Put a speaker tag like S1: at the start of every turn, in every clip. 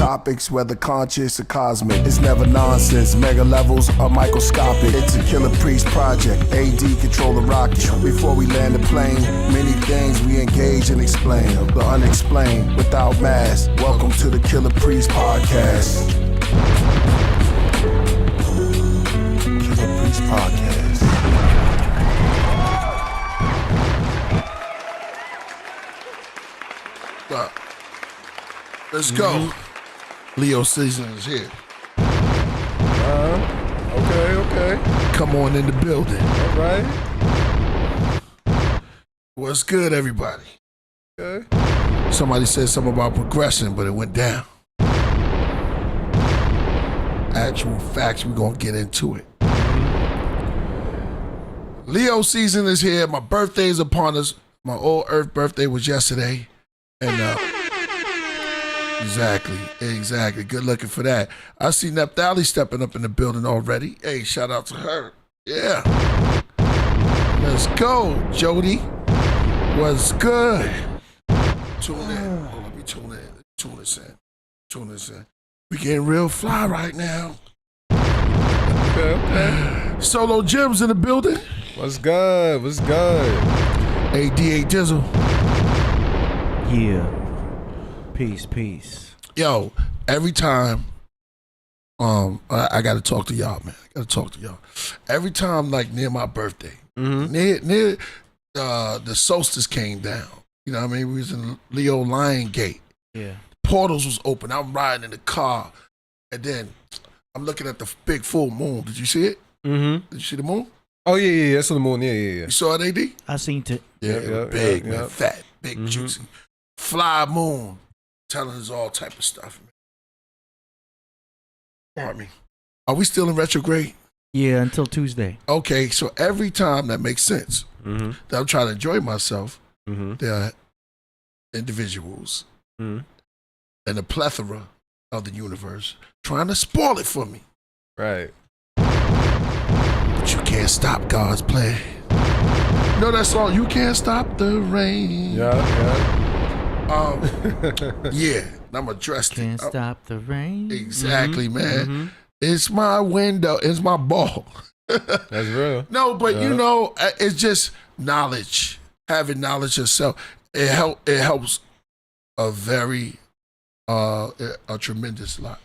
S1: topics, whether conscious or cosmic. It's never nonsense, mega levels or microscopic. It's a Killah Priest project, AD control the rocket. Before we land the plane, many things we engage and explain. The unexplained, without mask. Welcome to the Killah Priest podcast. Killah Priest podcast. Let's go. Leo season is here.
S2: Okay.
S1: Come on in the building.
S2: All right.
S1: What's good, everybody?
S2: Okay.
S1: Somebody said something about progression, but it went down. Actual facts, we're going to get into it. Leo season is here. My birthday is upon us. My old Earth birthday was yesterday. And, Exactly. Good looking for that. I see Nephtali stepping up in the building already. Hey, shout out to her. Yeah. Let's go, Jody. What's good? Tune in. Oh, let me tune in. Tune this in. We getting real fly right now.
S2: Okay.
S1: Solo Gemz in the building.
S2: What's good?
S1: Hey, D.A. Dizzle.
S3: Yeah. Peace.
S1: Yo, every time, I gotta talk to y'all, man. Every time, like near my birthday, near the solstice came down. You know what I mean? We was in Leo Lion Gate.
S3: Yeah.
S1: Portals was open. I'm riding in the car, and then I'm looking at the big full moon. Did you see it?
S2: Mm-hmm.
S1: Did you see the moon?
S2: Oh yeah. That's on the moon. Yeah.
S1: You saw it, AD?
S3: I seen it.
S1: Yeah, big, man, fat, big, juicy, fly moon. Telling us all type of stuff. Pardon me. Are we still in retrograde?
S3: Yeah, until Tuesday.
S1: Okay, so every time that makes sense that I'm trying to enjoy myself, there are individuals and a plethora of the universe trying to spoil it for me.
S2: Right.
S1: But you can't stop God's plan. You know that song, You Can't Stop the Rain?
S2: Yeah.
S1: Yeah, and I'm addressed.
S3: Can't stop the rain.
S1: Exactly, man. It's my window. It's my ball.
S2: That's real.
S1: No, but you know, it's just knowledge. Having knowledge yourself, it helps a very, a tremendous lot.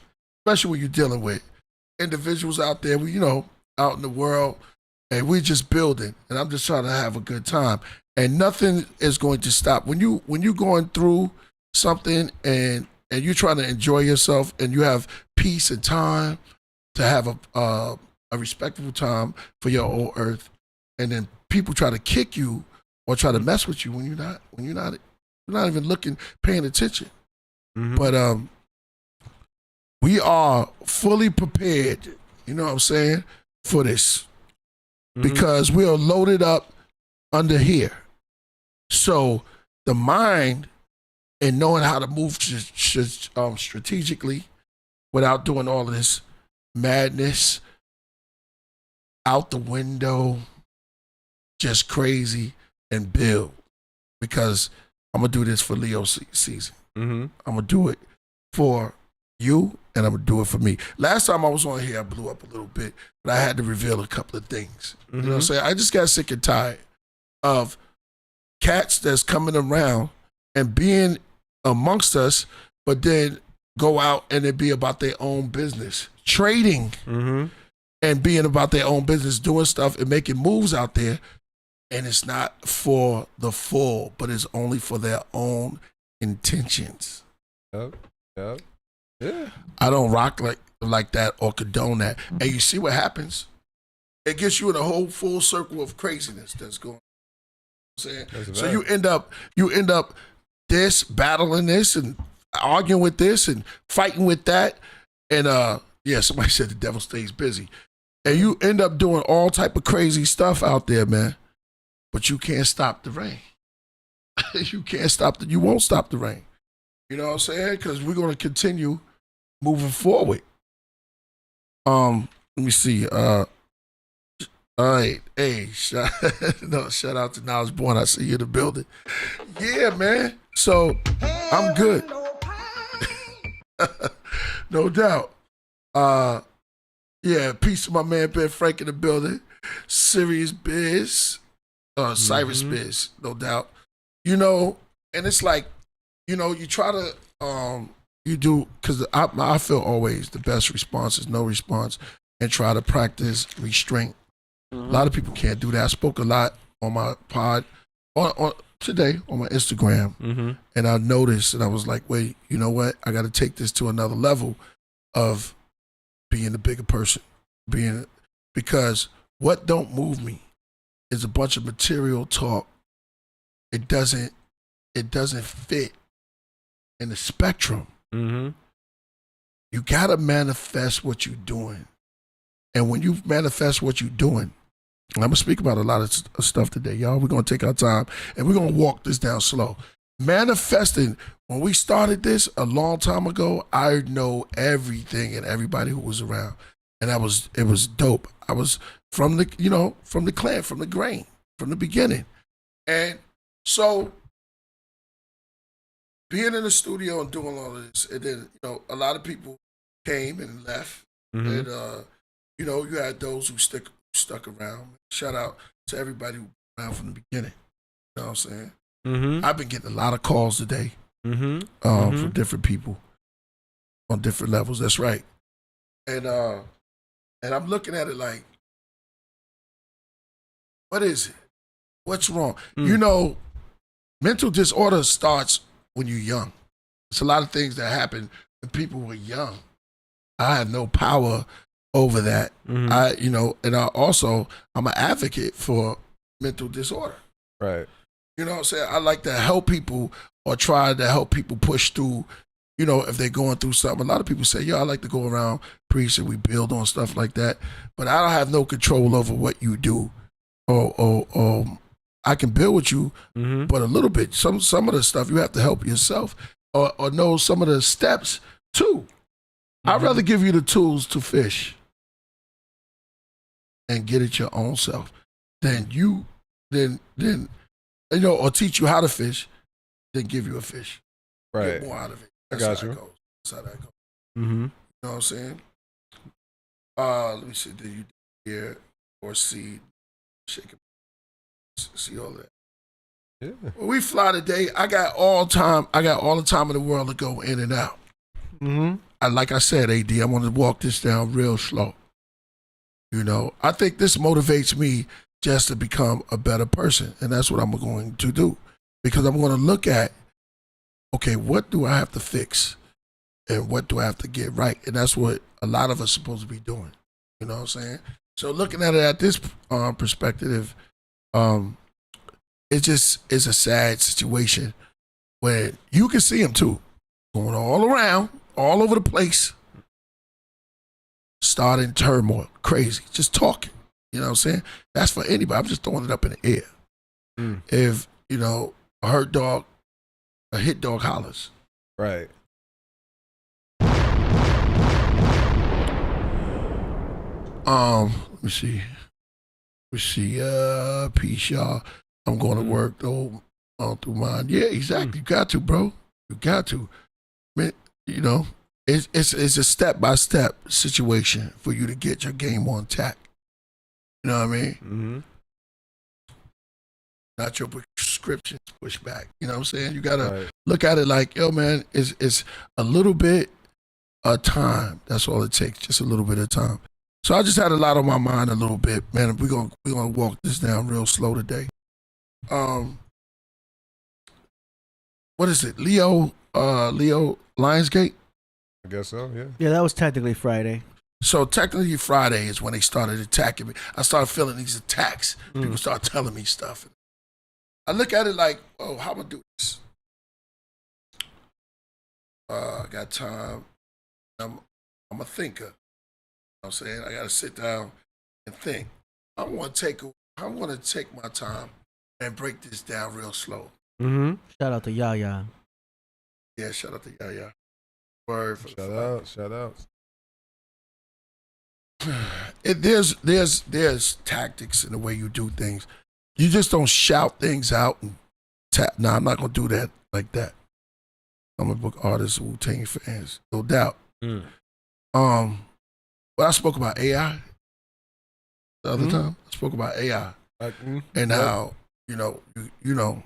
S1: Especially when you're dealing with individuals out there, out in the world, and we're just building. And I'm just trying to have a good time. And nothing is going to stop. When you're going through something and you're trying to enjoy yourself and you have peace and time to have a respectful time for your old earth, and then people try to kick you or try to mess with you when you're not even paying attention. But we are fully prepared, you know what I'm saying, for this. Because we are loaded up under here. So the mind and knowing how to move strategically without doing all of this madness out the window, just crazy, and build. Because I'm going to do this for Leo season. I'm going to do it for you, and I'm going to do it for me. Last time I was on here, I blew up a little bit, but I had to reveal a couple of things. You know what I'm saying? I just got sick and tired of cats that's coming around and being amongst us, but then go out and it be about their own business, trading and being about their own business, doing stuff and making moves out there. And it's not for the full, but it's only for their own intentions.
S2: Yep. Yeah.
S1: I don't rock like that or condone that. And you see what happens? It gets you in a whole full circle of craziness that's going on. So you end up this, battling this and arguing with this and fighting with that. And somebody said the devil stays busy. And you end up doing all type of crazy stuff out there, man. But you can't stop the rain. You won't stop the rain. You know what I'm saying? Because we're going to continue moving forward. Let me see. All right. Hey, shout out to Now I Was Born. I see you in the building. Yeah, man. So I'm good. No doubt. Yeah, peace to my man Ben Frank in the building. Serious Biz. Cyrus Biz, no doubt. You know, and it's like, you know, you try to you do, because I feel always the best response is no response, and try to practice restraint. A lot of people can't do that. I spoke a lot on my pod on today on my Instagram, and I noticed, and I was like, wait, you know what? I got to take this to another level of being a bigger person, because what don't move me is a bunch of material talk. It doesn't fit in the spectrum. You gotta manifest what you're doing, and when you manifest what you're doing, and I'm gonna speak about a lot of stuff today, y'all. We're gonna take our time and we're gonna walk this down slow. Manifesting. When we started this a long time ago, I know everything and everybody who was around, and it was dope. I was from the clan, from the grain, from the beginning, and so being in the studio and doing all of this, and then a lot of people came and left, and you had those who stuck around. Shout out to everybody who was around from the beginning. You know what I'm saying? I've been getting a lot of calls today from different people on different levels. That's right, and I'm looking at it like, what is it? What's wrong? Mental disorder starts when you're young. It's a lot of things that happen when people were young. I have no power over that. And I'm an advocate for mental disorder.
S2: Right.
S1: You know what I'm saying? I like to help people, or try to help people push through, if they're going through something. A lot of people say, I like to go around preach and we build on stuff like that. But I don't have no control over what you do. Or I can build with you, but a little bit. Some of the stuff you have to help yourself, or know some of the steps too. I'd rather give you the tools to fish and get it your own self than or teach you how to fish, then give you a fish.
S2: Right.
S1: Get more out of it.
S2: I
S1: That's
S2: got you.
S1: That's how that goes. You know what I'm saying? Let me see. Did you hear or see? Shake it. See all that.
S2: Yeah.
S1: When we fly today, I got all the time in the world to go in and out. Like I said, AD, I want to walk this down real slow. I think this motivates me just to become a better person, and that's what I'm going to do, because I'm going to look at, okay, what do I have to fix, and what do I have to get right, and that's what a lot of us are supposed to be doing. You know what I'm saying? So looking at it at this perspective, it's a sad situation when you can see them too, going all around, all over the place, starting turmoil, crazy, just talking. You know what I'm saying? That's for anybody. I'm just throwing it up in the air. If, a hit dog hollers.
S2: Right.
S1: Let me see. Peace, y'all. I'm going to work though, on through mine. Yeah, exactly. You got to, bro. You got to. Man, it's a step-by-step situation for you to get your game on tack. You know what I mean? Not your prescriptions push back. You know what I'm saying? You got to look at it like, yo, man, it's a little bit of time. That's all it takes, just a little bit of time. So I just had a lot on my mind a little bit, man. We're gonna walk this down real slow today. What is it? Leo Lionsgate?
S2: I guess so, yeah.
S3: Yeah, that was technically Friday.
S1: So technically Friday is when they started attacking me. I started feeling these attacks. People start telling me stuff. I look at it like, oh, how am I do this? I got time. I'm a thinker. You know what I'm saying? I gotta sit down and think. I want to take my time and break this down real slow.
S3: Shout out to Yaya.
S1: Yeah, shout out to Yaya. Word for
S2: Shout out.
S1: There's tactics in the way you do things. You just don't shout things out and tap. Nah, I'm not gonna do that like that. I'm a book artist, Wu-Tang fans, no doubt. Well, I spoke about AI the other time. I spoke about AI and how you know.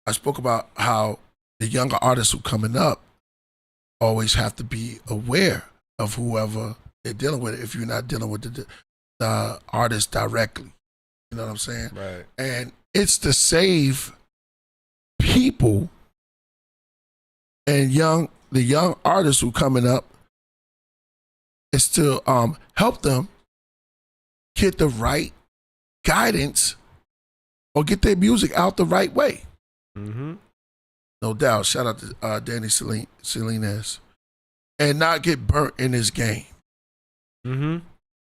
S1: I spoke about how the younger artists who coming up always have to be aware of whoever they're dealing with. If you're not dealing with the artist directly, you know what I'm saying?
S2: Right.
S1: And it's to save people and the young artists who coming up. Is to help them get the right guidance or get their music out the right way. No doubt. Shout out to Danny Salinas. And not get burnt in this game.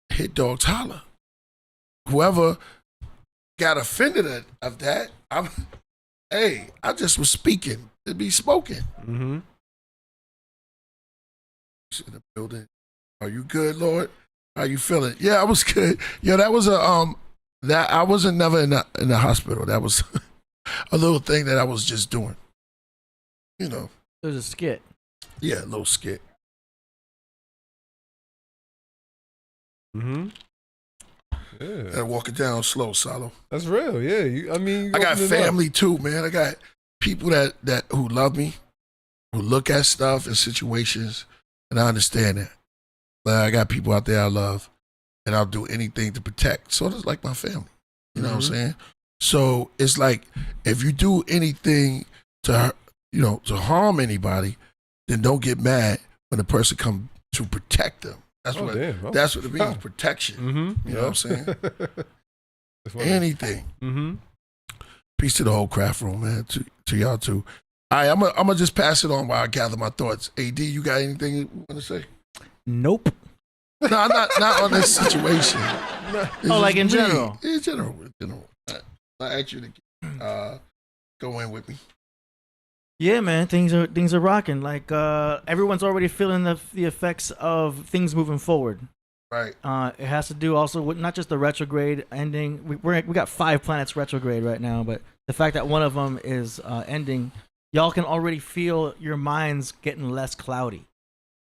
S1: Hit dogs holler. Whoever got offended of that, I just was speaking to be spoken. In the building. Are you good, Lord? How you feeling? Yeah, I was good. Yeah, that was that I wasn't never in the hospital. That was a little thing that I was just doing. You know.
S3: It was a skit.
S1: Yeah, a little skit.
S2: Yeah.
S1: Gotta walk it down slow, Salo.
S2: That's real, yeah.
S1: I got family too, man. I got people that who love me, who look at stuff and situations, and I understand that. I got people out there I love, and I'll do anything to protect. So it's like my family. You know what I'm saying? So it's like if you do anything to harm anybody, then don't get mad when the person come to protect them. That's what it means, protection. You know what I'm saying? Anything. Peace to the whole craft room, man. To y'all too. All right, I'm gonna just pass it on while I gather my thoughts. AD, you got anything you want to say?
S3: Nope.
S1: No, not on this situation.
S3: Like in general?
S1: In general. I ask you to go in with me.
S3: Yeah, man, things are rocking. Like everyone's already feeling the effects of things moving forward.
S1: Right.
S3: It has to do also with not just the retrograde ending. We got 5 planets retrograde right now, but the fact that one of them is ending, y'all can already feel your minds getting less cloudy.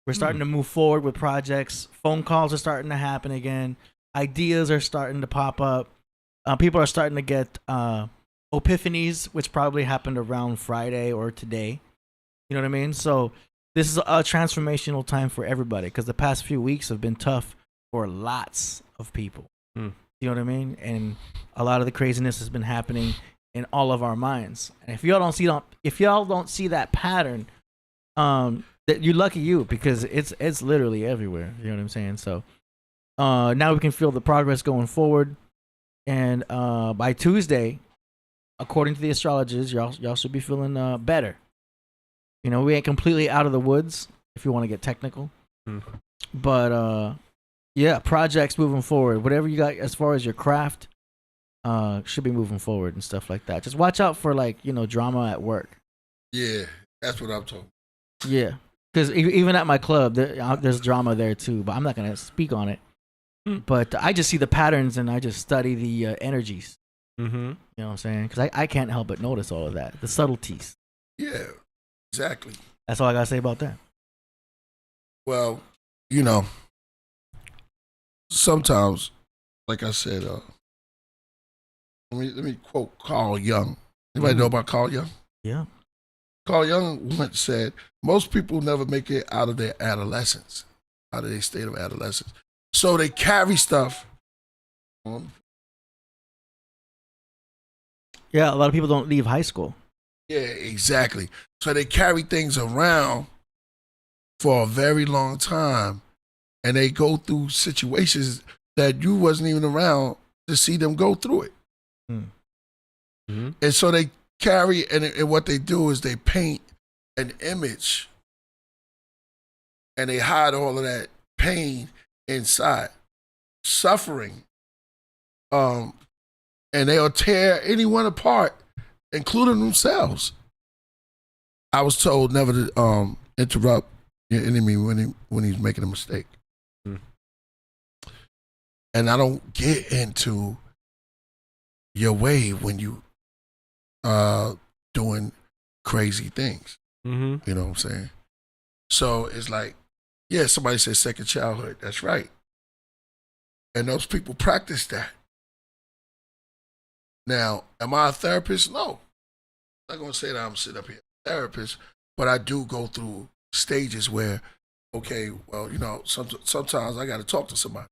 S3: We're starting to move forward with projects. Phone calls are starting to happen again. Ideas are starting to pop up. People are starting to get epiphanies, which probably happened around Friday or today. You know what I mean? So this is a transformational time for everybody because the past few weeks have been tough for lots of people. You know what I mean? And a lot of the craziness has been happening in all of our minds. And if y'all don't see that pattern, that you're lucky because it's literally everywhere. You know what I'm saying? So now we can feel the progress going forward. And by Tuesday, according to the astrologers, y'all should be feeling better. You know, we ain't completely out of the woods if you want to get technical. But yeah, projects moving forward. Whatever you got as far as your craft should be moving forward and stuff like that. Just watch out for drama at work.
S1: Yeah, that's what I'm talking.
S3: Yeah, because even at my club, there's drama there too. But I'm not gonna speak on it. But I just see the patterns and I just study the energies. You know what I'm saying? Because I can't help but notice all of that, the subtleties.
S1: Yeah, exactly.
S3: That's all I gotta say about that.
S1: Well, sometimes, like I said, let me quote Carl Jung. Anybody know about Carl Jung?
S3: Yeah.
S1: Carl Jung once said, most people never make it out of their adolescence, out of their state of adolescence. So they carry stuff on.
S3: Yeah, a lot of people don't leave high school.
S1: Yeah, exactly. So they carry things around for a very long time, and they go through situations that you wasn't even around to see them go through it. And so they carry, and what they do is they paint an image, and they hide all of that pain inside, suffering, and they'll tear anyone apart, including themselves. I was told never to interrupt your enemy when he's making a mistake. And I don't get into your way when you doing crazy things. You know what I'm saying? So it's like, yeah, somebody said second childhood. That's right. And those people practice that. Now, am I a therapist? No. I'm not going to say that I'm sitting up here a therapist, but I do go through stages where, okay, well, you know, sometimes I got to talk to somebody.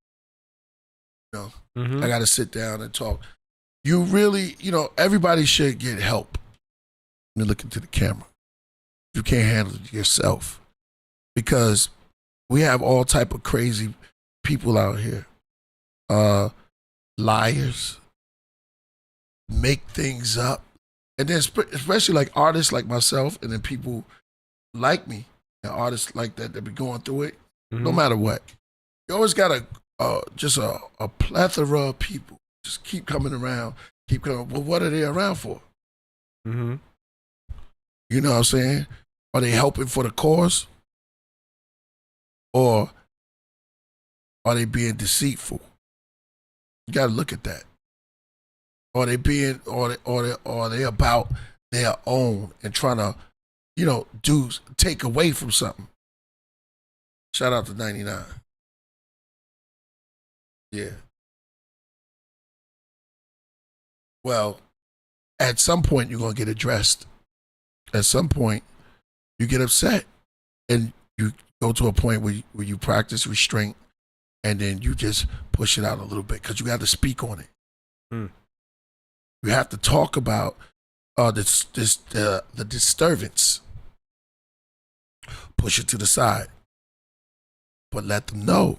S1: You know, I got to sit down and talk. You really, you know, everybody should get help. Let me look into the camera. You can't handle it yourself, because we have all type of crazy people out here. Liars, make things up. And then especially like artists like myself, and then people like me, and artists like that be going through it, no matter what. You always got just a plethora of people just keep coming around, keep coming. Well, what are they around for? You know what I'm saying? Are they helping for the cause? Or are they being deceitful? You got to look at that. Are they being, or are they about their own and trying to, you know, take away from something? Shout out to 99. Yeah. Well, at some point you're gonna get addressed. At some point, you get upset, and you go to a point where you practice restraint, and then you just push it out a little bit because you got to speak on it. You have to talk about the disturbance. Push it to the side, but let them know,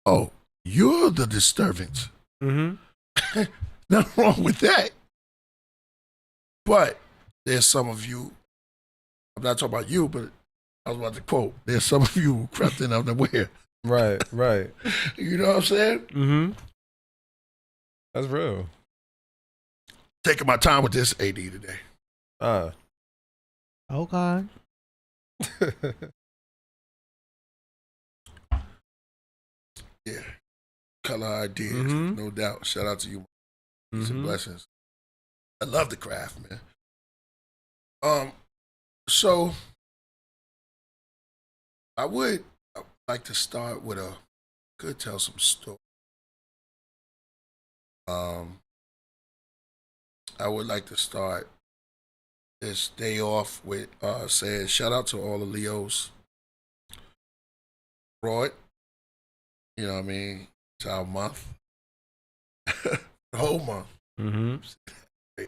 S1: oh, you're the disturbance. Nothing wrong with that. But there's some of you, I'm not talking about you, but I was about to quote, there's some of you who crept in unaware.
S2: Right.
S1: You know what I'm saying?
S2: That's real.
S1: Taking my time with this AD today.
S3: Oh God.
S1: Yeah. Color ideas, no doubt. Shout out to you. Peace and blessings. I love the craft, man. So I would like to start with could tell some story. I would like to start this day off with saying shout out to all the Leos. Broad, you know what I mean? It's our month. The whole month. Say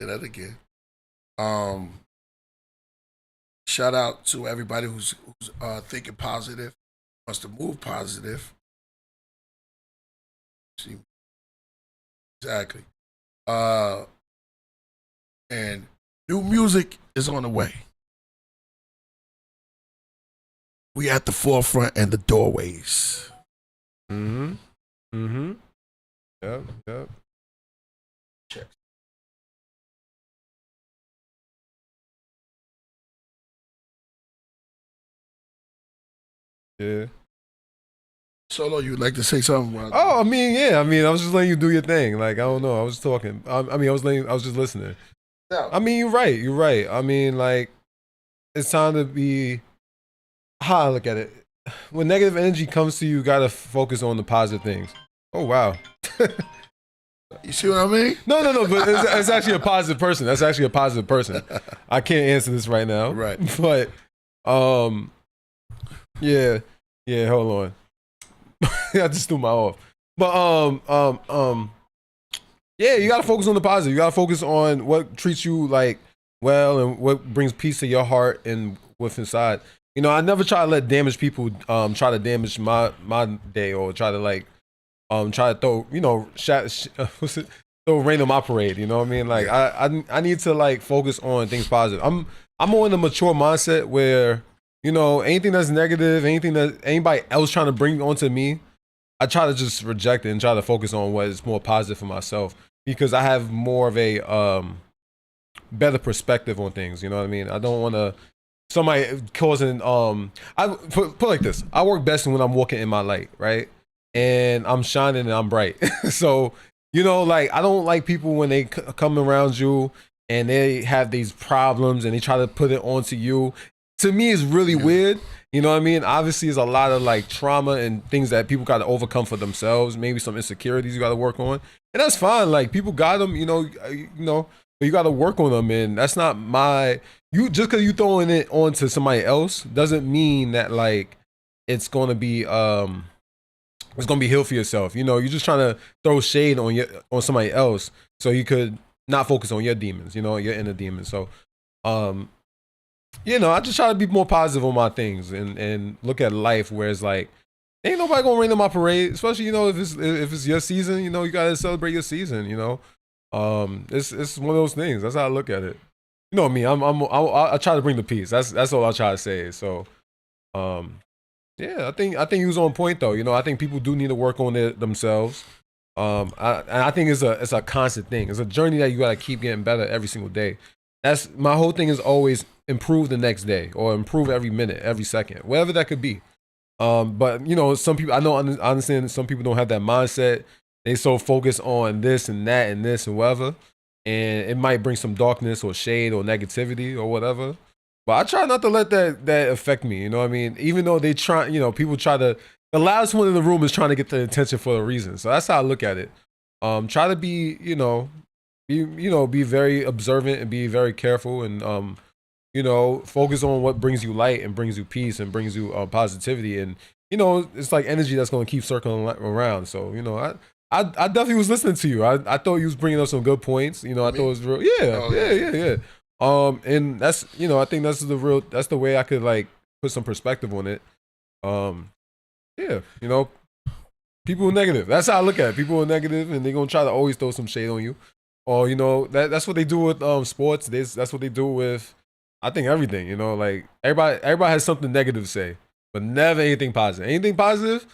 S1: that again. Shout out to everybody who's thinking positive, wants to move positive. See, exactly. And new music is on the way. We at the forefront and the doorways.
S2: Yep.
S1: Check.
S2: Yeah.
S1: Solo, you'd like to say something?
S2: Oh, I mean, yeah. I mean, I was just letting you do your thing. Like, I don't know. I was talking. I was just listening.
S1: No.
S2: I mean, you're right. I mean, like, it's time to be. How I look at it. When negative energy comes to you, you gotta focus on the positive things. Oh wow.
S1: You see what I mean?
S2: No. But it's actually a positive person. That's actually a positive person. I can't answer this right now.
S1: Right.
S2: But, yeah. Hold on. I just threw my off. But yeah, you gotta focus on the positive. You gotta focus on what treats you like well and what brings peace to your heart and what's inside. You know, I never try to let damaged people try to damage my day or try to like try to throw, you know, throw rain on my parade. You know what I mean? Like I need to like focus on things positive. I'm more in a mature mindset where, you know, anything that's negative, anything that anybody else trying to bring onto me, I try to just reject it and try to focus on what is more positive for myself, because I have more of a better perspective on things. You know what I mean? I don't want to somebody causing I put like this. I work best when I'm walking in my light, right? And I'm shining and I'm bright. So, you know, like I don't like people when they come around you and they have these problems and they try to put it onto you. to me is really weird. You know what I mean? Obviously, there's a lot of like trauma and things that people got to overcome for themselves. Maybe some insecurities you got to work on, and that's fine. Like people got them, you know, but you got to work on them, and that's not you. Just because you throwing it onto somebody else doesn't mean that like it's gonna be healed for yourself. You know, you're just trying to throw shade on somebody else so you could not focus on your demons. You know, your inner demons. So, you know, I just try to be more positive on my things and look at life where it's like, ain't nobody gonna rain on my parade, especially, you know, if it's your season, you know, you gotta celebrate your season, you know. It's one of those things. That's how I look at it. You know me, I try to bring the peace. That's all I try to say. So, yeah, I think he was on point though. You know, I think people do need to work on it themselves. I think it's a constant thing. It's a journey that you gotta keep getting better every single day. That's my whole thing is always improve the next day or improve every minute, every second, whatever that could be. But you know, some people I understand that some people don't have that mindset. They so focused on this and that and this and whatever, and it might bring some darkness or shade or negativity or whatever. But I try not to let that affect me. You know what I mean? Even though they try, you know, people try to. The loudest one in the room is trying to get the attention for a reason. So that's how I look at it. Try to be, be very observant and be very careful and focus on what brings you light and brings you peace and brings you positivity. And it's like energy that's going to keep circling around. So I definitely was listening to you. I thought you was bringing up some good points. I thought it was real. Yeah. And that's I think that's the way I could like put some perspective on it. People are negative. That's how I look at it. People are negative, and they're gonna try to always throw some shade on you. Or that's what they do with sports. That's what they do with, I think, everything. Like everybody has something negative to say, but never anything positive. Anything positive,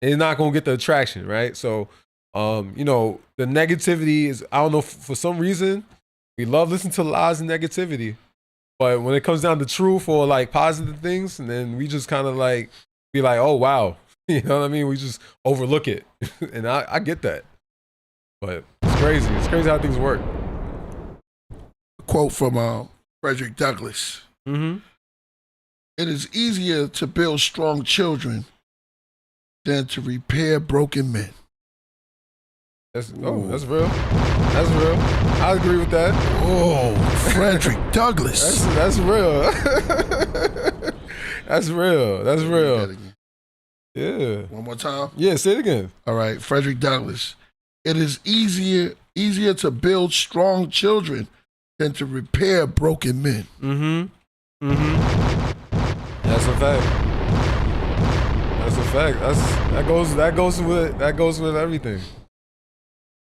S2: it's not gonna get the attraction, right? So, the negativity is, I don't know, for some reason we love listening to lies and negativity, but when it comes down to truth or like positive things, and then we just kind of like be like, oh wow. You know what I mean? We just overlook it. And I get that. But it's crazy. It's crazy how things work.
S1: A quote from Frederick Douglass.
S2: Mm-hmm.
S1: It is easier to build strong children than to repair broken men.
S2: That's real. That's real. I agree with that.
S1: Oh, Frederick Douglass.
S2: That's real. That's real. Yeah.
S1: One more time?
S2: Yeah, say it again.
S1: All right, Frederick Douglass. It is easier to build strong children than to repair broken men.
S2: Mm-hmm. Mm-hmm. That's a fact. That goes with everything.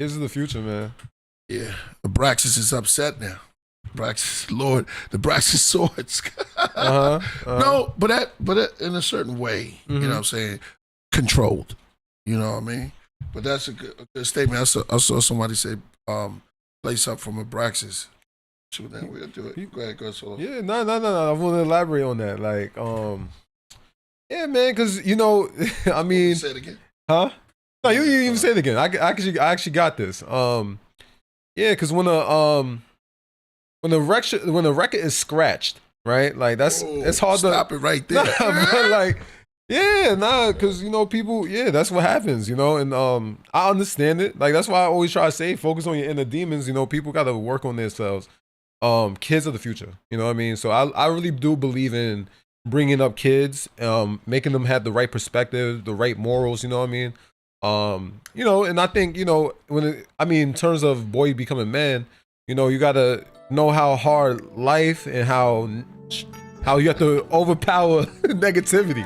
S2: This is the future, man.
S1: Yeah. The Braxis is upset now. The Braxis swords. No, but in a certain way,
S2: mm-hmm.
S1: You know what I'm saying? Controlled. You know what I mean? But that's a good statement. I saw somebody say, play something from a Braxis. So then we'll do it. Go ahead, Solo.
S2: Yeah, no. I want to elaborate on that. Like, yeah, man, because, I mean.
S1: Say it again.
S2: Huh? No, you even say it again. I actually got this. Yeah, because when the record is scratched, right? Like it's hard to
S1: stop it right there.
S2: But like, because people, that's what happens, and I understand it. Like that's why I always try to say, focus on your inner demons. People got to work on themselves. Kids are the future. You know what I mean? So I really do believe in bringing up kids, making them have the right perspective, the right morals. You know what I mean? And I think in terms of boy becoming man, you gotta know how hard life and how you have to overpower negativity.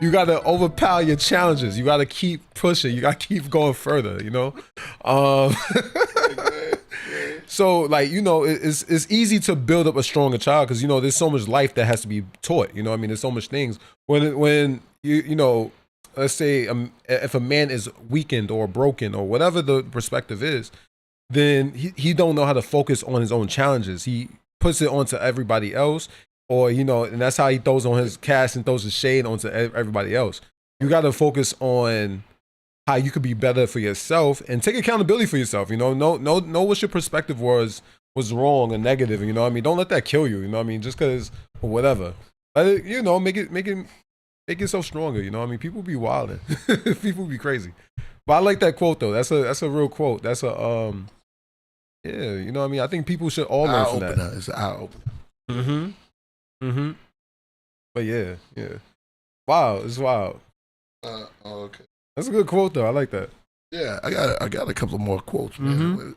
S2: You gotta overpower your challenges. You gotta keep pushing. You gotta keep going further. So like it's easy to build up a stronger child because there's so much life that has to be taught. There's so much things when let's say if a man is weakened or broken or whatever the perspective is, then he don't know how to focus on his own challenges. He puts it onto everybody else, or and that's how he throws on his cast and throws his shade onto everybody else. You got to focus on how you could be better for yourself and take accountability for yourself. Know what your perspective was wrong or negative. Don't let that kill you. Just because or whatever. You know, make yourself stronger. You know, what I mean, people be wilding, people be crazy. But I like that quote though. That's a real quote. That's a yeah. You know, what I mean, I think people should all learn from that.
S1: It's an eye opener.
S2: But yeah. Wow, it's wild.
S1: Okay.
S2: That's a good quote though. I like that.
S1: Yeah, I got a couple more quotes, man.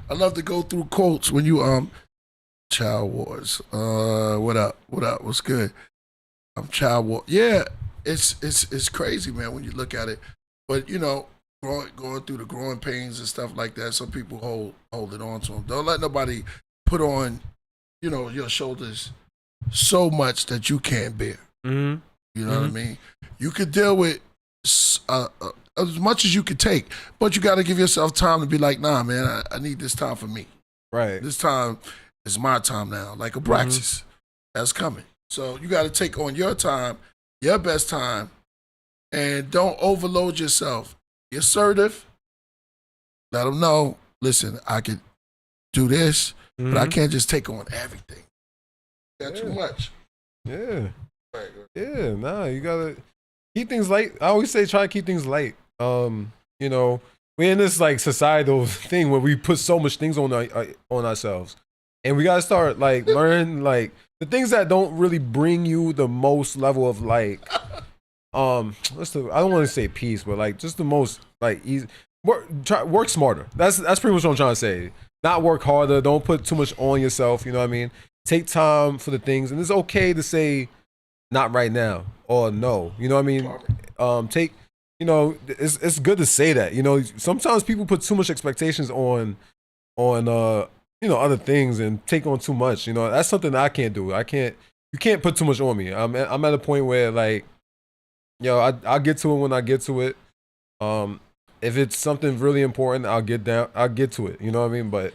S1: I love to go through quotes when you Child Wars. What up? What's good? Child War. Yeah, it's crazy, man, when you look at it. But you know, going through the growing pains and stuff like that, some people hold it on to them. Don't let nobody put on, you know, your shoulders so much that you can't bear. You know what I mean? You could deal with as much as you could take, but you got to give yourself time to be like, nah, man, I need this time for me.
S2: Right.
S1: This time is my time now, like a praxis that's coming. So you got to take on your time, your best time, and don't overload yourself. Be assertive. Let them know, listen, I could do this, but I can't just take on everything. That's too much.
S2: Yeah. Yeah, nah, you gotta keep things light. I always say try to keep things light. You know, we're in this like societal thing where we put so much things on ourselves, and we gotta start like learn like the things that don't really bring you the most level of like I don't want to say peace, but like just the most like easy work smarter. That's pretty much what I'm trying to say. Not work harder. Don't put too much on yourself. You know what I mean? Take time for the things, and it's okay to say not right now or no. You know what I mean? You know, it's good to say that. You know, sometimes people put too much expectations on you know, other things and take on too much. You know, that's something that I can't do. You can't put too much on me. I'm at a point where like, yo, I'll get to it when I get to it. If it's something really important, I'll get to it. You know what I mean? But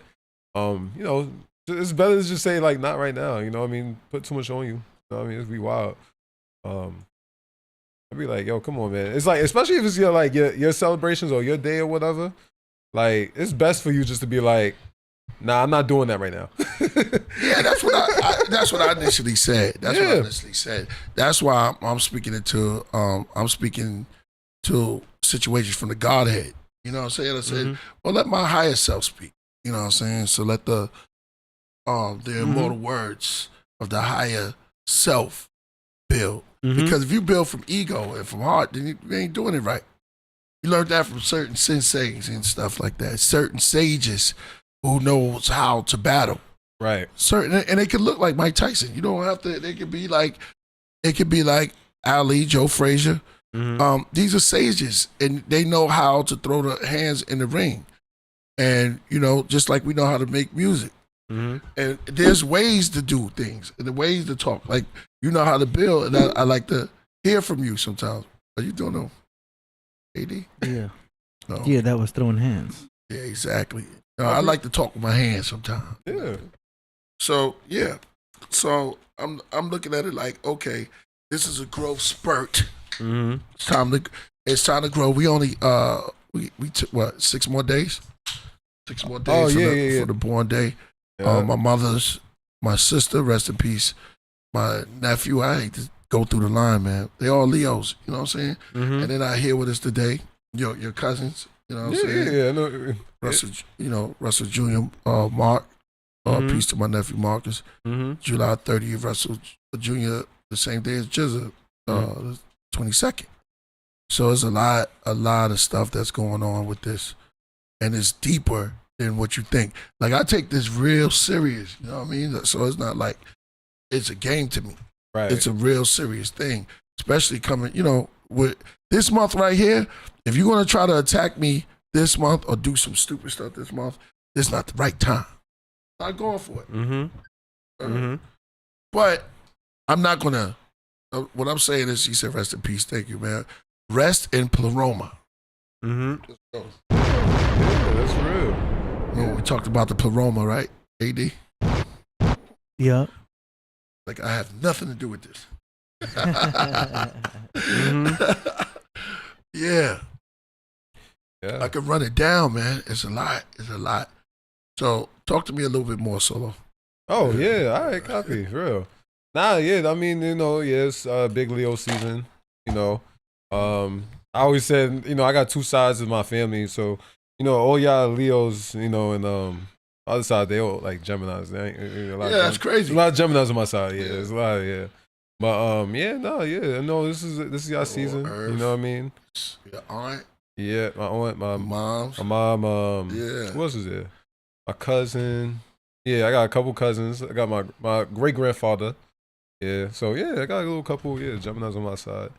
S2: you know, it's better to just say like not right now. You know what I mean? Put too much on you. You know what I mean? It'd be wild. I'd be like, yo, come on, man. It's like, especially if it's your celebrations or your day or whatever. Like, it's best for you just to be like, nah, I'm not doing that right now.
S1: Yeah, that's what I initially said. That's what I initially said. That's why I'm speaking to situations from the Godhead. You know what I'm saying? I said, well, let my higher self speak. You know what I'm saying? So let the immortal words of the higher self build. Because if you build from ego and from heart, then you ain't doing it right. You learned that from certain senseis and stuff like that. Certain sages who knows how to battle.
S2: Right.
S1: And they could look like Mike Tyson. You don't have to. It could be like Ali, Joe Frazier. These are sages, and they know how to throw the hands in the ring. And you know, just like we know how to make music. And there's ways to do things and the ways to talk. Like you know how to build, and I like to hear from you sometimes. Are you doing no AD?
S3: Yeah.
S1: No.
S3: Yeah, that was throwing hands.
S1: Yeah, exactly. I like to talk with my hands sometimes.
S2: Yeah.
S1: So yeah. So I'm looking at it like, okay, this is a growth spurt. It's time to grow. We only we took what 6 more days? 6 more days for the born day.
S2: Yeah.
S1: My sister, rest in peace. My nephew, I hate to go through the line, man. They all Leos, you know what I'm saying? And then I hear with us today, your cousins, you know what I'm saying?
S2: Yeah, no,
S1: Russell Jr., Mark, peace to my nephew Marcus. July 30th, Russell Jr., the same day as Jizza, the 22nd. So it's a lot of stuff that's going on with this. And it's deeper than what you think. Like I take this real serious, you know what I mean? So it's not like it's a game to me.
S2: Right.
S1: It's a real serious thing, especially coming, you know, with this month right here. If you're going to try to attack me this month or do some stupid stuff this month, it's not the right time. I'm not going for it. But I'm not going to, what I'm saying is, he said, rest in peace. Thank you, man. Rest in pleroma. Let's go.
S2: Yeah, that's real.
S1: You know, we talked about the pleroma, right, AD?
S3: Yeah.
S1: Like, I have nothing to do with this. Yeah. I can run it down, man. It's a lot. So, talk to me a little bit more, Solo.
S2: Oh, yeah. All right, copy. For real. Nah, yeah, I mean, it's big Leo season, you know. I always said, I got two sides of my family, so, all y'all Leos, and other side, they all like Geminis. They ain't,
S1: That's crazy.
S2: A lot of Geminis on my side, yeah. There's a lot, yeah. But, no, this is y'all season,
S1: Earth.
S2: you know what I mean?
S1: Your aunt.
S2: Yeah, my aunt, my
S1: mom.
S2: Yeah. Who else is there? My cousin. Yeah, I got a couple cousins. I got my great-grandfather. Yeah, so yeah, I got a little couple, Geminis on my side.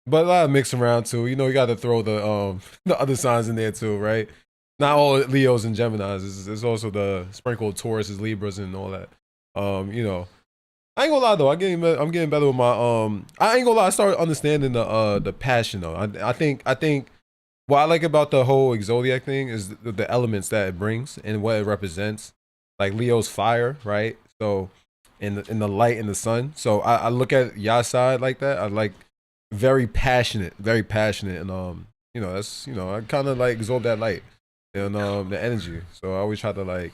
S2: But a lot of mix around too. You got to throw the other signs in there too, right? Not all Leos and Geminis. It's also the sprinkled Tauruses, Libras, and all that. I ain't gonna lie though. I'm getting better with my I ain't gonna lie. I started understanding the passion though. I think what I like about the whole Zodiac thing is the elements that it brings and what it represents. Like Leo's fire, right? So in the light and the sun. So I look at y'all side like that. I like very passionate, and that's I kind of like absorb that light and the energy. So I always try to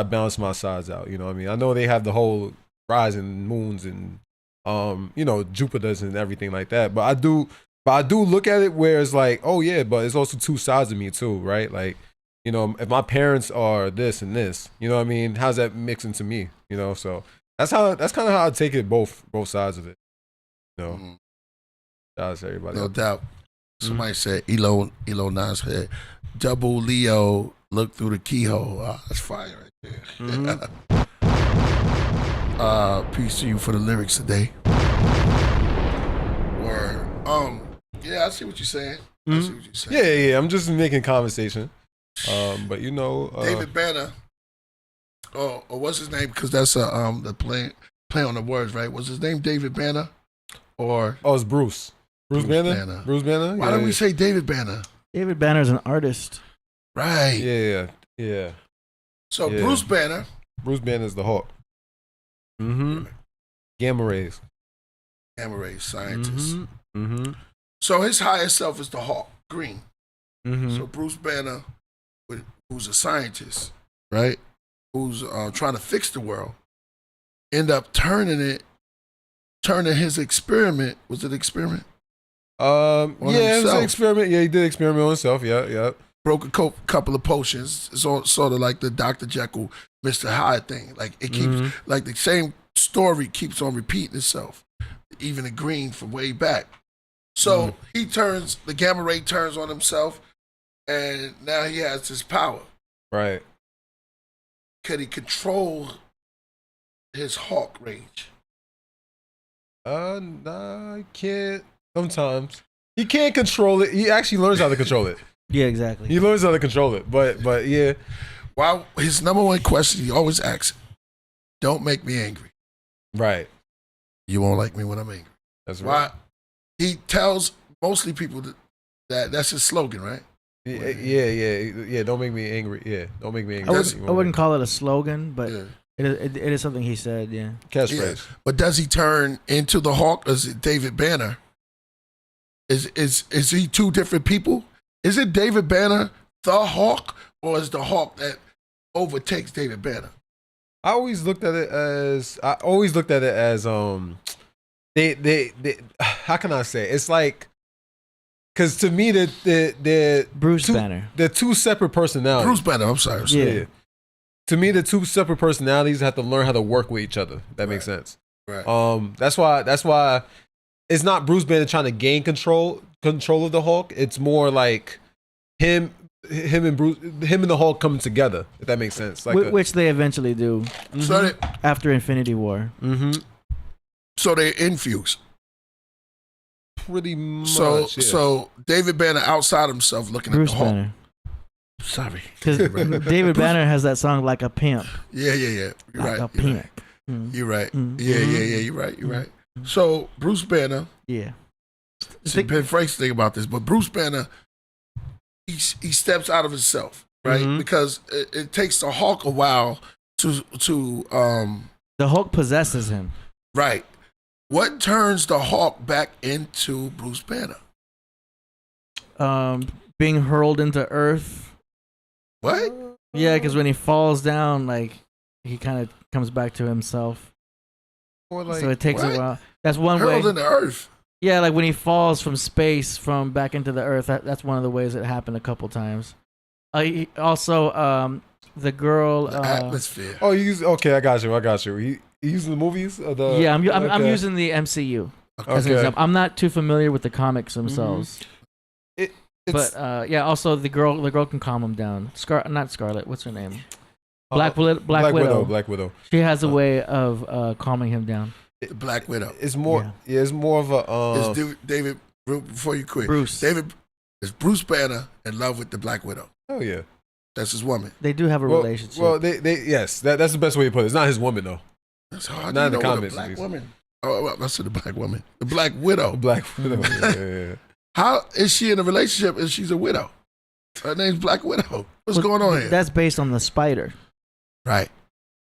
S2: balance my sides out. You know what I mean? I know they have the whole rising moons and Jupiters and everything like that, but I do look at it where it's like, oh yeah, but it's also two sides of me too, right? Like, if my parents are this and this, you know what I mean? How's that mix into me? So that's kind of how I take it, both sides of it.
S1: Mm-hmm.
S2: Shout out to everybody.
S1: No doubt. Somebody said Elon Nas said, double Leo, look through the keyhole. That's fire right there. Peace to you for the lyrics today. Word. Yeah, I see what you're saying.
S2: Yeah. I'm just making conversation. But
S1: David Banner. Or what's his name? Because that's the play on the words, right? Was his name David Banner? Or
S2: it's Bruce. Bruce Banner. Bruce Banner.
S1: Why don't we say David Banner?
S3: David Banner's an artist.
S1: Right.
S2: Yeah.
S1: So Bruce Banner.
S2: Bruce Banner is the Hawk. Mm-hmm. Gamma rays, scientist.
S1: Mm-hmm. So his higher self is the Hawk, green.
S2: Mm-hmm.
S1: So Bruce Banner, who's a scientist, right? Who's trying to fix the world, end up turning his experiment. Was it experiment?
S2: It was an experiment. Yeah, he did experiment on himself. Yeah.
S1: Broke a couple of potions. It's all sort of like the Dr. Jekyll, Mr. Hyde thing. Like it keeps, like the same story keeps on repeating itself, even the green from way back. So the gamma ray turns on himself, and now he has this power.
S2: Right.
S1: Can he control his Hawk rage?
S2: Nah, he can't. Sometimes he can't control it. He actually learns how to control it.
S3: Yeah, exactly.
S2: He learns how to control it, but yeah.
S1: Well, his number one question he always asks, "Don't make me angry."
S2: Right.
S1: You won't like me when I'm angry.
S2: That's right.
S1: Why? He tells mostly people that's his slogan, right?
S2: Yeah. Don't make me angry. Yeah, don't make me angry.
S3: I wouldn't call it a slogan, but it is something he said. Yeah.
S2: Catchphrase.
S1: But does he turn into the Hawk? Or is it David Banner? Is he two different people? Is it David Banner the Hawk, or is the Hawk that overtakes David Banner?
S2: I always looked at it as they how can I say? It's like, because to me they're
S3: Bruce Banner.
S2: They're two separate personalities.
S1: Bruce Banner. I'm sorry.
S2: Yeah. To me, the two separate personalities have to learn how to work with each other. That makes sense.
S1: Right.
S2: That's why it's not Bruce Banner trying to gain control of the Hulk. It's more like him and the Hulk coming together. If that makes sense. Like
S3: which they eventually do.
S1: So
S3: after Infinity War.
S2: Mm-hmm.
S1: So they infuse.
S2: Pretty much.
S1: So David Banner outside himself looking
S3: Bruce
S1: at the Hulk.
S3: Banner.
S1: Sorry.
S3: Because David Banner has that song "Like a Pimp."
S1: Yeah. You're
S3: like
S1: right.
S3: a pimp.
S1: You're right. Yeah. You're right. So Bruce Banner.
S3: Yeah.
S1: Ben Frank's thing about this, but Bruce Banner, he steps out of himself, right? Because it takes the Hulk a while to
S3: the Hulk possesses him.
S1: Right. What turns the Hulk back into Bruce Banner?
S3: Being hurled into Earth.
S1: What?
S3: Yeah, because when he falls down, like he kind of comes back to himself.
S2: Or like,
S3: so it takes
S1: what?
S3: a while. That's one
S1: Hurled
S3: way.
S1: in the earth.
S3: Yeah, like when he falls from space from back into the earth. That's one of the ways it happened a couple times. Also, the girl.
S1: The atmosphere.
S2: oh, you use okay. I got you. He using the movies. Or the,
S3: Yeah, I'm
S2: okay.
S3: using the MCU as an
S2: Okay.
S3: example. I'm not too familiar with the comics themselves.
S2: It's,
S3: But yeah, also the girl can calm him down. Not Scarlet. What's her name? Black Widow.
S2: Black Widow.
S3: She has a way of calming him down.
S1: The Black Widow.
S2: It's more. Yeah, it's more of a.
S1: Is David, before you quit,
S3: Bruce.
S1: is Bruce Banner in love with the Black Widow?
S2: Oh yeah.
S1: That's his woman.
S3: They do have a relationship.
S2: Well, they yes, that's the best way to put it. It's not his woman though.
S1: That's hard.
S2: Not in
S1: to
S2: the
S1: know what
S2: comments,
S1: a black
S2: at least.
S1: woman. Oh, well, I said the Black woman. The Black Widow.
S2: Black Widow. Yeah.
S1: How is she in a relationship if she's a widow? Her name's Black Widow. What's going on here?
S3: That's based on the spider.
S1: Right.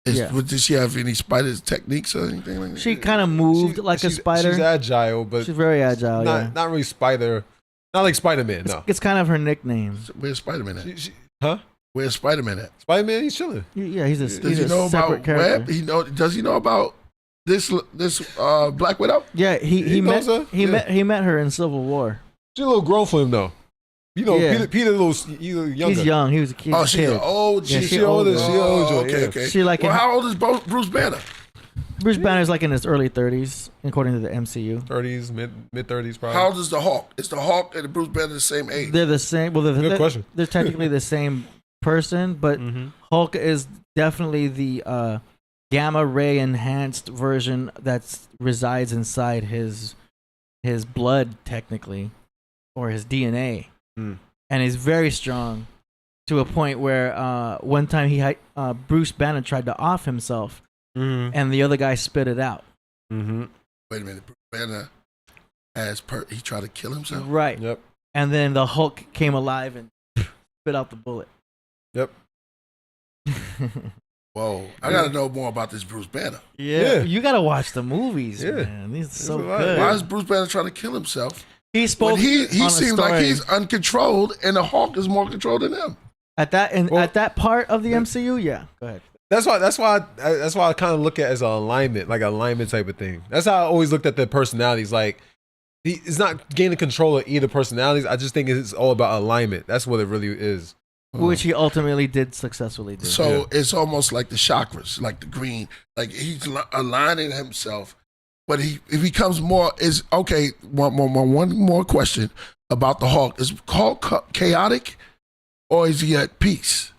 S3: Yeah.
S1: Did she have any spider techniques or anything like that?
S3: She kind of moved like a spider.
S2: She's agile, but
S3: She's very agile.
S2: not really spider. Not like Spider-Man. No.
S3: It's kind of her nickname.
S1: Where's Spider-Man at?
S2: Huh?
S1: Where's Spider-Man at?
S2: Spider-Man, he's chilling.
S3: Yeah, he's a
S1: Does he know
S3: separate
S1: about
S3: character.
S1: Web? Does he know about this Black Widow?
S3: Yeah, he
S2: He
S3: met
S2: knows her? Yeah.
S3: he met her in Civil War.
S2: She's a little grown for him though. You know,
S3: Yeah.
S2: Peter a little younger.
S3: He's young. He was a kid.
S1: Oh, she's an old.
S3: Yeah,
S1: She
S3: she
S2: older.
S3: older.
S2: She older.
S1: okay,
S2: yeah.
S1: okay.
S3: She like
S1: well,
S3: in-
S1: how old is Bruce Banner?
S3: Bruce Banner's like in his early 30s, according to the MCU.
S2: 30s, mid 30s probably.
S1: How old is the Hulk? Is the Hulk and the Bruce Banner the same age?
S3: They're the same. Well,
S2: Good question.
S3: they're technically the same person, but
S2: Mm-hmm.
S3: Hulk is definitely the gamma ray enhanced version that resides inside his blood, technically, or his DNA,
S2: Mm.
S3: and he's very strong to a point where one time Bruce Banner tried to off himself,
S2: Mm-hmm.
S3: and the other guy spit it out.
S2: Mm-hmm.
S1: Wait a minute. Bruce Banner he tried to kill himself?
S3: Right.
S2: Yep.
S3: And then the Hulk came alive and spit out the bullet.
S2: Yep.
S1: Whoa. I got to know more about this Bruce Banner.
S2: Yeah.
S3: You gotta watch the movies,
S2: Yeah.
S3: man. These are so
S2: a lot.
S3: good.
S1: Why is Bruce Banner trying to kill himself?
S3: He spoke.
S1: When he
S3: on a
S1: seems like
S3: story.
S1: he's uncontrolled and the Hulk is more controlled than him.
S3: at that
S2: Well-
S3: at that part of the MCU. Yeah, go ahead.
S2: That's why I kind of look at it as an alignment, like an alignment type of thing. That's how I always looked at the personalities. Like he's not gaining control of either personalities. I just think it's all about alignment. That's what it really is.
S3: Which he ultimately did successfully do.
S1: So it's almost like the chakras, like the green, like he's aligning himself. But if he becomes more, one more question about the Hulk. Is Hulk chaotic or is he at peace?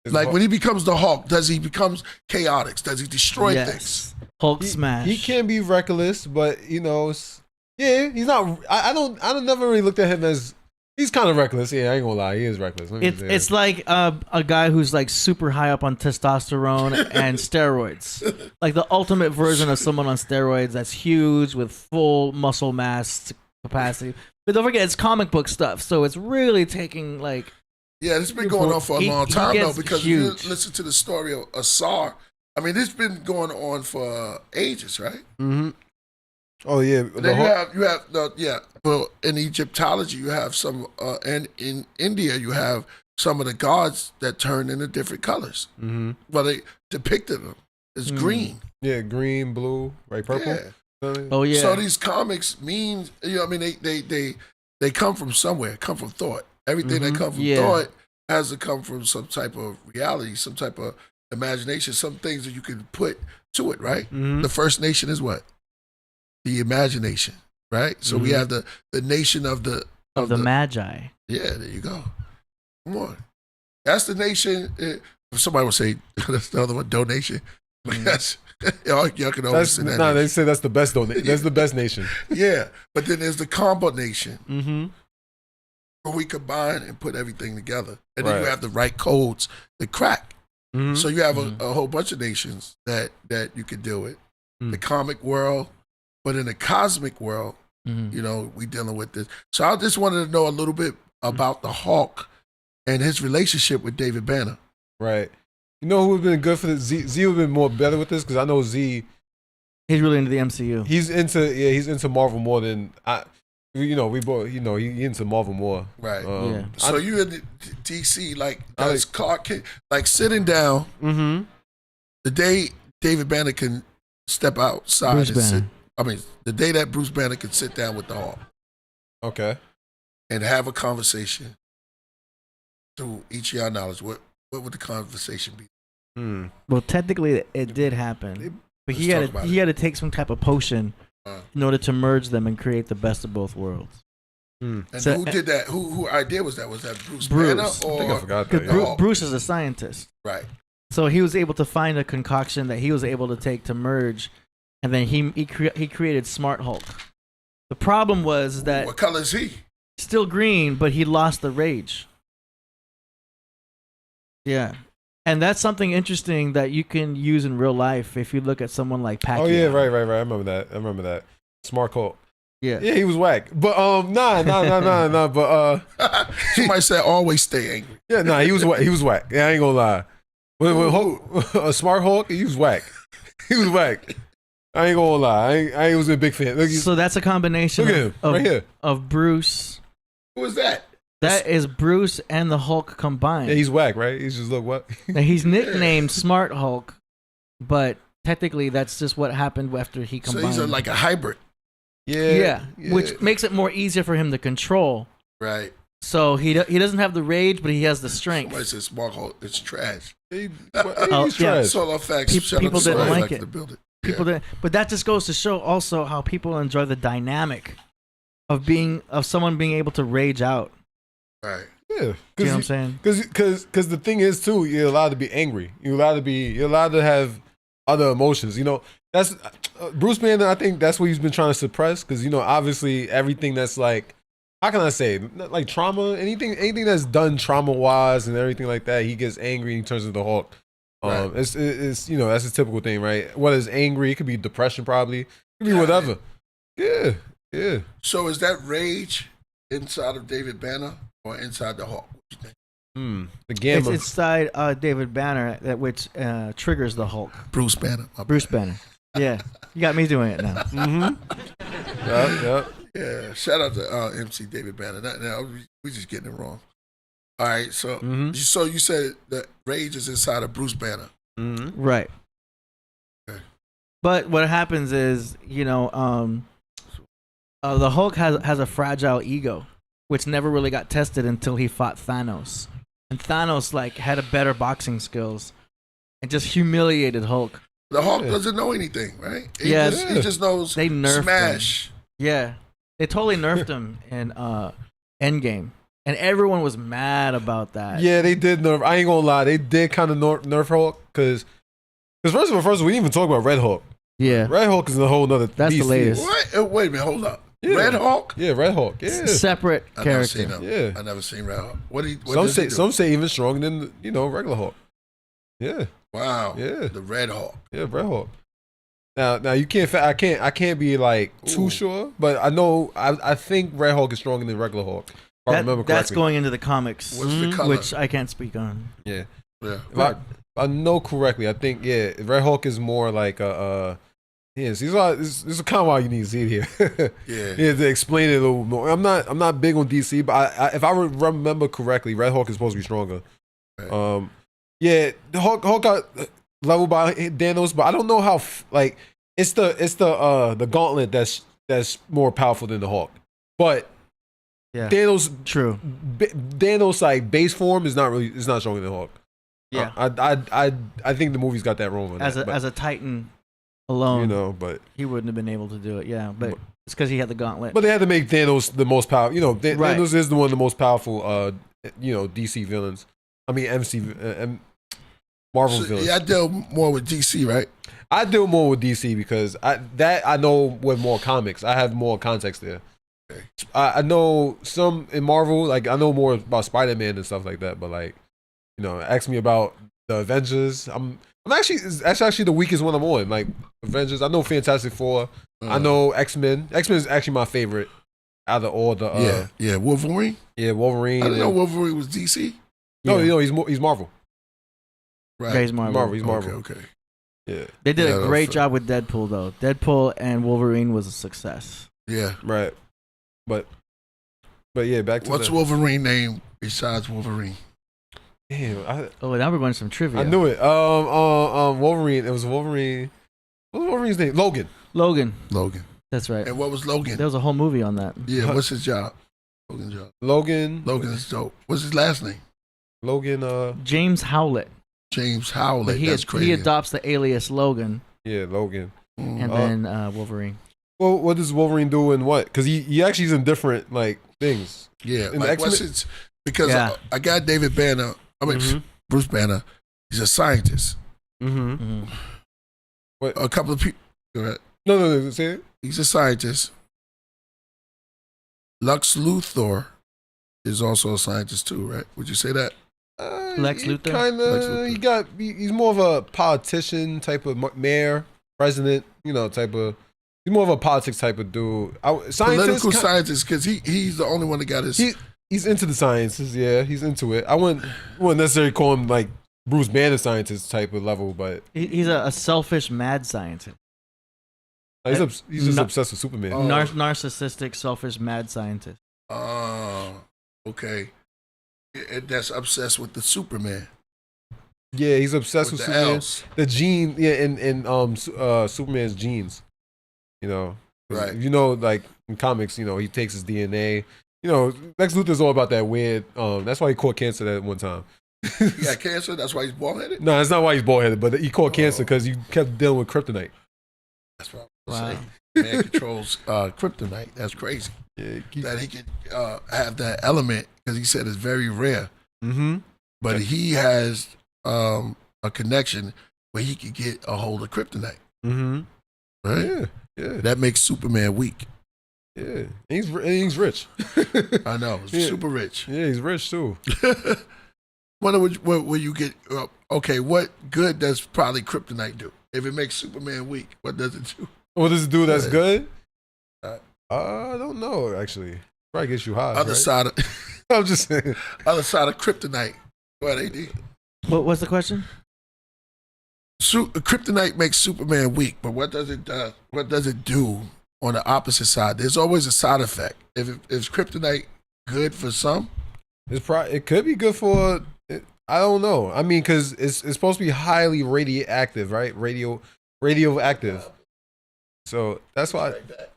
S1: Like when he becomes the Hulk, does he become chaotic? Does he destroy things?
S3: Hulk smash.
S2: He can be reckless, but he's not. I don't never really looked at him as he's kind of reckless. Yeah, I ain't gonna lie, he is reckless.
S3: It's like a guy who's like super high up on testosterone and steroids, like the ultimate version of someone on steroids that's huge with full muscle mass capacity. But don't forget, it's comic book stuff, so it's really taking like.
S1: Yeah, this has been going on for a long time though,
S3: gets
S1: because if you
S3: huge.
S1: listen to the story of Asar, I mean, this has been going on for ages, right?
S2: Mm-hmm. Oh yeah,
S1: But then well, in Egyptology, you have some, and in India, you have some of the gods that turn into different colors.
S2: Mm-hmm.
S1: Well, they depicted them as green.
S2: Yeah, green, blue, right, purple.
S1: Yeah.
S3: Oh yeah.
S1: So these comics mean, I mean, they come from somewhere, come from thought. Everything that comes from thought has to come from some type of reality, some type of imagination, some things that you can put to it, right?
S2: Mm-hmm.
S1: The first nation is what? The imagination, right? So we have the nation of the
S3: Magi.
S1: Yeah, there you go. Come on. That's the nation. Somebody would say that's the other one, donation. But that's y'all can always say that.
S2: No,
S1: nation.
S2: they say that's the best donation. That's the best nation.
S1: Yeah, but then there's the combo nation.
S2: Mm-hmm.
S1: Where we combine and put everything together. And then you
S2: Right.
S1: have the right codes to crack.
S2: Mm-hmm.
S1: So you have a whole bunch of nations that you could deal with. The comic world, but in the cosmic world, we dealing with this. So I just wanted to know a little bit about the Hulk and his relationship with David Banner.
S2: Right. You know who would have been good for this? Z would have been more better with this because I know Z.
S3: He's really into the MCU.
S2: He's into Marvel more than I. We both. He into Marvel more.
S1: Right.
S3: Yeah.
S1: So you in the DC, like, does Clark Kent, like sitting down
S2: Mm-hmm.
S1: the day David Banner can step outside
S3: Bruce
S1: and sit.
S3: Banner.
S1: I mean, the day that Bruce Banner could sit down with the Hulk
S2: Okay.
S1: and have a conversation through each of y'all knowledge, what would the conversation be?
S3: Well, technically, it did happen, but he
S1: Let's talk about
S3: had to take some type of potion in order to merge them and create the best of both worlds.
S1: And
S3: So-
S1: who did that? Who idea was that? Was that Bruce
S3: Bruce.
S1: Banner
S2: I think
S1: or
S2: I forgot
S3: Because
S2: that.
S1: Bru-
S3: Bruce is a scientist,
S1: right?
S3: so he was able to find a concoction that he was able to take to merge, and then he created Smart Hulk. The problem was that
S1: What color is he?
S3: still green, but he lost the rage. Yeah. And that's something interesting that you can use in real life if you look at someone like Pacquiao.
S2: Oh yeah, right. I remember that. Smart Hulk.
S3: Yeah.
S2: Yeah, he was whack. But nah. But
S1: Somebody said always stay angry.
S2: yeah, nah, he was whack. He was whack. Yeah, I ain't gonna lie. When Hulk, a Smart Hulk, he was whack. He was whack. I ain't gonna lie. I was a big fan. Look,
S3: So that's a combination
S2: look at him right here.
S3: of Bruce.
S1: Who was that?
S3: That is Bruce and the Hulk combined.
S2: Yeah, he's whack, right? He's just look what.
S3: Now, he's nicknamed Smart Hulk, but technically that's just what happened after he
S1: So
S3: combined.
S1: he's like a hybrid,
S3: yeah, which makes it more easier for him to control.
S1: right?
S3: So he doesn't have the rage, but he has the strength.
S1: Somebody said Smart Hulk. It's trash.
S2: He's
S3: yeah.
S2: trash.
S1: Solar facts.
S3: People didn't like it.
S1: To build it.
S3: People didn't, but that just goes to show also how people enjoy the dynamic of someone being able to rage out.
S1: Right.
S2: Yeah,
S3: You know what I'm saying?
S2: Because the thing is too, you're allowed to be angry. You're allowed to have other emotions. You know, that's Bruce Banner. I think that's what he's been trying to suppress. Because obviously everything that's like, how can I say, like trauma, anything that's done trauma wise and everything like that, he gets angry and he turns into Hulk.
S1: Right.
S2: It's that's a typical thing, right? What is angry? It could be depression, probably. It could be whatever. Yeah.
S1: So is that rage inside of David Banner or inside the Hulk? What you think?
S2: The
S3: It's
S2: gamma.
S3: inside David Banner which triggers the Hulk.
S1: Bruce Banner.
S3: Bruce Banner. Yeah, you got me doing it now.
S2: Yep.
S1: Yeah. Shout out to MC David Banner. We just getting it wrong. All right. So so you said that rage is inside of Bruce Banner.
S3: Right.
S1: Okay.
S3: But what happens is, the Hulk has a fragile ego, which never really got tested until he fought Thanos. And Thanos had a better boxing skills and just humiliated Hulk.
S1: The Hulk doesn't know anything, right? He
S3: Yes.
S1: he just knows
S3: They nerfed
S1: smash.
S3: Yeah. They totally nerfed him in Endgame. And everyone was mad about that.
S2: Yeah, they did nerf. I ain't gonna lie, they did kind of nerf Hulk because first of all, we didn't even talk about Red Hulk.
S3: Yeah.
S2: Red Hulk is a whole nother.
S3: That's the
S2: beast.
S3: latest.
S1: What? Wait a minute. Hold up.
S2: Yeah.
S1: Red Hulk?
S2: Yeah, Red Hulk. Yeah.
S3: Separate
S1: I never seen
S3: character.
S1: him.
S2: Yeah.
S1: I never seen Red Hulk. What
S2: Some
S1: does he do?
S2: some say even stronger than regular Hulk. Yeah,
S1: Wow.
S2: Yeah.
S1: The Red Hulk.
S2: yeah, Red Hulk. Now you can't. I can't be too
S1: Ooh.
S2: sure, but I know. I think Red Hulk is stronger than regular Hulk. If I remember correctly.
S3: That's going into the comics,
S1: What's the color?
S3: which I can't speak on.
S2: Yeah.
S1: Yeah.
S2: If I know correctly, I think Red Hulk is more like a. Yes, this is kind of why you need to see it here.
S1: Yeah.
S2: Yeah, to explain it a little more. I'm not big on DC, but if I remember correctly, Red Hulk is supposed to be stronger.
S1: Right.
S2: Yeah, the Hulk got leveled by Thanos, but I don't know how it's the gauntlet that's more powerful than the Hulk. But
S3: Yeah.
S2: Thanos base form is not stronger than Hulk.
S3: Yeah.
S2: I think the movie's got that wrong on
S3: As
S2: that,
S3: a Titan alone,
S2: but
S3: he wouldn't have been able to do it. Yeah, but it's because he had the gauntlet.
S2: they had to make Thanos the most powerful.
S3: Right.
S2: Thanos is one of the most powerful DC villains. I mean Marvel villains.
S1: Yeah, I deal more with DC, right?
S2: I deal more with DC because I know with more comics. I have more context there.
S1: Okay.
S2: I know some in Marvel, I know more about Spider-Man and stuff like that, but ask me about the Avengers. That's actually the weakest one I'm on. Like Avengers, I know Fantastic Four. I know X-Men. X-Men is actually my favorite out of all the
S1: Wolverine.
S2: Yeah, Wolverine.
S1: I didn't know Wolverine was DC.
S2: No,
S3: Yeah.
S2: he's Marvel.
S1: Right.
S3: Yeah, he's Marvel.
S2: He's Marvel.
S1: Okay.
S2: Yeah.
S3: They did
S1: Yeah,
S3: a
S1: that's
S3: great
S1: fair.
S3: job with Deadpool, though. Deadpool and Wolverine was a success.
S1: Yeah.
S2: Right. But yeah, back to
S1: What's Wolverine name besides Wolverine?
S2: Damn,
S3: Oh, now we're going to some trivia.
S2: I knew it. Wolverine. It was Wolverine. What's Wolverine's name? Logan.
S3: Logan.
S1: Logan.
S3: That's right.
S1: And what was Logan?
S3: There was a whole movie on that.
S1: Yeah, what's his job? Logan's job.
S2: Logan.
S1: Logan is dope. What's his last name?
S2: Logan.
S3: James Howlett.
S1: James Howlett.
S3: But
S1: That's crazy.
S3: he adopts the alias Logan.
S2: Yeah, Logan.
S3: And then Wolverine.
S2: Well, what does Wolverine do and what? Because he actually is in different like things.
S1: Yeah,
S2: in
S1: like what's his, because I got David Banner. I mean Bruce Banner. He's a scientist.
S2: What?
S1: A couple of people. Go ahead.
S2: No. Say it.
S1: He's a scientist. Lex Luthor is also a scientist too, right? Would you say that?
S3: Lex Luthor?
S2: Kind of. He's more of a politician type of mayor, president, type of. He's more of a politics type of dude.
S1: Political scientist, because he's the only one that got his.
S2: He's into the sciences, yeah. He's into it. I wouldn't necessarily call him like Bruce Banner scientist type of level, but
S3: he's a selfish mad scientist.
S2: He's just obsessed with Superman.
S3: Narcissistic, selfish, mad scientist.
S1: Oh, okay. That's obsessed with the Superman.
S2: Yeah, he's obsessed with Superman.
S1: Else.
S2: The gene, and Superman's genes.
S1: Right.
S2: Like in comics, he takes his DNA. Lex Luthor's all about that weird. That's why he caught cancer that one time.
S1: He got cancer. That's why he's bald-headed.
S2: No, that's not why he's bald-headed. But he caught cancer because he kept dealing with kryptonite.
S1: That's what I was saying. Man controls kryptonite. That's crazy.
S2: Yeah,
S1: that he can have that element because he said it's very rare. But he has a connection where he can get a hold of kryptonite. Right?
S2: Yeah.
S1: That makes Superman weak.
S2: Yeah. He's rich.
S1: I know. Super rich.
S2: Yeah, he's rich too.
S1: Wonder what you get. Okay, what good does probably kryptonite do? If it makes Superman weak, what does it do?
S2: What does it do that's good? I don't know, actually. Probably gets you high.
S1: Other side of
S2: I'm just saying.
S1: Other side of kryptonite. Go ahead, AD.
S3: What's the question?
S1: Kryptonite makes Superman weak, but what does it do on the opposite side? There's always a side effect. Is kryptonite good for some?
S2: It could be good for. I don't know. I mean, because it's supposed to be highly radioactive, right? Radioactive. So that's why.
S1: Like that.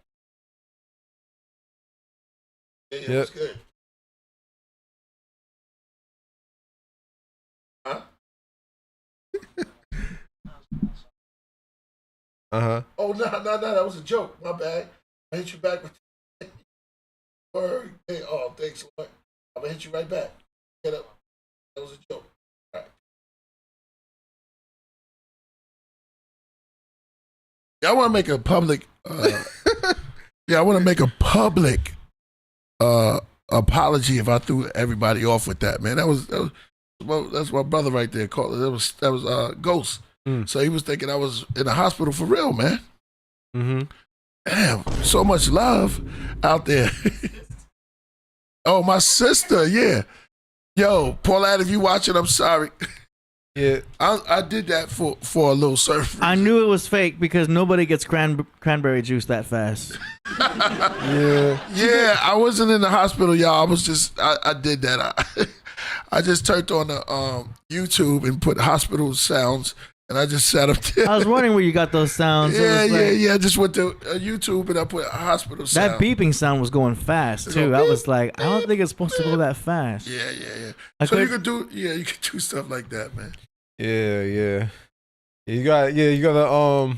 S1: Yeah,
S2: yep.
S1: It's good. Huh? Oh no! That was a joke. My bad. I hit you back with. Word. Hey, oh, thanks, Lord. I'm gonna hit you right back. Get up. That was a joke. All right. Yeah, I want to make a public. I want to make a public apology if I threw everybody off with that. Man, that's my brother right there. Called it. That was Ghost. So he was thinking I was in the hospital for real, man. Damn, so much love out there. Oh, my sister, yeah. Yo, Paulette, if you watching, I'm sorry.
S2: Yeah,
S1: I did that for a little surf.
S3: I knew it was fake because nobody gets cranberry juice that fast.
S1: Yeah, I wasn't in the hospital, y'all. I was just, I did that. I just turned on the YouTube and put hospital sounds. And I just sat up there.
S3: I was wondering where you got those sounds.
S1: Yeah. I just went to YouTube and I put hospital sound.
S3: That beeping sound was going fast too. I was like, I don't think it's supposed to go that fast.
S1: Yeah. So you could do stuff like that, man.
S2: Yeah. You got to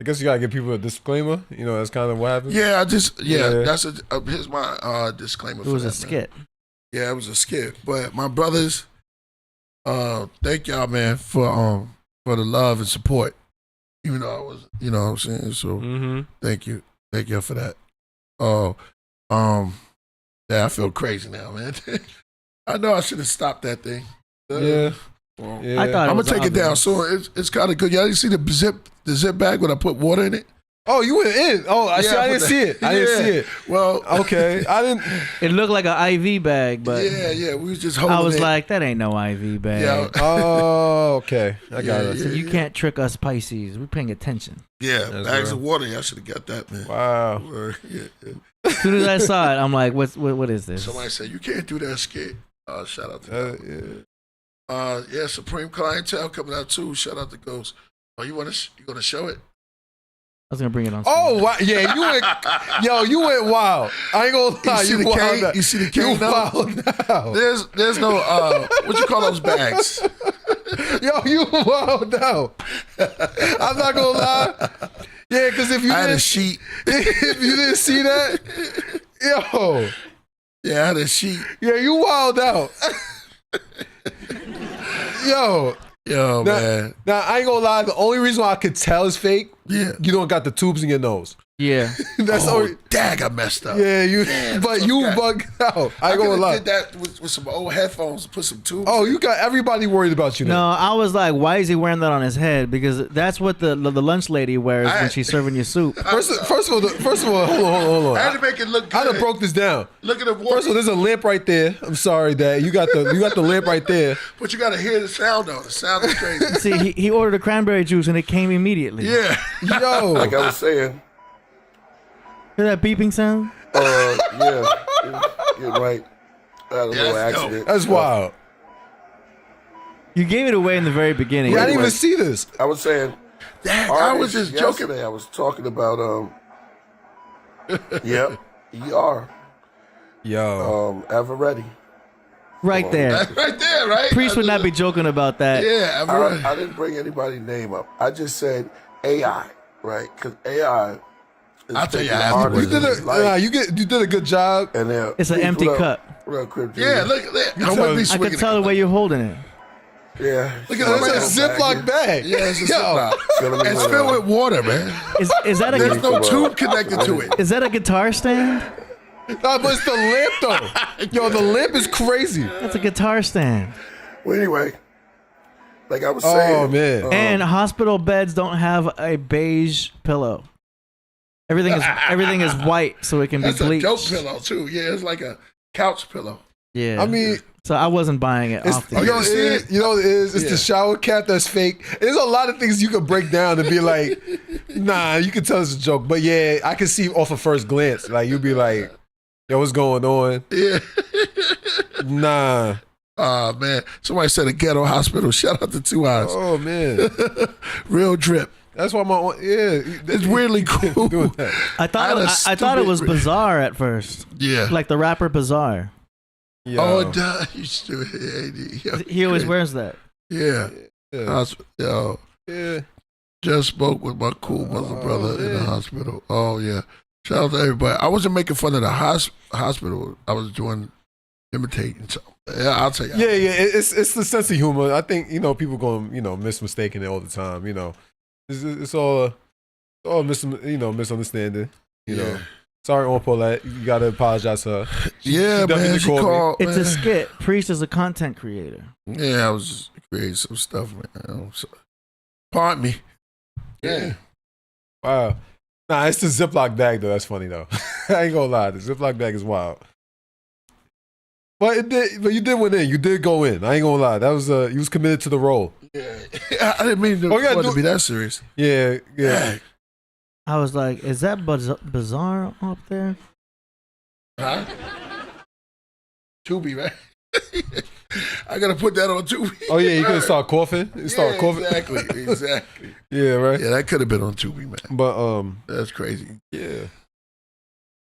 S2: I guess you gotta give people a disclaimer. That's kind of what happened.
S1: Yeah, that's here's my disclaimer.
S3: It was a skit.
S1: Yeah, it was a skit. But my brothers, thank y'all, man, for the love and support. Even though I was, you know what I'm saying? So thank you. Thank y'all for that. Yeah, I feel crazy now, man. I know I should have stopped that thing.
S2: Yeah.
S3: I thought
S1: I'm gonna take it down soon. It's kind of good. Y'all didn't see the zip bag when I put water in it?
S2: Oh, you went in. Oh, I didn't see it. I didn't see it.
S1: Well,
S2: okay. I didn't.
S3: It looked like an IV bag, but
S1: yeah. We was just holding it.
S3: I was like, that ain't no IV bag.
S2: Yeah. Oh, okay. I got it.
S3: So you can't trick us Pisces. We're paying attention.
S1: Yeah,
S2: that's
S1: bags
S2: real.
S1: of water. Y'all should have got that, man.
S2: Wow.
S1: Yeah.
S3: As soon as I saw it, I'm like, what is this?
S1: Somebody said you can't do that skit. Shout out to that. Supreme Clientele coming out too. Shout out to Ghost. Oh, you gonna show it?
S3: was gonna bring it on.
S2: Oh, wow. Yeah, you went wild. I ain't gonna lie.
S1: You see the cane?
S2: wild.
S1: You see the cane?
S2: You wild now.
S1: There's no what you call those bags?
S2: Yo, you wild now. I'm not gonna lie. Yeah, because if you
S1: I had a
S2: didn't,
S1: sheet.
S2: if you didn't see that, yo,
S1: Yeah, I had a sheet.
S2: yeah, you wild out. Yo,
S1: Man.
S2: now I ain't gonna lie. The only reason why I could tell it's fake,
S1: Yeah.
S2: you don't got the tubes in your nose.
S3: Yeah.
S2: That's the
S1: Oh,
S2: only.
S1: dag, I messed up.
S2: Yeah, you.
S1: Damn,
S2: but
S1: so
S2: you
S1: bad.
S2: bugged out. I ain't gonna
S1: could've
S2: lie.
S1: did that with some old headphones, put some tubes.
S2: Oh, you got everybody worried about you
S3: No,
S2: now.
S3: I was like, why is he wearing that on his head? Because that's what the lunch lady wears when she's serving you soup.
S2: First of all, hold on.
S1: I had to make it look
S2: I done
S1: good.
S2: broke this down.
S1: Look at the
S2: First of all, there's a lamp right there. I'm sorry, Dad. You got the lamp right there.
S1: But you gotta hear the sound though. The sound is crazy.
S3: See, he ordered a cranberry juice and it came immediately.
S1: Yeah.
S2: Yo,
S4: Like I was saying,
S3: Hear that beeping sound?
S4: yeah, you're right. I had a little
S1: that's
S4: accident.
S2: that's wild.
S3: You gave it away in the very beginning.
S2: Yeah, I didn't
S4: Anyway.
S2: even see this.
S4: I was saying,
S1: Dag, I was
S4: artists,
S1: just joking.
S4: yesterday I was talking about yep, ER,
S2: Yo,
S4: ever ready.
S3: Right there.
S1: That's right there, right?
S3: Priest would not be joking about that.
S1: Yeah,
S4: I didn't bring anybody's name up. I just said AI, right? Because AI is
S1: I'll tell you
S4: taking
S1: afterwards.
S4: artists'
S2: you did a good job.
S4: and they're
S3: It's an empty cup.
S4: Real quick,
S1: Yeah, look. I wouldn't be
S3: I
S1: swinging
S3: could tell the way you're holding it.
S4: Yeah,
S1: Look at
S2: It's a Ziploc bag.
S1: Yeah, it's a
S2: Yo.
S1: Ziploc. It's filled with water, man.
S3: Is that
S1: There's
S3: a
S1: no tube connected to it.
S3: is that a guitar stand?
S2: Nah, but it's the lamp though. Yo, the lamp is crazy.
S3: That's a guitar stand.
S4: Well, anyway, like I was saying,
S2: Oh man.
S3: And hospital beds don't have a beige pillow. Everything is white, so it can be
S1: That's a
S3: bleached.
S1: dope pillow too. Yeah, it's like a couch pillow.
S3: Yeah.
S2: I mean,
S3: so I wasn't buying it
S2: it's,
S3: off
S2: you
S3: the.
S2: know what it is? You know what it is? It's
S1: Yeah.
S2: the shower cap that's fake. There's a lot of things you could break down and be like, nah, you can tell it's a joke. But yeah, I can see off a first glance. Like you'd be like, yo, what's going on?
S1: Yeah.
S2: Nah.
S1: Oh man. Somebody said a ghetto hospital. Shout out to 2 Eyes.
S2: Oh man.
S1: Real drip.
S2: That's why
S1: It's weirdly cool.
S2: doing that.
S3: I
S1: I had a
S3: thought it was
S1: stupid-
S3: bizarre at first,
S1: Yeah.
S3: like the rapper Bizarre.
S2: Yo.
S1: Oh, duh. You stupid. Yo,
S3: He always
S1: crazy.
S3: wears that.
S1: Yeah.
S2: Yeah.
S1: Yo.
S2: Yeah.
S1: Just spoke with my cool mother brother in the
S2: man.
S1: hospital. Oh yeah. Shout out to everybody. I wasn't making fun of the hospital. I was imitating. So yeah, I'll tell you.
S2: Yeah, it's the sense of humor. I think people going mismistaking it all the time. It's all misunderstanding. You know, sorry on Paulette. You gotta apologize to her.
S1: Yeah,
S2: definitely
S1: man. She
S2: called me.
S1: called.
S3: It's a
S1: man.
S3: skit. Priest is a content creator.
S1: Yeah, I was just creating some stuff, man. So, pardon me. Yeah.
S2: Wow. Nah, it's the Ziploc bag though. That's funny though. I ain't gonna lie. The Ziploc bag is wild. But you did win in. You did go in. I ain't gonna lie. That was you was committed to the role.
S1: Yeah. I didn't mean to,
S2: Oh, yeah,
S1: to be that serious.
S2: Yeah.
S1: Yeah.
S3: I was like, is that Bizarre up there?
S1: Huh? Tubi, right? I gotta put that on Tubi.
S2: Oh yeah, you could start coughing. Start coughing.
S1: Exactly.
S2: Yeah, right.
S1: Yeah, that could have been on Tubi, man.
S2: But
S1: That's crazy.
S2: yeah.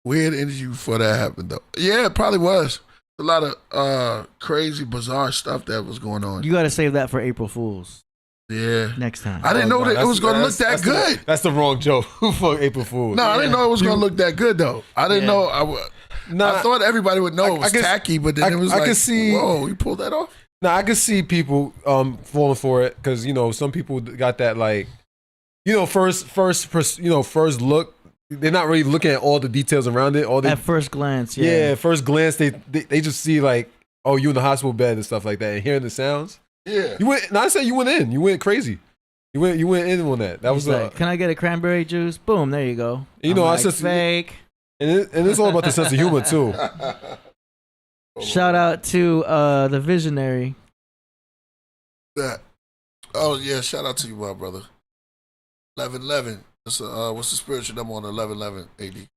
S1: Weird energy before that happened, though. Yeah, it probably was. A lot of crazy, bizarre stuff that was going on.
S3: You got to save that for April Fools
S1: Yeah.
S3: next time.
S1: I didn't know that it
S2: that's-
S1: was going to look
S2: that's-
S1: that
S2: that's
S1: good.
S2: That's the wrong joke for April Fool.
S1: No, I didn't know it was going to look that good, though. I didn't know. I thought everybody would know it was tacky, but then it was like,
S2: could see,
S1: whoa, you pulled that off?
S2: Now I could see people falling for it because some people got that first look. They're not really looking at all the details around it.
S3: At first glance,
S2: at first glance they just see like, oh, you in the hospital bed and stuff like that, and hearing the sounds.
S1: Yeah.
S2: You went. Now I said you went in. You went crazy. You went in on that. That was
S3: like, can I get a cranberry juice? Boom, there you go.
S2: You know,
S3: I'm
S2: I
S3: like,
S2: said
S3: fake.
S2: and it's all about the sense of humor too.
S3: Shout out to the visionary.
S1: That. Oh, yeah, shout out to you, my brother. 1111. What's the spiritual number on 1111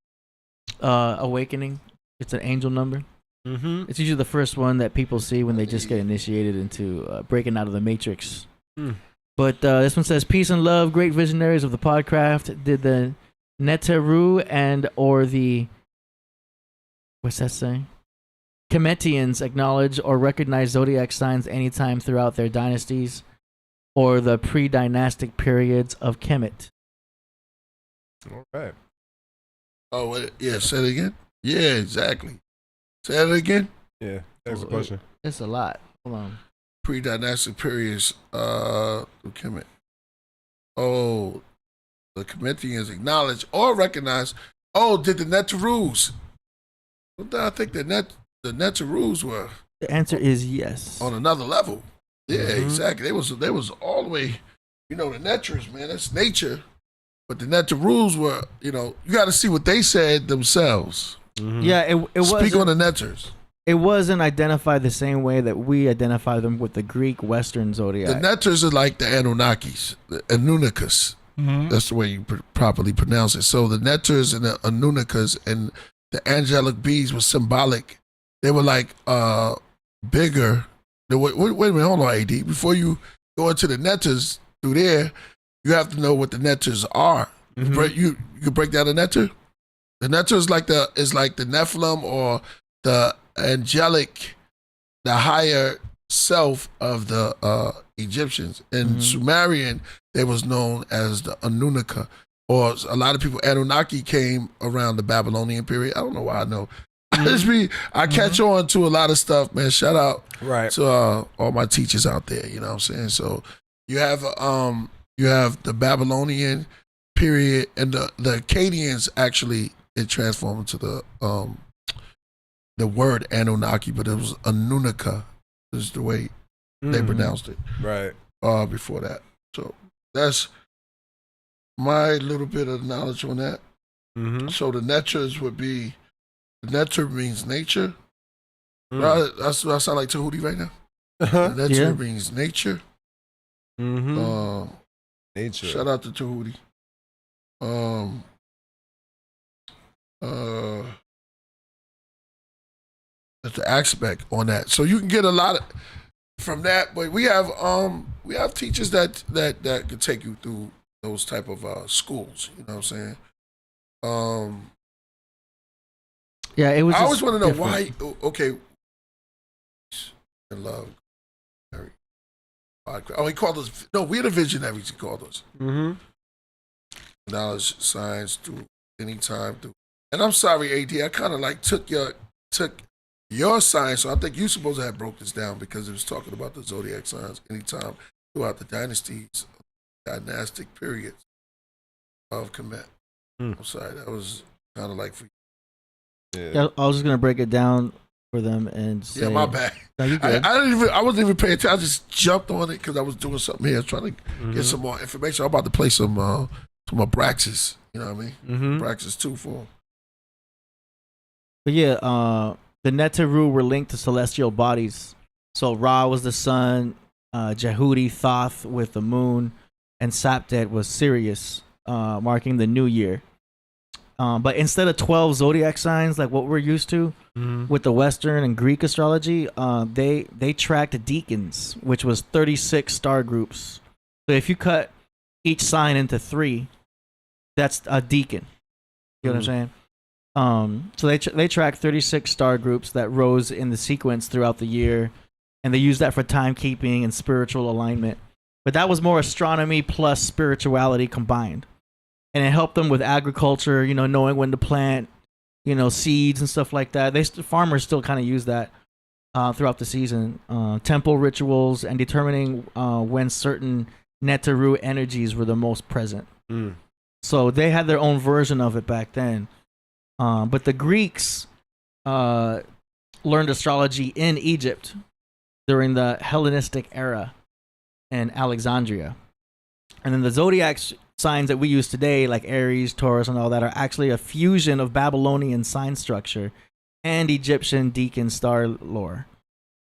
S1: AD?
S3: Awakening. It's an angel number.
S2: Mm-hmm.
S3: It's usually the first one that people see when they just get initiated into breaking out of the matrix. But this one says, peace and love, great visionaries of the Podcraft. Did the Neteru and or the, what's that saying? Kemetians acknowledge or recognize zodiac signs anytime throughout their dynasties or the pre-dynastic periods of Kemet?
S2: All right.
S1: Oh, yeah, say it again. Yeah, exactly. Say it again.
S2: Yeah, that's the question.
S3: It's a lot. Hold on.
S1: Pre-dynastic periods. Kemet. Oh, the Kemetians acknowledge or recognize. Oh, did the Neterus? I think the Neterus were
S3: The answer is yes.
S1: on another level. Yeah,
S2: Mhm.
S1: exactly. They was all the way. You know, the Neters, man, that's nature. But the Neterus were, you got to see what they said themselves.
S2: Mhm.
S3: Yeah, it
S1: Speak on
S3: wasn't.
S1: the Neters.
S3: It wasn't identified the same way that we identify them with the Greek Western zodiac.
S1: The Neters are like the Anunnakis, the Anunnakas. That's the way you properly pronounce it. So the Neters and the Anunnakas and the angelic bees were symbolic. They were like bigger. Wait a minute, hold on, AD. Before you go into the Neters through there, you have to know what the Neters are. You can break down the Neter. The Neter is like the Nephilim or the angelic, the higher self of the Egyptians. In Sumerian, they was known as the Anunnaka, or a lot of people, Anunnaki came around the Babylonian period. I don't know why I know. I catch on to a lot of stuff, man. Shout out to all my teachers out there. You know what I'm saying? So you have the Babylonian period, and the Akkadians actually it transformed into the word Anunnaki, but it was Anunnaka is the way they pronounced it.
S2: Right.
S1: Before that. So that's my little bit of knowledge on that.
S2: Mm-hmm.
S1: So the Neters would be, the Neter means nature. Right? That's what I sound like Tahuti right now. The Neter means nature.
S2: Mm-hmm. Nature.
S1: Shout out to Tahuti. That's the aspect on that. So you can get a lot from that, but we have teachers that can take you through those type of schools. You know what I'm saying?
S3: Yeah, it was.
S1: I always
S3: just
S1: want to know
S3: different.
S1: why. Okay, in love. Oh, he called us. No, we're the visionaries. He called us.
S2: Mm-hmm.
S1: Knowledge, science, through any time, through. And I'm sorry, AD. I kind of like took your science. So I think you supposed to have broke this down because it was talking about the zodiac signs anytime throughout the dynastic periods of Kemet. I'm sorry, that was kind of like for you.
S3: Yeah, I was just gonna break it down for them and say.
S1: Yeah, my bad.
S3: No, you good.
S1: I wasn't even paying attention. I just jumped on it because I was doing something here, trying to get some more information. I'm about to play some Abraxas. You know what I mean? Abraxas 2 for him.
S3: But yeah, the Neteru were linked to celestial bodies. So Ra was the sun, Jehudi, Thoth with the moon, and Saptet was Sirius, marking the new year. But instead of 12 zodiac signs like what we're used to with the Western and Greek astrology, they tracked deacons, which was 36 star groups. So if you cut each sign into 3, that's a deacon. You know what I'm saying? So they track 36 star groups that rose in the sequence throughout the year, and they use that for timekeeping and spiritual alignment. But that was more astronomy plus spirituality combined. And it helped them with agriculture, knowing when to plant, seeds and stuff like that. Farmers still kind of use that throughout the season. Temple rituals and determining when certain Neteru energies were the most present. So they had their own version of it back then. But the Greeks learned astrology in Egypt during the Hellenistic era in Alexandria. And then the zodiac signs that we use today, like Aries, Taurus, and all that, are actually a fusion of Babylonian sign structure and Egyptian deacon star lore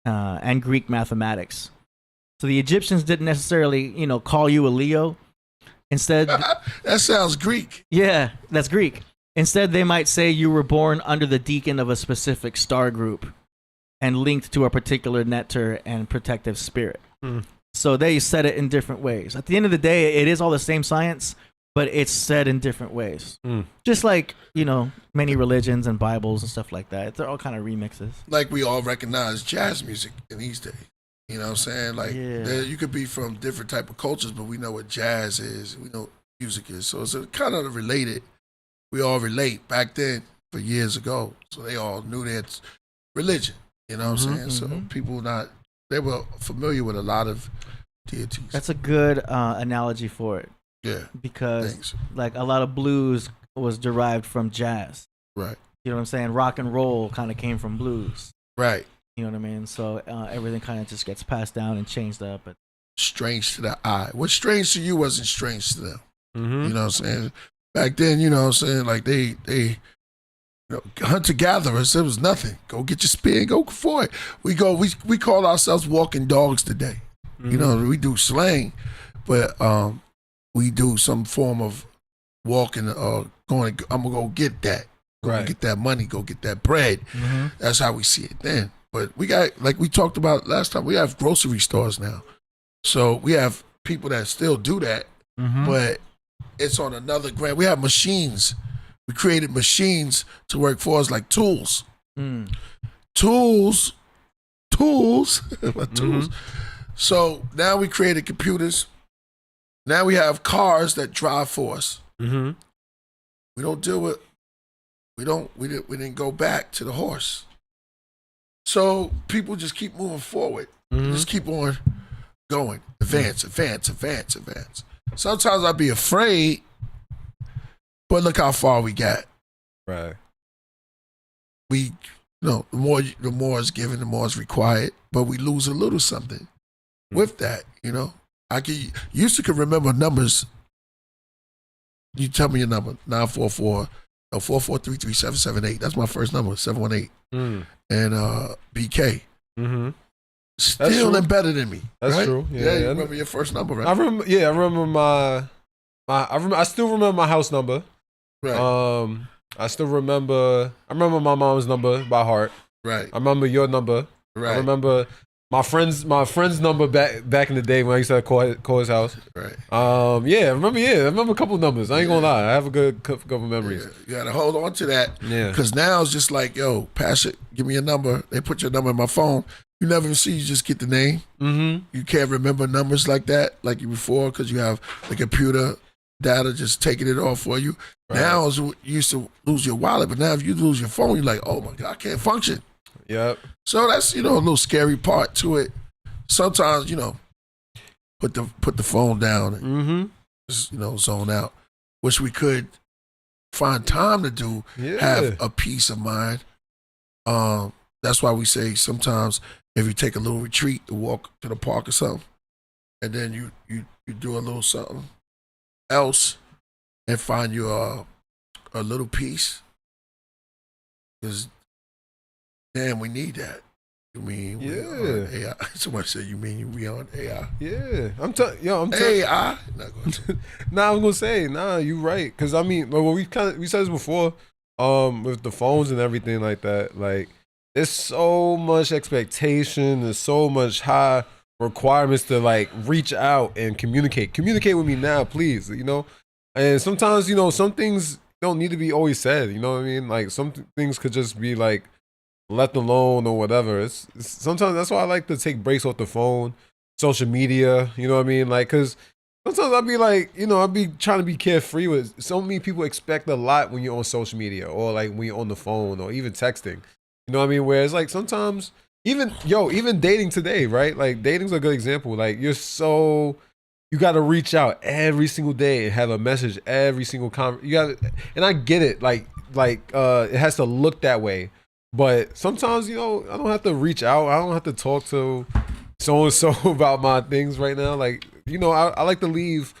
S3: and Greek mathematics. So the Egyptians didn't necessarily, call you a Leo. Instead,
S1: that sounds Greek.
S3: Yeah, that's Greek. Instead, they might say you were born under the deacon of a specific star group and linked to a particular neter and protective spirit. So they said it in different ways. At the end of the day, it is all the same science, but it's said in different ways. Just like, many religions and Bibles and stuff like that. They're all kind of remixes.
S1: Like we all recognize jazz music in these days. You know what I'm saying? Like you could be from different type of cultures, but we know what jazz is. We know what music is. So it's kind of related. We all relate back then for years ago. So they all knew their religion. You know what I'm saying? So people they were familiar with a lot of deities.
S3: That's a good analogy for it.
S1: Yeah.
S3: Because like a lot of blues was derived from jazz.
S1: Right.
S3: You know what I'm saying? Rock and roll kind of came from blues.
S1: Right.
S3: You know what I mean? So everything kind of just gets passed down and changed up. But
S1: strange to the eye. What's strange to you wasn't strange to them. You know what I'm saying? Back then, you know what I'm saying? Like they hunter-gatherers, there was nothing. Go get your spear and go for it. We call ourselves walking dogs today. You know, we do slang, but we do some form of walking, I'm gonna go get that. Go get that money, go get that bread. That's how we see it then. But we got, like we talked about last time, we have grocery stores now. So we have people that still do that, but it's on another grade. We have machines. We created machines to work for us, like tools. Tools. So now we created computers. Now we have cars that drive for us. We don't deal with, we didn't go back to the horse. So people just keep moving forward. Just keep on going. Advance. Sometimes I'd be afraid, but look how far we got.
S2: Right.
S1: The more is given, the more is required, but we lose a little something with that, I used to remember numbers. You tell me your number, 4433778. That's my first number, 718. And BK. Still embedded in me.
S2: That's
S1: right?
S2: true.
S1: Yeah, you remember your first number, right?
S2: I remember I still remember my house number.
S1: Right.
S2: I remember my mom's number by heart.
S1: Right.
S2: I remember your number.
S1: Right.
S2: I remember my friend's number back in the day when I used to call his house.
S1: Right.
S2: I remember a couple numbers. I ain't gonna lie. I have a good couple memories.
S1: Yeah. You gotta hold on to that.
S2: Yeah.
S1: Because now it's just like, yo, pass it, give me your number. They put your number in my phone. You never even see, you just get the name. You can't remember numbers like that, like you before, because you have the computer data just taking it off for you. Right. Now, you used to lose your wallet, but now if you lose your phone, you're like, oh my God, I can't function.
S2: Yep.
S1: So that's, a little scary part to it. Sometimes, put the phone down and just, zone out. Wish we could find time to do, have a peace of mind. That's why we say sometimes if you take a little retreat to walk to the park or something, and then you do a little something else and find you a little peace, because damn, we need that. You mean we on AI? Somebody said you mean we on AI?
S2: Yeah, I'm telling
S1: AI. Not going to.
S2: I'm gonna say you right, because I mean, well, we said this before, with the phones and everything like that, like. There's so much expectation. There's so much high requirements to like reach out and communicate. Communicate with me now, please. And sometimes some things don't need to be always said. You know what I mean? Like some things could just be like left alone or whatever. It's sometimes that's why I like to take breaks off the phone, social media. You know what I mean? Like because sometimes I'll be like, I'll be trying to be carefree with. So many people expect a lot when you're on social media or like when you're on the phone or even texting. You know what I mean? Whereas like sometimes even dating today, right? Like dating's a good example. Like you got to reach out every single day and have a message every single and I get it. Like it has to look that way. But sometimes, I don't have to reach out. I don't have to talk to so and so about my things right now. Like, I like to leave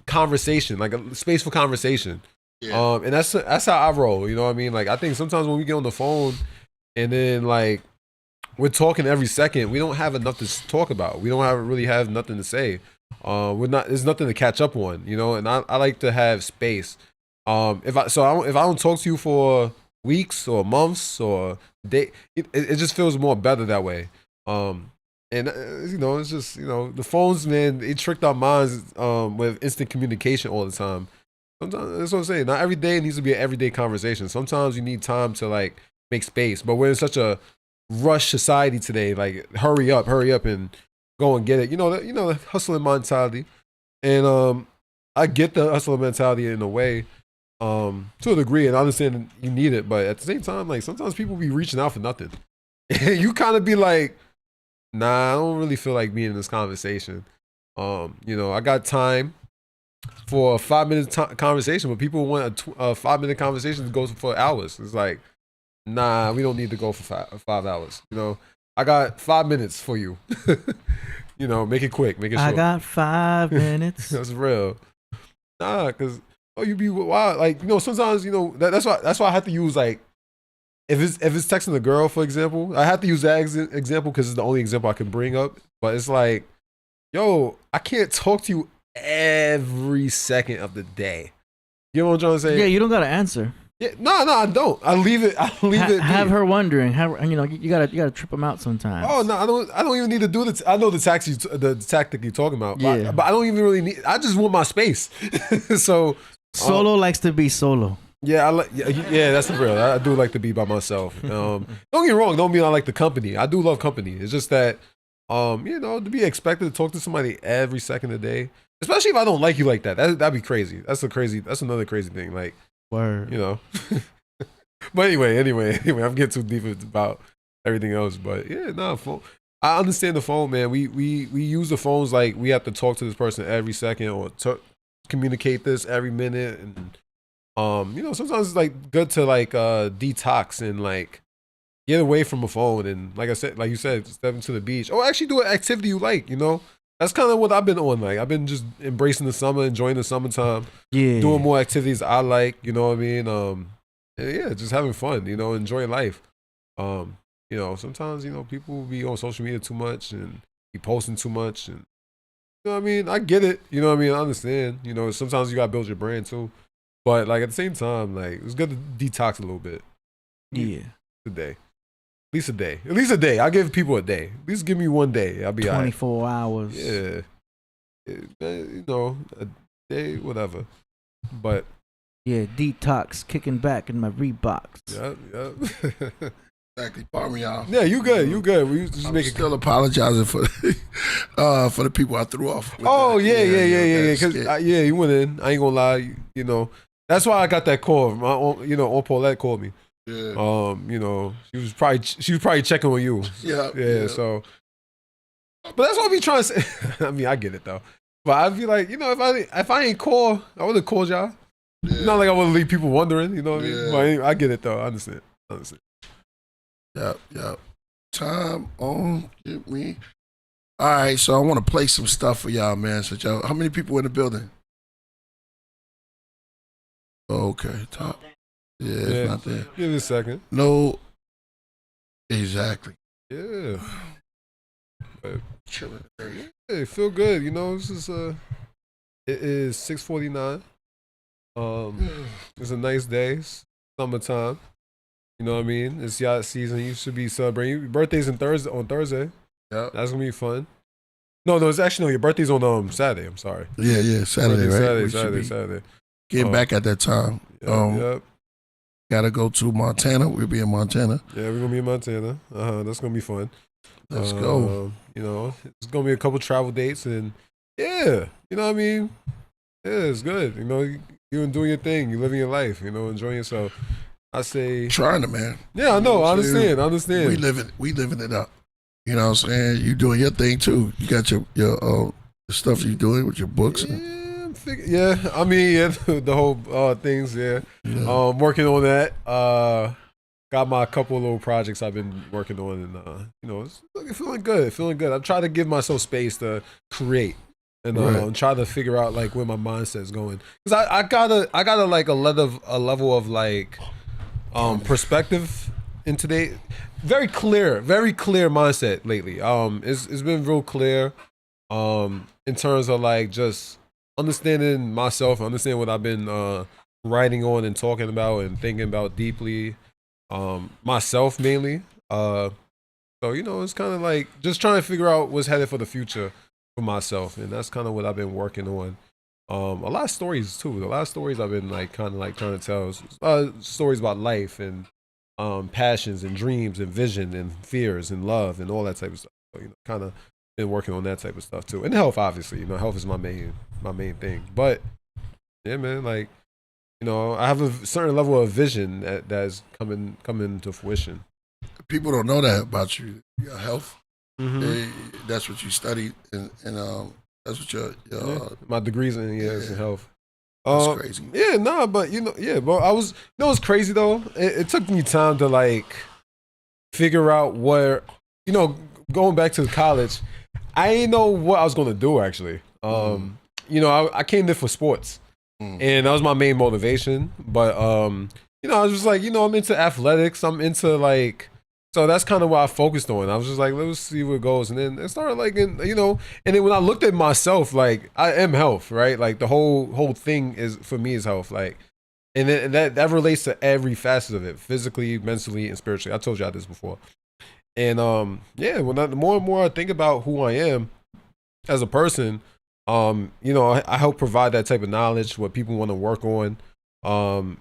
S2: conversation, like a space for conversation. Yeah. And that's how I roll, you know what I mean? Like I think sometimes when we get on the phone and then like we're talking every second, we don't have enough to talk about. We don't really have nothing to say. There's nothing to catch up on, and I like to have space. If I don't talk to you for weeks or months or day, it just feels more better that way. And you know, it's just, you know, the phones, man, they tricked our minds with instant communication all the time. Sometimes that's what I'm saying. Not every day needs to be an everyday conversation. Sometimes you need time to like make space. But we're in such a rush society today. Like hurry up, and go and get it. You know the hustling mentality. And I get the hustling mentality in a way, to a degree, and I understand you need it. But at the same time, like sometimes people be reaching out for nothing. You kind of be like, nah, I don't really feel like being in this conversation. You know, I got time for a 5-minute conversation, but people want a 5-minute conversation to go for hours. It's like, nah, we don't need to go for 5 hours. You know, I got 5 minutes for you. You know, make it quick, make it short.
S3: I got 5 minutes.
S2: That's real. Nah, because you be wild. Like, you know, sometimes, you know, that's why I have to use like, if it's texting a girl, for example, I have to use that example because it's the only example I can bring up. But it's like, yo, I can't talk to you every second of the day. You know what I'm trying to say?
S3: Yeah, you don't gotta answer.
S2: Yeah, no, I don't. I leave it.
S3: Have her wondering. You know, you gotta trip them out sometimes.
S2: Oh no, I don't even need to do the. I know the tactic you're talking about.
S3: Yeah.
S2: But I don't even really need. I just want my space. So
S3: solo likes to be solo.
S2: Yeah, yeah, that's real. I do like to be by myself. Don't get me wrong. Don't mean I like the company. I do love company. It's just that, you know, to be expected to talk to somebody every second of the day, especially if I don't like you like that, that'd be crazy. That's another crazy thing. Like,
S3: word.
S2: You know. But anyway, I'm getting too deep about everything else. But yeah, no, phone. I understand the phone, man. We use the phones like we have to talk to this person every second or communicate this every minute. And you know, sometimes it's like good to like detox and like get away from a phone and like you said, step into the beach or actually do an activity you like. You know, that's kind of what I've been on. Like I've been just embracing the summer, enjoying the summertime, doing more activities I like. You know what I mean? Yeah, just having fun. You know, enjoying life. You know, sometimes you know people be on social media too much and be posting too much, and you know what I mean. I get it. You know what I mean. I understand. You know, sometimes you gotta build your brand too. But like at the same time, like it's good to detox a little bit.
S3: Yeah.
S2: A day. At least a day. I'll give people a day. At least give me one day. I'll be
S3: 24 hours.
S2: Yeah. You know, a day, whatever. But
S3: yeah, detox, kicking back in my Reeboks.
S2: Yep.
S1: Exactly. Pardon me, y'all.
S2: Yeah, you good. We just
S1: I'm still apologizing for the people I threw off.
S2: Oh yeah. Because you went in. I ain't gonna lie. You know, that's why I got that call. My own, you know, Aunt Paulette called me.
S1: Yeah.
S2: You know, she was probably checking on you. Yeah. So, but that's what I be trying to say. I mean, I get it though. But I'd be like, you know, if I ain't call, I would have called y'all. Yeah. It's not like I want to leave people wondering. You know what I mean? But anyway, I get it though. I understand.
S1: Yep. Time on. Get me. All right, so I want to play some stuff for y'all, man. So y'all, how many people in the building? Okay, top. Yeah, it's not there.
S2: Give it a second.
S1: No. Exactly.
S2: Yeah. But chilling. Hey, feel good. You know, this is it is 6:49. It's a nice day. It's summertime. You know what I mean? It's yacht season. You should be celebrating. Your birthday's on Thursday.
S1: Yeah,
S2: that's gonna be fun. No, it's actually your birthday's on Saturday. I'm sorry.
S1: Yeah, Saturday, right?
S2: Saturday.
S1: Getting back at that time.
S2: Yep.
S1: Gotta go to Montana. We'll be in Montana.
S2: Yeah, we're gonna be in Montana. That's gonna be fun.
S1: Let's go.
S2: You know, it's gonna be a couple travel dates, and yeah, you know what I mean. Yeah, it's good. You know, you're doing your thing. You're living your life. You know, enjoying yourself. I say
S1: trying to, man.
S2: Yeah, I know. I understand.
S1: We living it up. You know what I'm saying? You doing your thing too. You got your stuff you doing with your books.
S2: Yeah, I mean, the whole things. Yeah, working on that. Got my couple of little projects I've been working on, and you know, it's feeling good. I'm trying to give myself space to create. And try to figure out like where my mindset's going, because I gotta like a level of like perspective in today. Very clear mindset lately. It's been real clear in terms of like just understanding myself, understanding what I've been writing on and talking about and thinking about deeply, myself mainly. So, you know, it's kind of like just trying to figure out what's headed for the future for myself. And that's kind of what I've been working on. A lot of stories too. A lot of stories I've been like kind of like trying to tell. Stories about life and passions and dreams and vision and fears and love and all that type of stuff. So, you know, kind of been working on that type of stuff too. And health, obviously. You know, health is my main thing. But yeah, man, like, you know, I have a certain level of vision that's coming to fruition.
S1: People don't know that about you. Your health.
S2: Mm-hmm.
S1: That's what you studied, and that's what your
S2: my degrees in in health.
S1: That's crazy.
S2: Yeah, nah, but you know, yeah, but I was. You know, what's crazy though? It took me time to like figure out where, you know, going back to college, I didn't know what I was gonna do actually. You know, I came there for sports, and that was my main motivation. But you know, I was just like, you know, I'm into athletics. I'm into like. So that's kind of what I focused on. I was just like, let's see where it goes. And then it started like, you know, and then when I looked at myself, like I am health, right? Like the whole thing is for me is health. Like, and then that relates to every facet of it, physically, mentally, and spiritually. I told y'all this before. And yeah, the more and more I think about who I am as a person, you know, I help provide that type of knowledge, what people want to work on.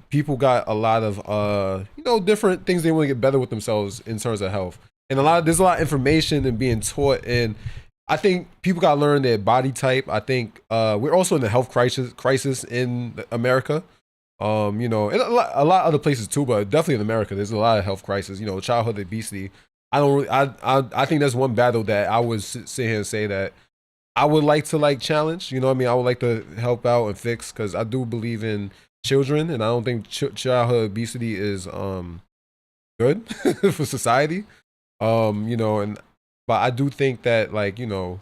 S2: People got a lot of you know, different things they want to get better with themselves in terms of health, and there's a lot of information and being taught, and I think people got to learn their body type. I think we're also in the health crisis in America, you know, and a lot other places too, but definitely in America there's a lot of health crisis. You know, childhood obesity. I think that's one battle that I would sit here and say that I would like to like challenge. You know what I mean? I would like to help out and fix, because I do believe in children, and I don't think childhood obesity is good for society. You know, but I do think that, like, you know,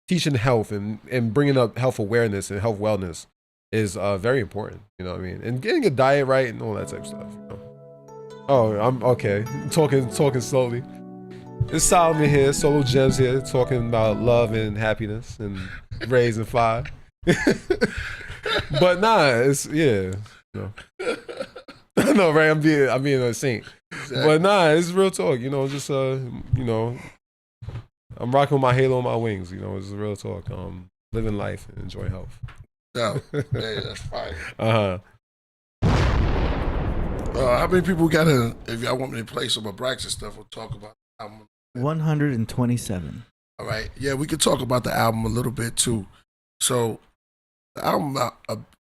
S2: teaching health and bringing up health awareness and health wellness is very important. You know what I mean? And getting a diet right and all that type of stuff. You know? Oh, I'm okay. Talking slowly. It's Solomon here, Solo Gemz here, talking about love and happiness and raising fire. But nah, it's yeah. No. I know, right? I'm being a saint. Exactly. But nah, it's real talk. You know, just you know, I'm rocking with my halo on my wings. You know, it's real talk. Living life and enjoy health.
S1: No, yeah, that's fine.
S2: How
S1: many people got in? If y'all want me to play some of Braxton stuff, we'll talk about the album.
S3: 127.
S1: All right. Yeah, we could talk about the album a little bit too. So the album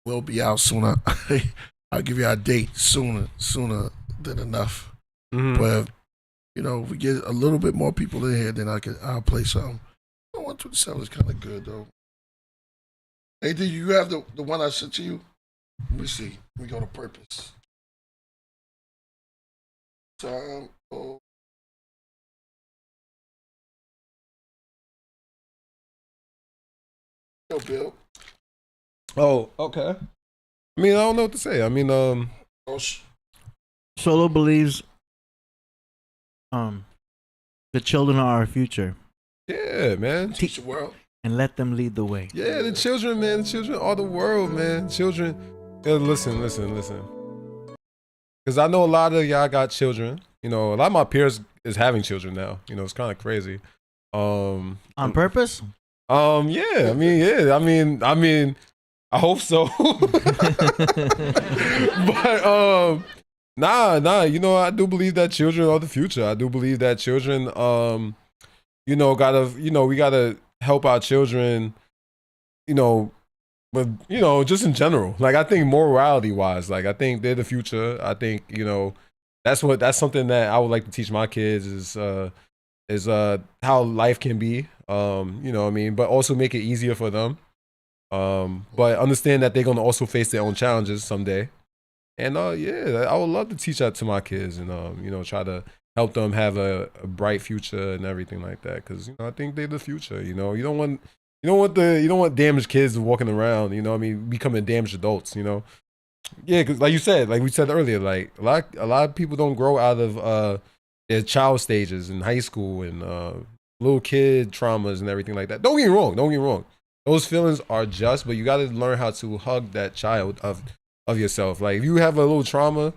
S1: will be out sooner. I'll give you our date sooner than enough.
S2: Mm-hmm.
S1: But you know, if we get a little bit more people in here, then I'll play something. 127 is kind of good though. Hey, do you have the one I sent to you? Let me see. We go to Purpose. Time. Oh. Yo, Bill.
S2: Oh, okay. I mean, I don't know what to say. I mean,
S3: Solo believes the children are our future.
S2: Yeah, man.
S1: Teach the world.
S3: And let them lead the way.
S2: Yeah, the children, man. The children are the world, man. Children. Yeah, listen. Because I know a lot of y'all got children. You know, a lot of my peers is having children now. You know, it's kind of crazy.
S3: On purpose?
S2: Yeah. I mean, I hope so. But nah. You know, I do believe that children are the future. I do believe that children, you know, we gotta help our children. You know, but you know, just in general, like I think morality wise, like I think they're the future. I think, you know, that's something that I would like to teach my kids is how life can be. You know what I mean, but also make it easier for them. But understand that they're gonna also face their own challenges someday. And yeah, I would love to teach that to my kids and you know, try to help them have a bright future and everything like that. Because you know, I think they're the future. You know, you don't want damaged kids walking around. You know what I mean, becoming damaged adults. You know. Yeah, because like we said earlier, like a lot of people don't grow out of their child stages in high school and little kid traumas and everything like that. Don't get me wrong. Those feelings are just, but you got to learn how to hug that child of yourself. Like if you have a little trauma,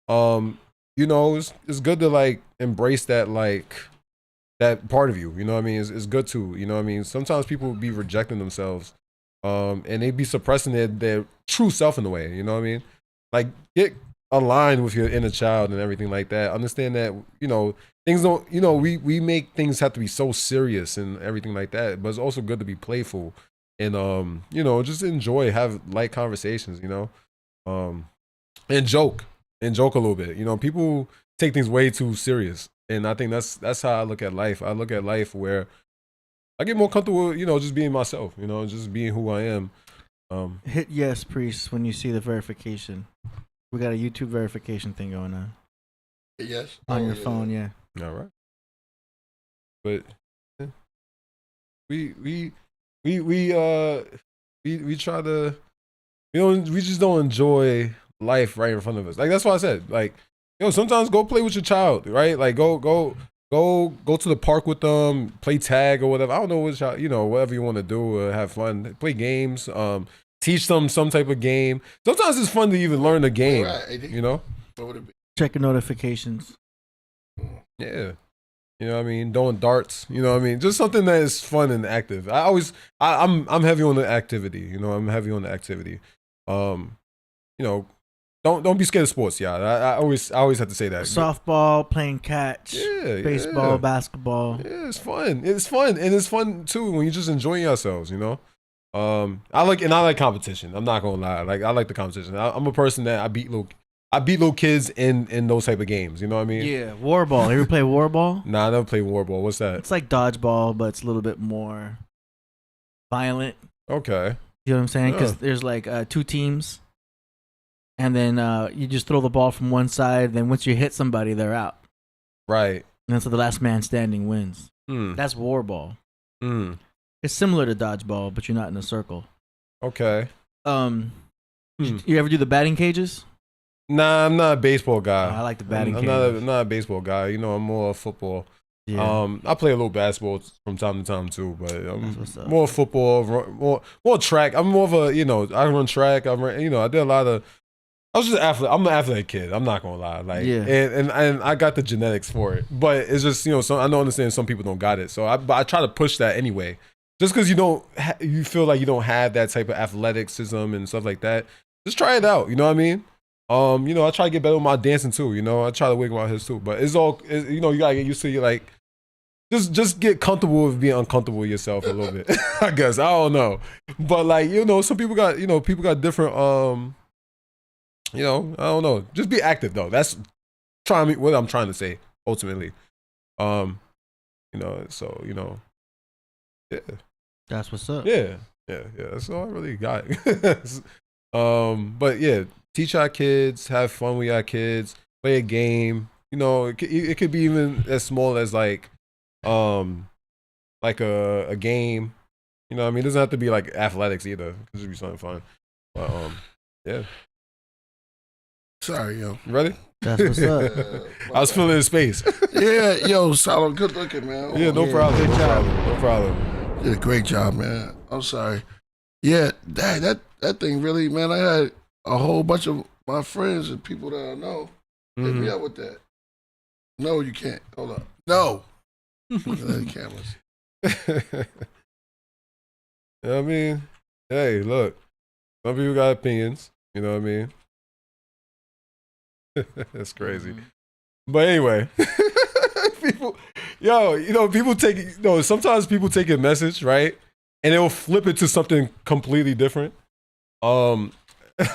S2: you know, it's good to like embrace that, like, that part of you. You know what I mean? It's good too. You know what I mean? Sometimes people be rejecting themselves, and they be suppressing their true self in a way. You know what I mean? Like, get aligned with your inner child and everything like that. Understand that, you know, things don't, you know, we make things have to be so serious and everything like that, but it's also good to be playful and you know, just enjoy, have light conversations, you know, and joke a little bit. You know, people take things way too serious, and I think that's how I look at life. I look at life where I get more comfortable, you know, just being myself, you know, just being who I am.
S3: Hit yes, Priest, when you see the verification. We got a YouTube verification thing going on.
S1: Yes.
S3: On your phone, yeah.
S2: All right. But we try to, we just don't enjoy life right in front of us. Like, that's why I said, like, yo, sometimes go play with your child, right? Like, go to the park with them, play tag or whatever. I don't know what y'all, you know, whatever you want to do, have fun, play games, teach them some type of game. Sometimes it's fun to even learn a game,
S1: Right.
S2: you know?
S1: What would it be?
S3: Checking notifications.
S2: Yeah. You know what I mean? Doing darts, you know what I mean? Just something that is fun and active. I'm heavy on the activity, you know, I'm heavy on the activity. You know, don't be scared of sports, y'all. I always have to say that.
S3: Softball, playing catch,
S2: Yeah,
S3: baseball,
S2: yeah.
S3: basketball.
S2: Yeah, it's fun. It's fun. And it's fun too when you're just enjoying yourselves, you know? I like competition. I'm not gonna lie. Like, I like the competition. I'm a person that I beat little kids in those type of games. You know what I mean?
S3: Yeah, warball. You ever play warball?
S2: Nah, I never played warball. What's that?
S3: It's like dodgeball, but it's a little bit more violent.
S2: Okay.
S3: You know what I'm saying? Because
S2: Yeah.
S3: there's like 2 teams, and then you just throw the ball from one side. Then once you hit somebody, they're out.
S2: Right.
S3: And so the last man standing wins.
S2: Hmm.
S3: That's warball.
S2: Hmm.
S3: It's similar to dodgeball, but you're not in a circle.
S2: Okay.
S3: You ever do the batting cages?
S2: Nah, I'm not a baseball guy.
S3: I like the batting
S2: I'm
S3: cages.
S2: not a baseball guy. You know, I'm more football.
S3: Yeah.
S2: I play a little basketball from time to time too, but
S3: That's
S2: I'm
S3: what's up.
S2: more football, more track. I'm more of a, you know, I run track. You know, I did a lot of. I was just athlete. I'm an athletic kid. I'm not gonna lie. Like,
S3: Yeah.
S2: and I got the genetics for it, but it's just, you know, I don't understand some people don't got it. So but I try to push that anyway. Just because you feel like you don't have that type of athleticism and stuff like that, just try it out. You know what I mean? You know, I try to get better with my dancing too. You know, I try to wiggle my hips too. But you know, you gotta get used to, you like, just get comfortable with being uncomfortable with yourself a little bit. I guess, I don't know, but like, you know, some people got different. You know, I don't know. Just be active though. That's what I'm trying to say ultimately. You know, so, you know, yeah.
S3: That's what's up.
S2: Yeah. That's all I really got. But yeah, teach our kids, have fun with our kids, play a game. You know, it could be even as small as like a game. You know what I mean? It doesn't have to be like athletics either. It could just be something fun. But yeah.
S1: Sorry, yo.
S2: You ready?
S3: That's what's up.
S2: I was feeling the space.
S1: Yeah, yo, Salo, good looking, man.
S2: Yeah, no problem.
S3: good
S2: No
S3: job.
S2: problem. No problem.
S1: Did a great job, man. I'm sorry. Yeah, that thing really, man. I had a whole bunch of my friends and people that I know hit me up with that. No, you can't. Hold up. No. Look at the cameras.
S2: I mean, hey, look. Some people got opinions. You know what I mean? That's crazy. But anyway, people, people take, sometimes people take a message, right? And they'll flip it to something completely different. Look,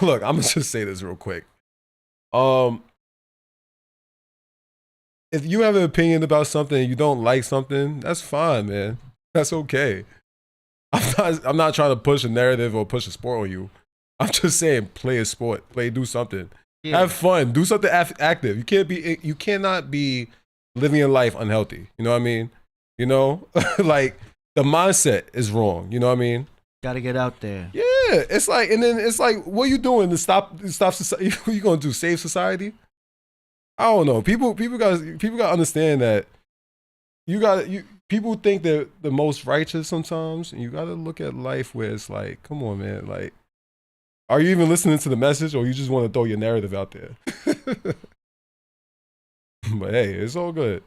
S2: I'm gonna just say this real quick. If you have an opinion about something and you don't like something, that's fine, man. That's okay. I'm not trying to push a narrative or push a sport on you. I'm just saying, play a sport, do something.
S3: Yeah.
S2: Have fun. Do something active. You cannot be living your life unhealthy. You know what I mean? You know, like, the mindset is wrong. You know what I mean?
S3: Gotta get out there.
S2: Yeah. It's like, and then it's like, what are you doing to stop society? What are you gonna do? Save society? I don't know. People got to understand that people think they're the most righteous sometimes, and you got to look at life where it's like, come on, man, like, are you even listening to the message, or you just want to throw your narrative out there? But hey, it's all good.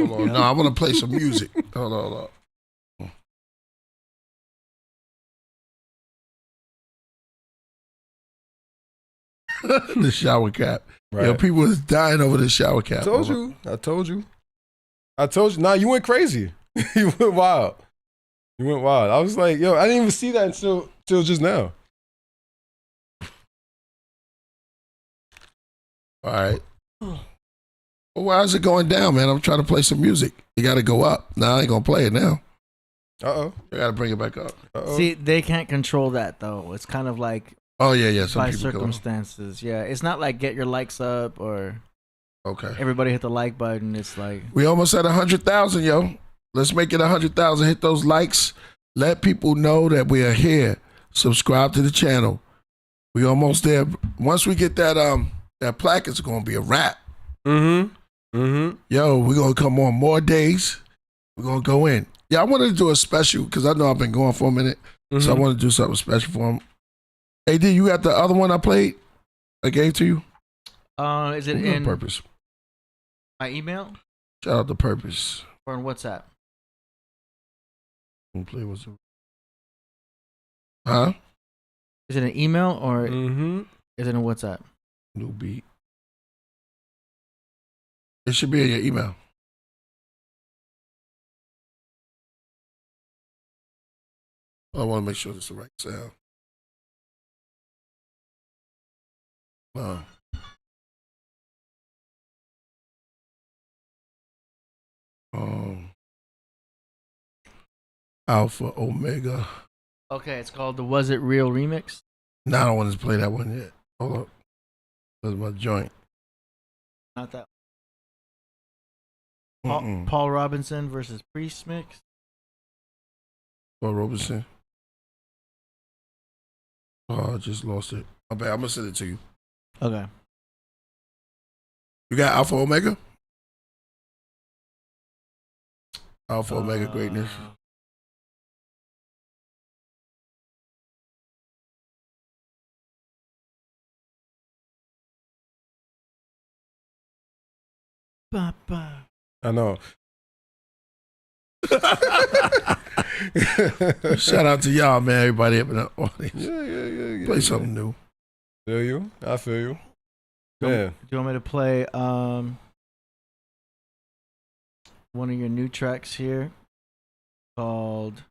S1: Hold on. No, I want to play some music. Hold on. The shower cap.
S2: Right.
S1: Yo, people is dying over the shower cap.
S2: I told you. Nah, you went crazy. You went wild. I was like, yo, I didn't even see that until just now.
S1: All right. Well, why is it going down, man? I'm trying to play some music. You got to go up. Nah, I ain't going to play it now.
S2: Uh-oh.
S1: I got to bring it back up.
S2: Uh-oh.
S3: See, they can't control that though. It's kind of like
S1: Oh, yeah. Some
S3: by
S1: people
S3: circumstances. Yeah, it's not like get your likes up or
S1: Okay.
S3: everybody hit the like button. It's like
S1: We almost at 100,000, yo. Let's make it 100,000. Hit those likes. Let people know that we are here. Subscribe to the channel. We almost there. Once we get that plaque, it's going to be a wrap. Yo, we're going to come on more days. We're going to go in. Yeah, I wanted to do a special because I know I've been going for a minute. So I want to do something special for him. AD, you got the other one I played? I gave to you?
S3: is it
S1: On
S3: in
S1: Purpose.
S3: my email
S1: Shout out to Purpose.
S3: or in WhatsApp?
S1: Play what's it? Huh?
S3: Is it an email or is it in WhatsApp?
S1: New beat. It should be in your email. I want to make sure it's the right sound. Alpha Omega.
S3: Okay, it's called the Was It Real remix.
S1: Now I don't want to play that one yet. Hold up. That's my joint.
S3: Not that.
S1: Mm-mm.
S3: Paul Robinson versus Priest mix.
S1: Paul Robeson. Oh, I just lost it. I bet I'm gonna send it to you.
S3: Okay.
S1: You got Alpha Omega? Alpha Omega greatness.
S3: Ba-ba.
S2: I know.
S1: Shout out to y'all, man. Everybody up in the audience.
S2: Yeah.
S1: Play something new.
S2: Feel you? I feel you. Man.
S3: Do you want me to play one of your new tracks here called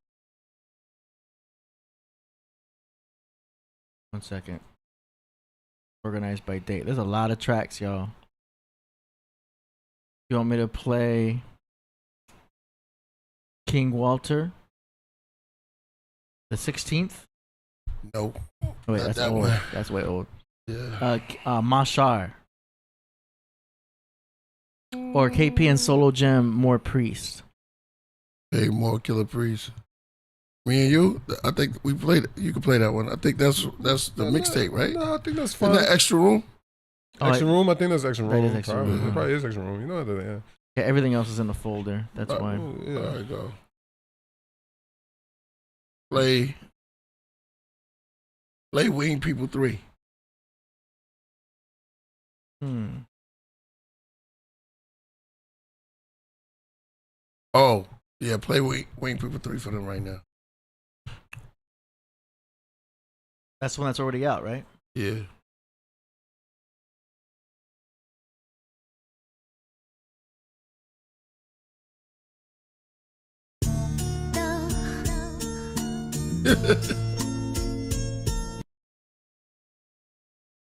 S3: one second. Organized by date. There's a lot of tracks, y'all. You want me to play King Walter? The 16th?
S1: No.
S3: Oh, wait,
S1: Not
S3: that's
S1: that
S3: old.
S1: one.
S3: That's way old.
S1: Yeah.
S3: Mashar. Or KP and Solo Gem, More Priest.
S1: Hey, more Killah Priest. Me and you, I think we played it. You can play that one. I think that's the mixtape, right?
S2: No, I think that's
S1: In
S2: fun.
S1: that extra room?
S2: Extra room? I think that's extra
S3: That
S2: room.
S3: is extra
S2: probably.
S3: room.
S2: It probably is extra room. You know that, yeah.
S3: Yeah, everything else is in the folder. That's why.
S2: Yeah.
S1: All right, go. Play Wing People 3. Oh, yeah, play Wing People 3 for them right now.
S3: That's one that's already out, right?
S1: Yeah.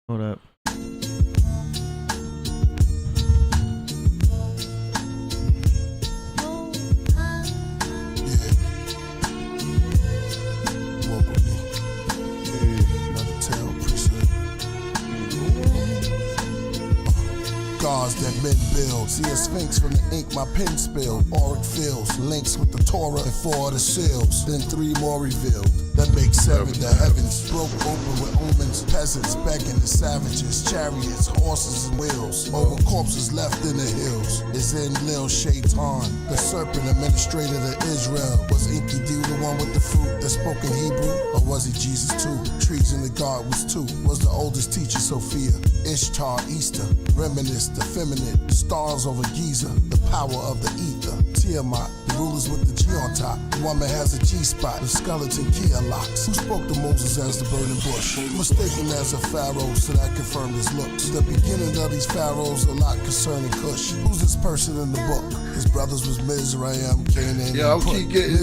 S3: Hold up.
S4: Gods that men build. See a sphinx from the ink my pen spilled. Auric fills, links with the Torah and 4 of the seals. Then 3 more revealed. that make seven. The heavens broke open with omens, peasants begging the savages, chariots, horses and wheels, over corpses left in the hills. Is in Lil Shaitan, the serpent administrator to Israel. Was Enkidu the one with the fruit that spoke in Hebrew? Or was he Jesus too? Trees in the garden was two. Was the oldest teacher Sophia? Ishtar, Easter, reminisce, the feminine, stars over Giza, the power of the ether. Tiamat, the rulers with the G on top. The woman has a G-spot, the skeleton Kia locks. Who spoke to Moses as the burning bush? Mistaken as a pharaoh, so that confirmed his looks. The beginning of these pharaohs, a lot concerning Cush. Who's this person in the book? His brothers was Mizraim, Canaan.
S1: Yo, keep getting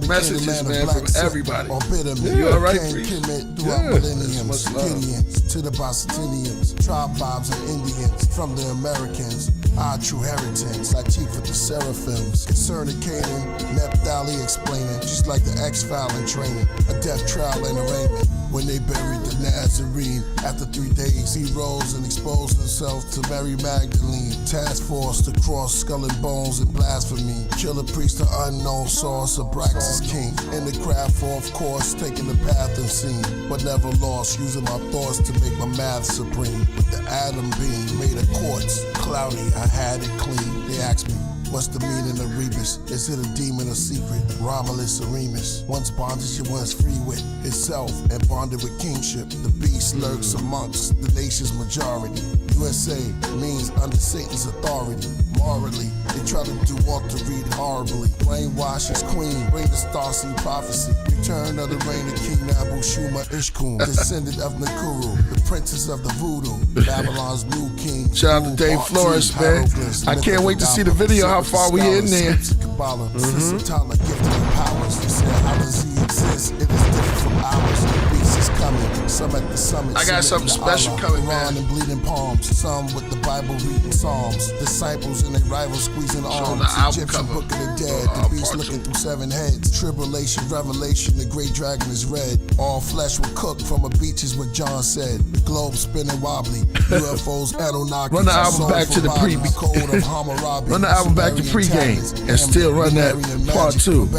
S1: messages, man, from everybody. You all right, Priest?
S4: Millenniums, Gideons, to the Bosnians, tribe Bobs and Indians, from the Americans, our true inheritance, Lajit with the seraphims, concerning Canaan, Nephtali explaining, just like the X-File in training, a death trial and arraignment. When they buried the Nazarene, after 3 days he rose and exposed himself to Mary Magdalene. Task force to cross skull and bones and blasphemy. Killah Priest, the unknown source of Brax's king. In the craft fourth course, taking the path unseen, but never lost, using my thoughts to make my math supreme. With the atom beam, made of quartz, cloudy, I had it clean. They asked me, what's the meaning of Rebus? Is it a demon or secret? Romulus or Remus? Once bondage and once free with itself and bonded with kingship. The beast lurks amongst the nation's majority. USA means under Satan's authority. Morally, they try to do what to read horribly. Brainwash his queen, bring the Starseed prophecy. Return of the reign of King Nabu Shuma Ishkun, descendant of Nakuru, the princess of the voodoo, Babylon's new king.
S1: Shout out to Dave Flores, man. I can't wait to see the video, how far we in there.
S4: Tyler gifted with powers. He said, how does he exist? It is different from ours. The beast is coming. Some at the summit.
S1: I got something special coming, man.
S4: And bleeding palms. Some with the Bible reading psalms. Disciples and their rivals squeezing arms.
S1: the album
S4: Egyptian
S1: cover.
S4: book of the dead. The beast looking through 7 heads. Tribulation, revelation. The great dragon is red. All flesh will cook from a beach is what John said. The globe spinning wobbly. UFOs, Anunnaki.
S1: Run the album back to the pre. Run the album back to pregame and still run that part 2.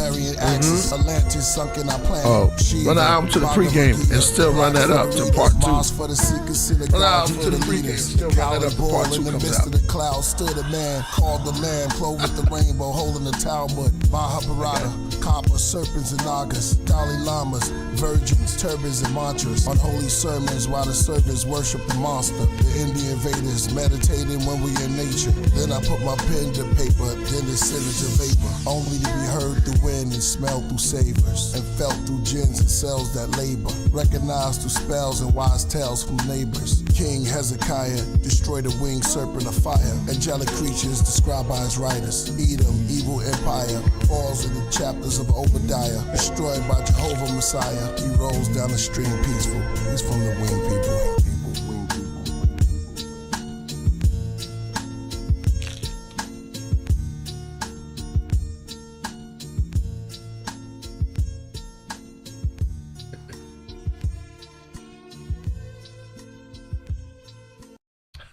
S4: Atlantis sunk in our planet.
S1: Oh, run the album to the pregame and still run that up to part 2. Run the album to the pregame and still run that up to part 2
S4: in the
S1: comes
S4: midst
S1: out.
S4: of the clouds stood a man called the Lamb, clothed with the rainbow, holding the Talmud. Mahabharata, copper, serpents and nagas, Dalai Lamas, virgins, turbans and mantras. Unholy sermons while the servants worship the monster. The Indian invaders meditating when we in nature. Then I put my pen to paper, then descended to vapor. Only to be heard through wind and smelled through savors. And felt through gins and cells that labor. Recognized through spells and wise tales from neighbors. King Hezekiah destroyed a winged serpent of fire. Angelic creatures described by his writers. Edom, evil empire, falls in the chapters of Obadiah. Destroyed by Jehovah Messiah. He rolls down the stream peaceful. He's from the winged people.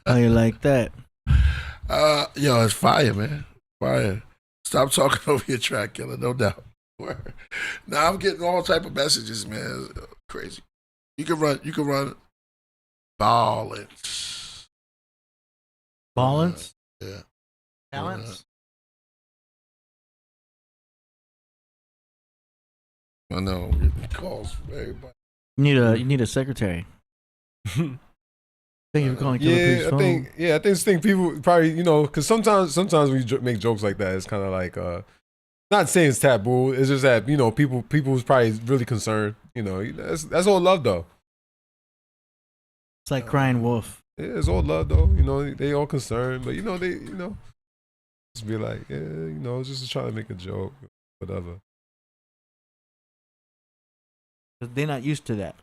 S3: How you like that?
S1: Yo, it's fire, man. Fire. Stop talking over your track, Killah, no doubt. Now I'm getting all type of messages, man. It's crazy. You can run balance.
S3: Balance?
S1: Yeah.
S3: Balance?
S1: I know. I'm getting calls from everybody.
S3: You need a secretary. Thank you for calling Killah Priest's phone.
S2: I think people probably, because sometimes when you make jokes like that, it's kind of like, not saying it's taboo. It's just that people who's probably really concerned. That's all love though.
S3: It's like crying wolf.
S2: Yeah, it's all love though. They all concerned, but they just be like, yeah, just trying to make a joke, whatever.
S3: They're not used to that.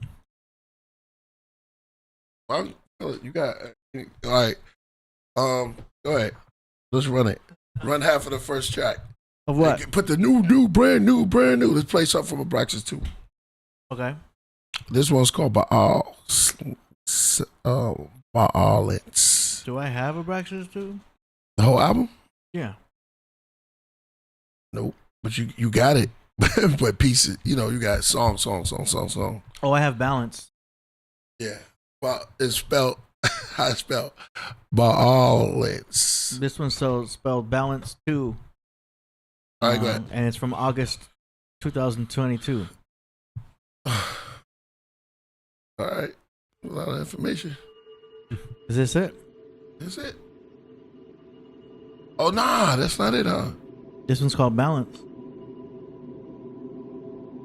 S1: Well, you got all right. Go ahead. Let's run it. Run half of the first track.
S3: Of what?
S1: Put the new, brand new. Let's play something from Abraxas 2.
S3: Okay.
S1: This one's called Balance.
S3: Do I have Abraxas too?
S1: The whole album?
S3: Yeah.
S1: Nope. But you got it. but pieces, you know, you got song.
S3: Oh, I have balance.
S1: Yeah. Well, it's spelled, how it's spelled? Balance.
S3: This one's spelled balance 2.
S1: All right, go ahead.
S3: And it's from August 2022.
S1: All right. A lot of information.
S3: Is this it?
S1: That's it. Oh, nah, that's not it, huh?
S3: This one's called balance.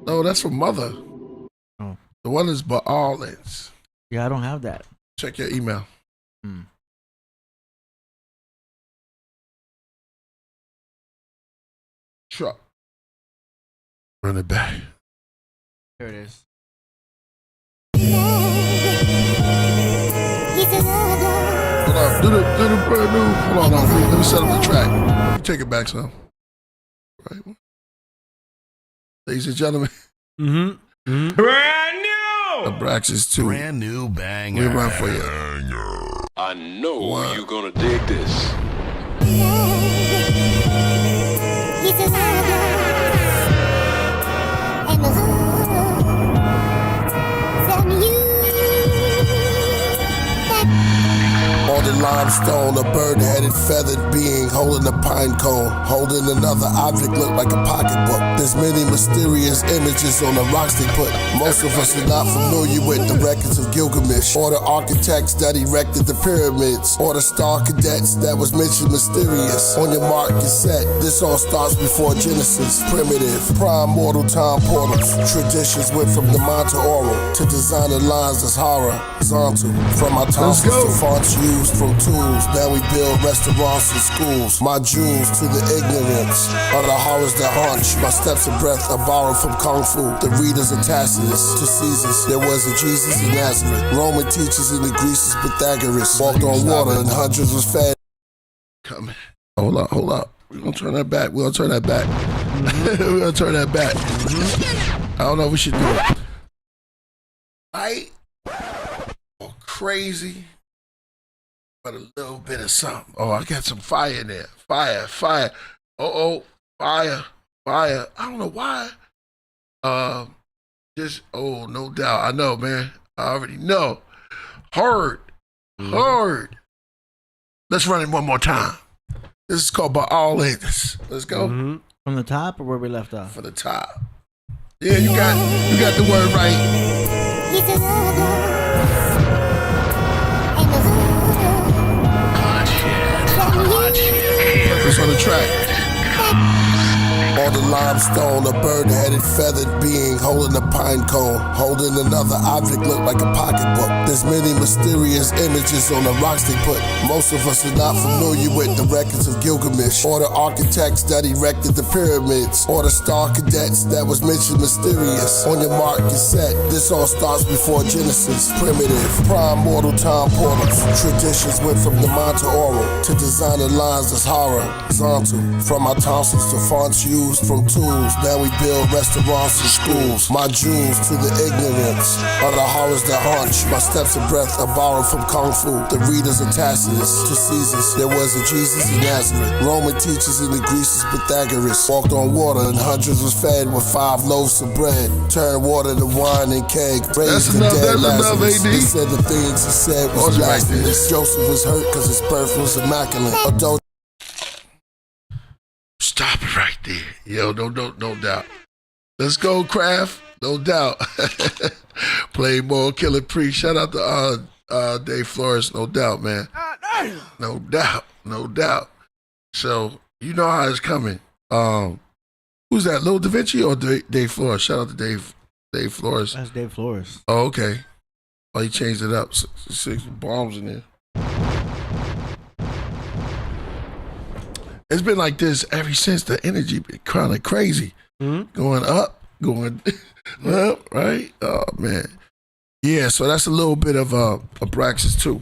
S1: No, that's from Mother.
S3: Oh.
S1: The one is Balance.
S3: Yeah, I don't have that.
S1: Check your email. Truck. Run it back.
S3: Here it is.
S1: Hold on. Do the brand new. Hold on. Let me set up the track. Take it back some. Right. Ladies and gentlemen.
S2: Mm-hmm.
S5: Brand new!
S1: Abraxas 2.
S5: Brand new banger.
S1: We run for you.
S5: I know you're gonna dig this.
S4: On the limestone, a bird-headed, feathered being holding a pine cone, holding another object look like a pocketbook. There's many mysterious images on the rocks they put. Most of us are not familiar with the records of Gilgamesh, or the architects that erected the pyramids, or the star cadets that was mentioned mysterious. On your mark, get set. This all starts before Genesis. Primitive, prime mortal time portals. Traditions went from the mind to oral to designer lines as horror. Zonto, from our tonsils to fonts used from tools. Now we build restaurants and schools. My jewels to the ignorance of the horrors that haunt you. My steps of breath are borrowed from Kung Fu. The readers of Tacitus to Caesars. There was a Jesus in Nazareth. Roman teachers in the Greece is Pythagoras. Walked on water and hundreds was fed.
S1: Coming. Hold up. We're going to turn that back. We're going to turn that back. We're going to turn that back. I don't know if we should do it. Right? Or crazy. But a little bit of something. Oh, I got some fire in there. Fire. Fire. I don't know why. No doubt. I know, man. I already know. Heard. Let's run it one more time. This is called By All Ends. Let's go.
S3: From the top or where we left off?
S1: For the top. Yeah, you got the word right. Purpose on the track. On the limestone, a bird-headed, feathered being holding a pine cone, holding another object look like a pocketbook. There's many mysterious images on the rocks they put. Most of us are not familiar with the records of Gilgamesh, or the architects that erected the pyramids, or the star cadets that was mentioned mysterious. On your mark, get set. This all starts before Genesis. Primitive, prime mortal time portals. Traditions went from the mind to oral to designer lines as horror. Zonto, from our tonsils to fonts used from tools. Now we build restaurants and schools. My jewels to the ignorance of the horrors that haunt you. My steps of breath are borrowed from Kung Fu. The readers of Tacitus to Caesars. There was a Jesus in Nazareth. Roman teachers in the Greece is Pythagoras. Walked on water and hundreds was fed with 5 loaves of bread. Turned water to wine and keg. Raised the dead Lazarus. They said the things he said was blasphemous. Joseph was hurt because his birth was immaculate. Although stop it right there. Yo, no doubt. Let's go, Craft. No doubt. Play more Killah Priest. Shout out to Dave Flores. No doubt, man. No doubt. So, you know how it's coming. Who's that, Lil Da Vinci or Dave Flores? Shout out to Dave Flores.
S3: That's Dave Flores.
S1: Oh, okay. Oh, he changed it up. 6 bombs in there. It's been like this ever since. The energy been kind of crazy. Going up, going up, right? Oh, man. Yeah, so that's a little bit of Abraxas too.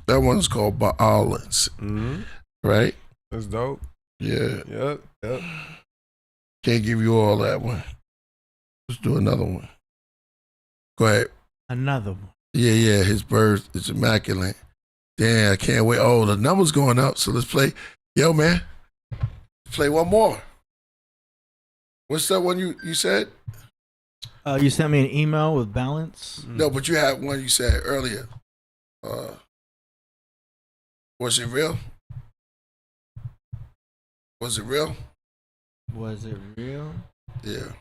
S1: That one's called Balance. Right?
S2: That's dope.
S1: Yeah.
S2: Yep.
S1: Can't give you all that one. Let's do another one. Go ahead.
S3: Another one.
S1: Yeah, his birth is immaculate. Damn, I can't wait. Oh, the number's going up, so let's play. Yo, man. Play one more. What's that one you said?
S3: You sent me an email with balance.
S1: No, but you had one you said earlier. Was it real? Was it real?
S3: Was it real?
S1: Yeah.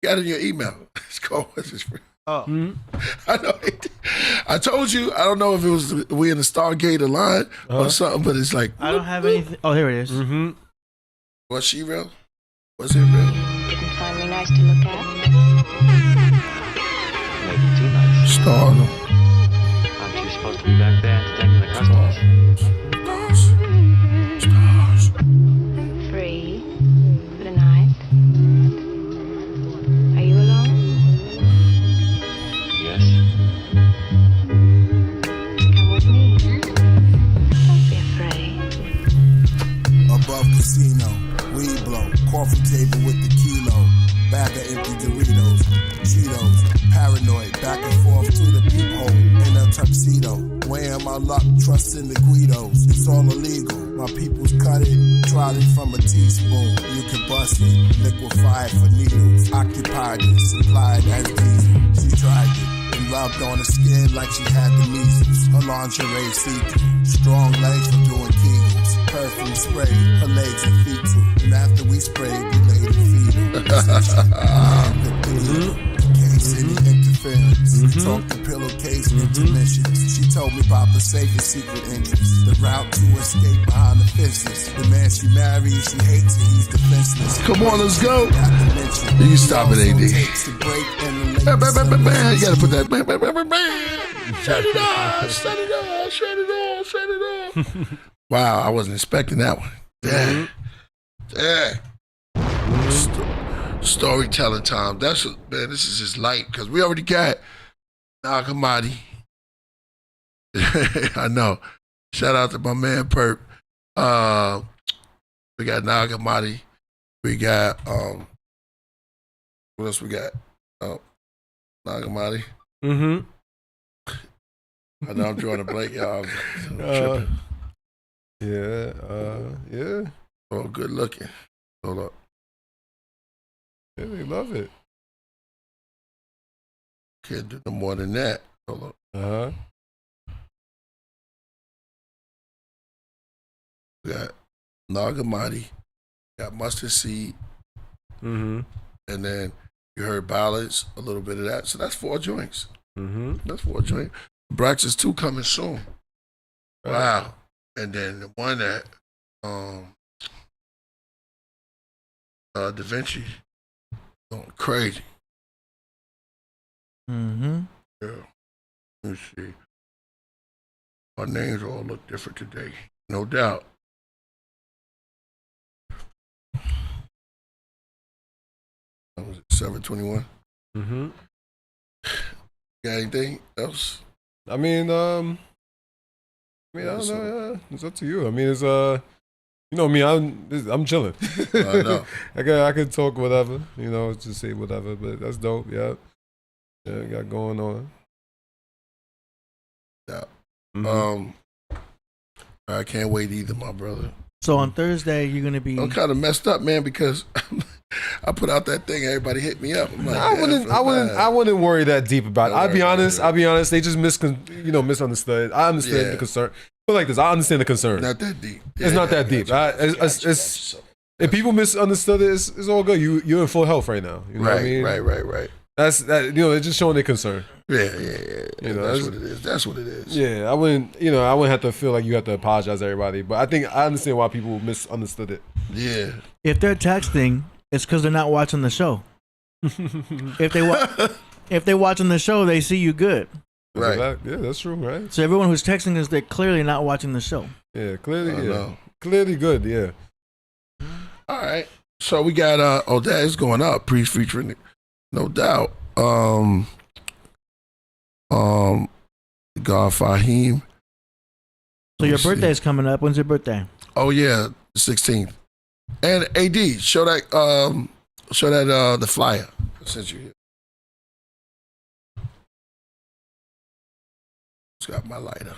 S1: Got it in your email. It's called "Was This Real?"
S3: Oh,
S1: I know. I told you. I don't know if it was we in the Stargater line or something, but it's like
S3: I don't have anything. Oh, here it is.
S2: Mm-hmm.
S1: was she real? Was it real?
S6: Didn't find me nice to look at.
S7: Maybe too nice.
S1: Stardom.
S7: Aren't you supposed to be back there entertaining the customers?
S1: Stars.
S6: Free for the night. Are you alone?
S7: Yes.
S6: Come with me. Don't be afraid.
S4: Above casino, weed blow, coffee table with the kilo, bag of empty Doritos, Cheetos, paranoid, back and forth to the peephole, in a tuxedo, weighing my luck, trusting the Guidos, it's all illegal, my people's cut it, tried it from a teaspoon, you can bust it, liquefy it for needles, occupied it, supplied as diesel, she tried it, and rubbed on her skin like she had the measles, her lingerie see-through, strong legs for doing kegels, perfume spray, her legs and feet too. And after we sprayed, we laid her feet on. Case any interference. We talked the pillowcase intermissions. She told me about the safest secret entrance. The route to escape behind the fences. The man she marries, she hates and he's defenseless.
S1: Come on, let's go. You can stop it, AD. Bam, bam, bam, bam, bam. You gotta put that. Bam, bam, bam, bam, bam. Shut it off. Shut it off. Shut it off. Shut it off. Wow, I wasn't expecting that one. Dang. Dang. Storytelling time. That's what, man, this is just light because we already got Nagamati. I know. Shout out to my man Perp. We got Nagamati. We got what else we got? Nagamati.
S2: Mm-hmm.
S1: I know I'm drawing a blank, y'all. I'm tripping.
S2: Yeah.
S1: Oh, good looking. Hold up.
S2: Yeah, they love it.
S1: Can't do no more than that. Hold up.
S2: Uh-huh.
S1: We got Nagamati. Got mustard seed.
S2: Mm-hmm.
S1: And then you heard ballads, a little bit of that. So that's 4 joints.
S2: Mm-hmm.
S1: That's 4 joints. Braxis 2 coming soon. Wow. And then the one that Da Vinci going crazy.
S3: Mm-hmm.
S1: Yeah. Let me see. Our names all look different today. No doubt. What was it, 721?
S2: Mm-hmm.
S1: Got anything else?
S2: I mean, I don't know. Yeah. It's up to you. I mean, it's you know me. I'm chilling.
S1: I know.
S2: I could talk whatever. You know, just say whatever. But that's dope. Yeah. Yeah, got going on.
S1: Yeah.
S2: Mm-hmm.
S1: I can't wait either, my brother.
S3: So on Thursday, you're gonna be.
S1: I'm kind of messed up, man, because I put out that thing. Everybody hit me up. I'm like,
S2: I wouldn't worry that deep about it. I'll be honest. They just misunderstood. I understand the concern. But like this, I understand the concern.
S1: Not that deep.
S2: It's not that deep. It's if people misunderstood it, it's all good. You're in full health right now. You know what I mean?
S1: Right.
S2: That's that. You know, it's just showing their concern.
S1: Yeah.
S2: You know,
S1: that's what it is.
S2: Yeah, I wouldn't have to feel like you have to apologize to everybody. But I think I understand why people misunderstood it.
S1: Yeah.
S3: If they're texting, it's because they're not watching the show. If they're watching the show, they see you good.
S1: Right.
S2: Yeah, that's true. Right.
S3: So everyone who's texting us, they're clearly not watching the show.
S2: Yeah, clearly.
S1: No.
S2: Clearly good. Yeah.
S1: All right. So we got that is going up. Priest featuring, no doubt. God Fahim.
S3: So your birthday's coming up. When's your birthday?
S1: Oh yeah, the 16th. And AD, show that the flyer I sent you here. It's got my lighter.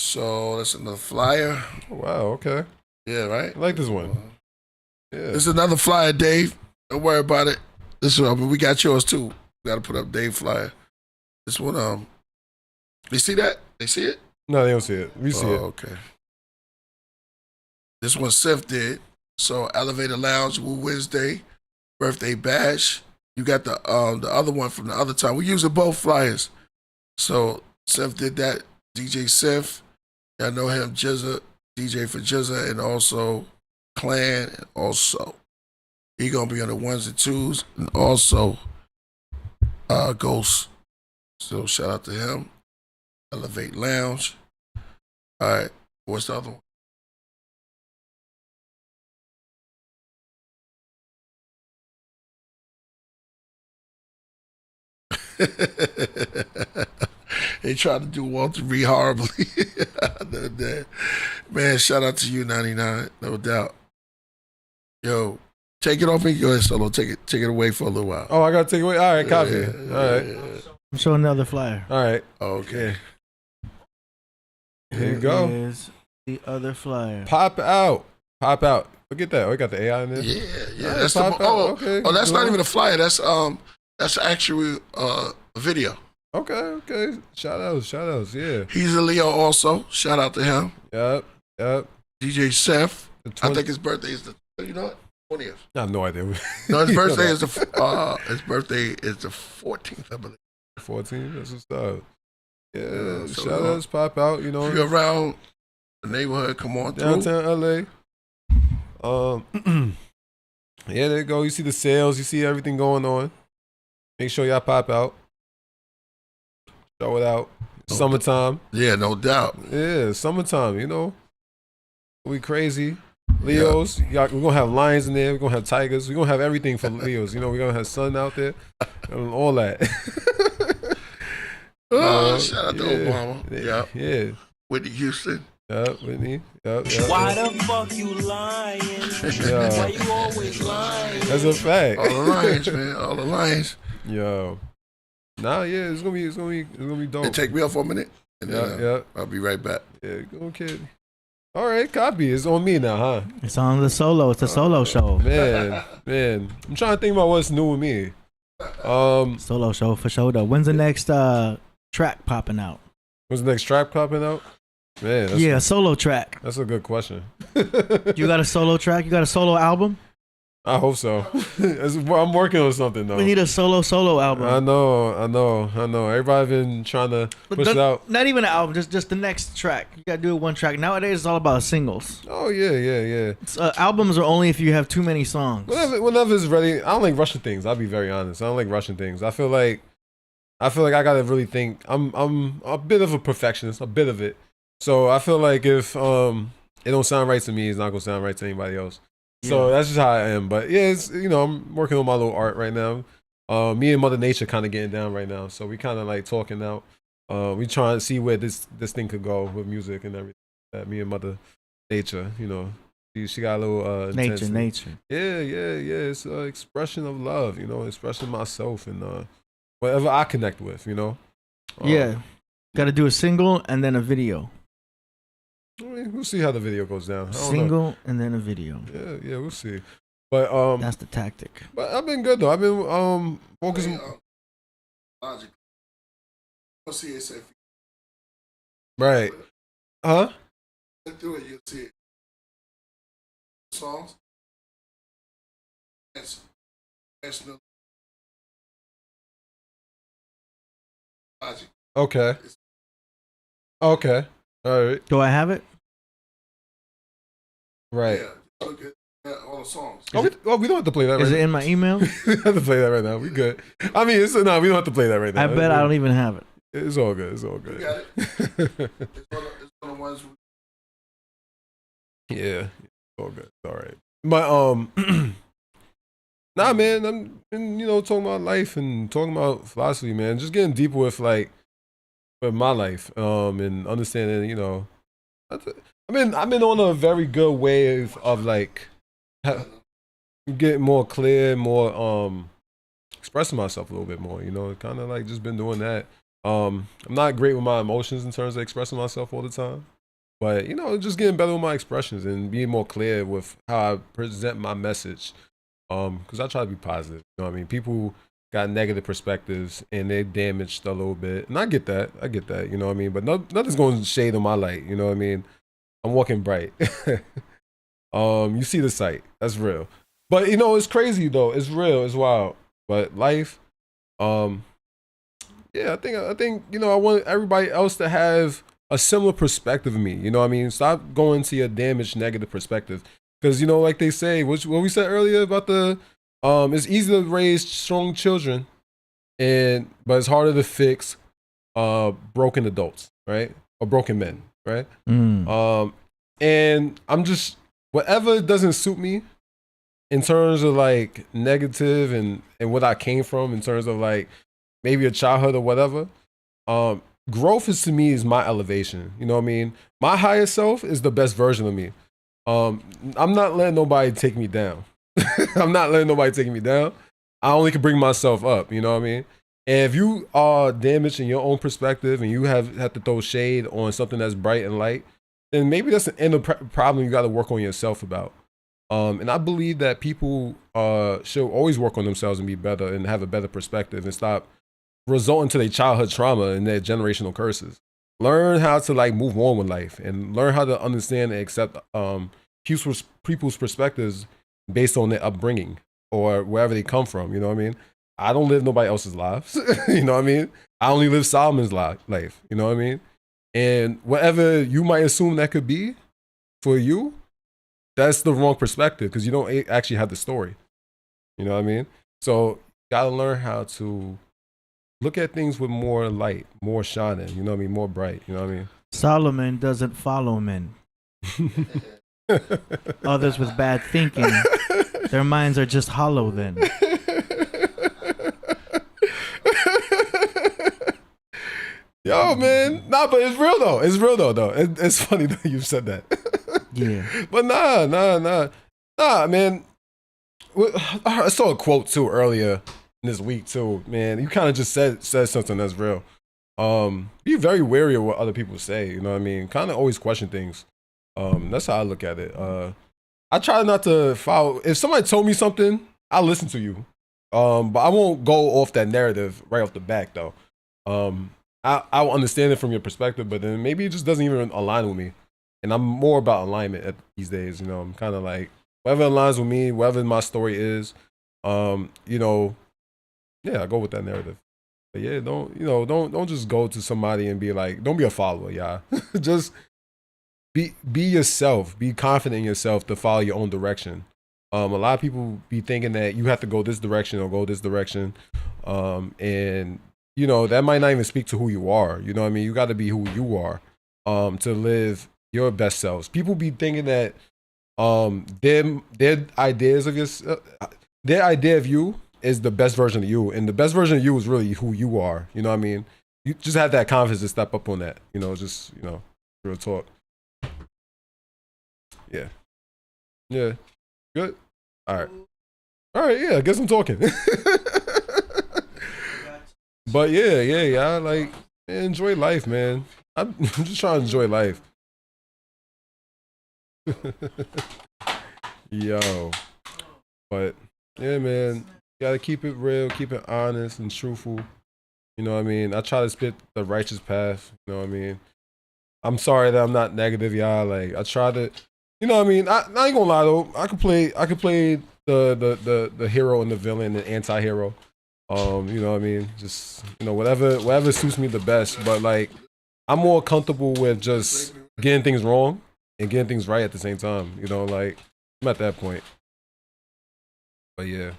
S1: So that's another flyer.
S2: Oh, wow, okay.
S1: Yeah, right.
S2: I like this one. Yeah.
S1: This is another flyer, Dave. Don't worry about it. This one, we got yours too. We got to put up Dave flyer. This one, you see that? They see it?
S2: No, they don't see it. We see it.
S1: Okay. This one Seth did. So Elevator Lounge, Woo Wednesday, birthday bash. You got the other one from the other time. We're using both flyers. So Seth did that. DJ Seth, y'all know him. Jizza, DJ for Jizza, and also Clan, and also he gonna be on the ones and twos, and also Ghost. So shout out to him. Elevate Lounge. All right, what's the other one? They tried to do Walter Reed horribly. Man, shout out to you, 99, no doubt. Yo, take it off me. Go ahead, Solo. Take it away for a little while.
S2: Oh, I gotta take it away. All right, copy. All right.
S3: I'm showing the other flyer.
S2: All right.
S1: Okay.
S2: Here you go.
S3: Here's the other flyer.
S2: Pop out. Pop out. Look at that. Oh, we got the AI in there.
S1: Yeah.
S2: All right,
S1: That's
S2: pop out. Okay.
S1: that's not even a flyer. That's actually a video.
S2: Okay. Shout outs. Yeah.
S1: He's a Leo also. Shout out to him.
S2: Yep.
S1: DJ Seth.
S2: The
S1: I think his birthday is you know what? 20th.
S2: I have no idea.
S1: No, his birthday is the 14th, I believe.
S2: 14. That's what's up. Yeah.
S1: So,
S2: Shout outs. Pop out. You know.
S1: If you're around the neighborhood, come on through.
S2: Downtown LA. Yeah, there you go. You see the sales. You see everything going on. Make sure y'all pop out. Show it out. Summertime.
S1: Yeah, no doubt.
S2: Yeah, summertime, you know. We crazy. Leos. Y'all, we're going to have lions in there. We're going to have tigers. We're going to have everything for Leos. You know, we're going to have sun out there. And all that.
S1: Shout out to Obama.
S2: Yeah.
S1: Whitney Houston.
S2: Yep, Whitney. Yep.
S8: Why the fuck you lying?
S2: Yeah.
S8: Why you always lying?
S2: That's a fact.
S1: All the lions, man. All the lions.
S2: Yo. Nah, yeah, it's gonna be dope.
S1: Hey, take me off for a minute. And
S2: Yeah.
S1: I'll be right back.
S2: Yeah, go kid. All right, copy. It's on me now, huh?
S3: It's on the solo. It's a solo show.
S2: Man. I'm trying to think about what's new with me.
S3: Solo show for sure though. When's the next track popping out?
S2: When's the next track popping out? Man,
S3: Yeah, solo track.
S2: that's a good question.
S3: You got a solo track? You got a solo album?
S2: I hope so. I'm working on something though.
S3: We need a solo album.
S2: I know. Everybody been trying to push it out.
S3: Not even an album, just the next track. You gotta do one track. Nowadays, it's all about singles.
S2: Oh yeah.
S3: Albums are only if you have too many songs.
S2: Whenever it's ready. I don't like rushing things. I'll be very honest. I don't like rushing things. I feel like I gotta really think. I'm a bit of a perfectionist, a bit of it. So I feel like if it don't sound right to me, it's not gonna sound right to anybody else. So that's just how I am. But yeah, it's, I'm working on my little art right now. Me and Mother Nature kind of getting down right now. So we kind of like talking out. We trying to see where this thing could go with music and everything. Me and Mother Nature, she got a little
S3: nature.
S2: Yeah. It's an expression of love, expressing myself and whatever I connect with,
S3: Yeah, got to do a single and then a video.
S2: I mean, we'll see how the video goes down.
S3: Single and then a video.
S2: Yeah, we'll see. But
S3: that's the tactic.
S2: But I've been good though. I've been focusing.
S1: Logic. You'll see it.
S2: Right. Huh?
S1: Through it, you'll see it. Songs. That's no Logic.
S2: Okay. All right.
S3: Do I have it?
S2: Right.
S1: Yeah, look at all the songs.
S2: We don't have to play that right now.
S3: Is it in my email?
S2: We don't have to play that right now. We good. I mean, we don't have to play that right now.
S3: I bet I don't even have it.
S2: It's all good.
S1: You got it. It's one of the ones.
S2: Yeah. It's all good. It's all right. But nah, man. I'm been, talking about life and talking about philosophy, man. Just getting deeper with my life, and understanding, I've been on a very good wave of getting more clear, more expressing myself a little bit more, kind of just been doing that. I'm not great with my emotions in terms of expressing myself all the time. But you know, just getting better with my expressions and being more clear with how I present my message. Because I try to be positive. You know what I mean? People got negative perspectives and they damaged a little bit, and I get that. You know what I mean? But nothing's going to shade on my light. You know what I mean? I'm walking bright. You see the sight. That's real. But you know, it's crazy though. It's real. It's wild. But life, yeah, I think you know, I want everybody else to have a similar perspective of me. You know what I mean? Stop going to your damaged negative perspective. Because you know, like they say, what we said earlier about the it's easy to raise strong children, but it's harder to fix broken adults, right? Or broken men, right? And I'm just, whatever doesn't suit me in terms of like negative and what I came from in terms of like maybe a childhood or whatever. Growth is to me is my elevation. You know what I mean? My higher self is the best version of me. I'm not letting nobody take me down. I'm not letting nobody take me down. I only can bring myself up. You know what I mean? And if you are damaged in your own perspective and you have to throw shade on something that's bright and light, then maybe that's an inner problem you got to work on yourself about. And I believe that people should always work on themselves and be better and have a better perspective and stop resulting to their childhood trauma and their generational curses. Learn how to like move on with life and learn how to understand and accept people's perspectives based on their upbringing or wherever they come from. You know what I mean? I don't live nobody else's lives. You know what I mean? I only live Solomon's life. You know what I mean? And whatever you might assume that could be for you, that's the wrong perspective because you don't actually have the story. You know what I mean? So you gotta learn how to look at things with more light, more shining, you know what I mean? More bright, you know what I mean?
S3: Solomon doesn't follow men. Others with bad thinking, their minds are just hollow then.
S2: Yo, man. Nah, but it's real though. It's real though. It's funny that you said that.
S3: Yeah.
S2: But nah, man. I saw a quote too earlier this week too, man. You kind of just said something that's real. Be very wary of what other people say, you know what I mean? Kind of always question things. That's how I look at it. I try not to follow. If somebody told me something, I'll listen to you. But I won't go off that narrative right off the back though. I'll understand it from your perspective, but then maybe it just doesn't even align with me. And I'm more about alignment these days, you know. I'm kind of like, whatever aligns with me, whatever my story is, you know, yeah, I go with that narrative. But yeah, don't just go to somebody and be like, don't be a follower, y'all. Just be yourself. Be confident in yourself to follow your own direction. A lot of people be thinking that you have to go this direction or go this direction, and you know that might not even speak to who you are. You know what I mean? You got to be who you are to live your best selves. People be thinking that their ideas of yourself, their idea of you is the best version of you, and the best version of you is really who you are. You know what I mean? You just have that confidence to step up on that. You know, just real talk. Yeah. Good. All right. Yeah. I guess I'm talking. But yeah. Like, man, enjoy life, man. I'm just trying to enjoy life. Yo. But yeah, man. You gotta keep it real, keep it honest and truthful. You know what I mean? I try to spit the righteous path. You know what I mean? I'm sorry that I'm not negative, y'all. Like, I try to, you know what I mean? I ain't gonna lie though. I could play the hero and the villain, the anti-hero. You know what I mean? Just, whatever suits me the best. But like, I'm more comfortable with just getting things wrong and getting things right at the same time. You know, like, I'm at that point. But yeah.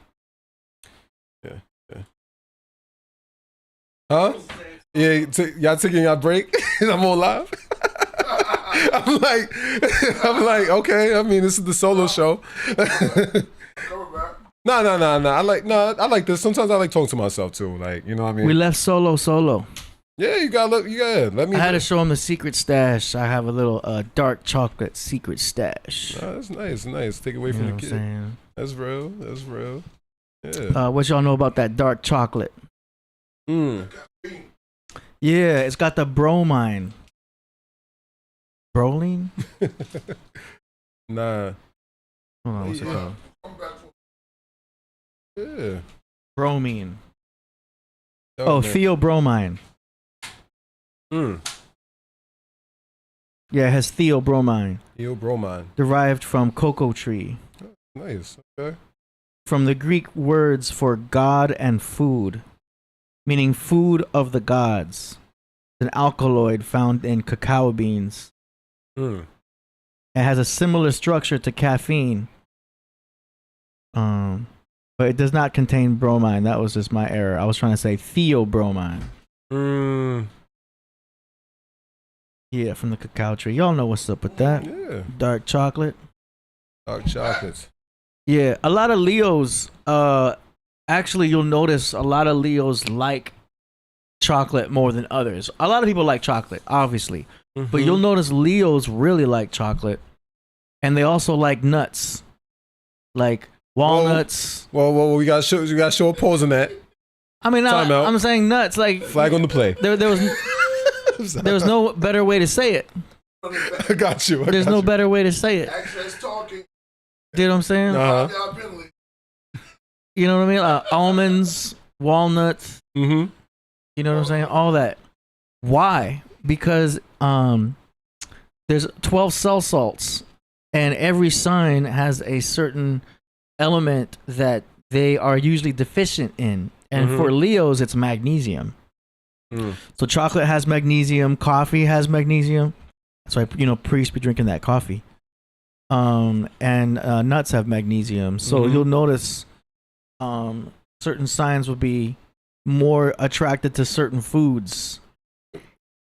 S2: Huh? Yeah, y'all taking y'all break? I'm on live. I'm like, okay. I mean, this is the solo show. No. I like this. Sometimes I like talking to myself too. Like, you know what I mean?
S3: We left solo.
S2: Yeah, you gotta let me.
S3: I had to show him the secret stash. I have a little dark chocolate secret stash.
S2: That's nice. Take it away from the kid.
S3: Saying?
S2: That's real. Yeah.
S3: What y'all know about that dark chocolate? Yeah, it's got the bromine. Proline?
S2: Nah.
S3: Hold on, what's it called?
S2: Yeah.
S3: Bromine.
S2: Oh,
S3: Oh,
S2: man.
S3: theobromine.
S2: Mm.
S3: Yeah, it has theobromine,
S2: Bromine.
S3: derived from cocoa tree.
S2: Nice. Okay.
S3: From the Greek words for god and food, meaning food of the gods. It's an alkaloid found in cacao beans.
S2: Mm.
S3: It has a similar structure to caffeine. But it does not contain bromine. That was just my error. I was trying to say theobromine.
S2: Mm.
S3: Yeah, from the cacao tree. Y'all know what's up with that.
S2: Yeah.
S3: Dark chocolate.
S2: Dark chocolates.
S3: Yeah, a lot of Leos, actually you'll notice a lot of Leos like chocolate more than others. A lot of people like chocolate, obviously.
S2: Mm-hmm.
S3: But you'll notice Leos really like chocolate. And they also like nuts. Like walnuts.
S2: Well, we gotta show a pause on that.
S3: I mean,
S2: Time out.
S3: I'm saying nuts. Like
S2: Flag on the play.
S3: there was no better way to say it.
S2: I got you.
S3: There's no better way to say it.
S1: Access talking.
S3: You know what I'm saying?
S2: Uh-huh.
S3: You know what I mean? Almonds, walnuts.
S2: Mm-hmm.
S3: You know what I'm saying? All that. Why? Because there's 12 cell salts, and every sign has a certain element that they are usually deficient in. And for Leos, it's magnesium.
S2: Mm.
S3: So chocolate has magnesium, coffee has magnesium. That's why priests be drinking that coffee. And nuts have magnesium. So you'll notice certain signs will be more attracted to certain foods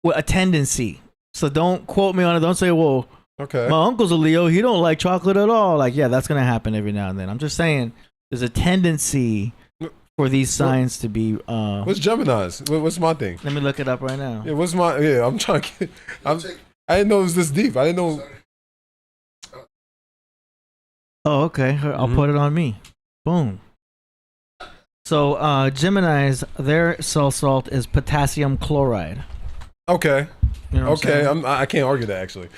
S3: with a tendency. So don't quote me on it. Don't say, well,
S2: Okay.
S3: my uncle's a Leo, he don't like chocolate at all. Like, yeah, that's gonna happen every now and then. I'm just saying there's a tendency for these signs to be
S2: What's Gemini's? What's my thing?
S3: let me look it up right now.
S2: Yeah, what's my? Yeah, I'm trying to. I didn't know it was this deep. I didn't know.
S3: Oh, okay. I'll put it on me. Boom. So Gemini's, their cell salt is potassium chloride.
S2: Okay.
S3: You know what I'm
S2: Okay.
S3: saying?
S2: I can't argue that actually.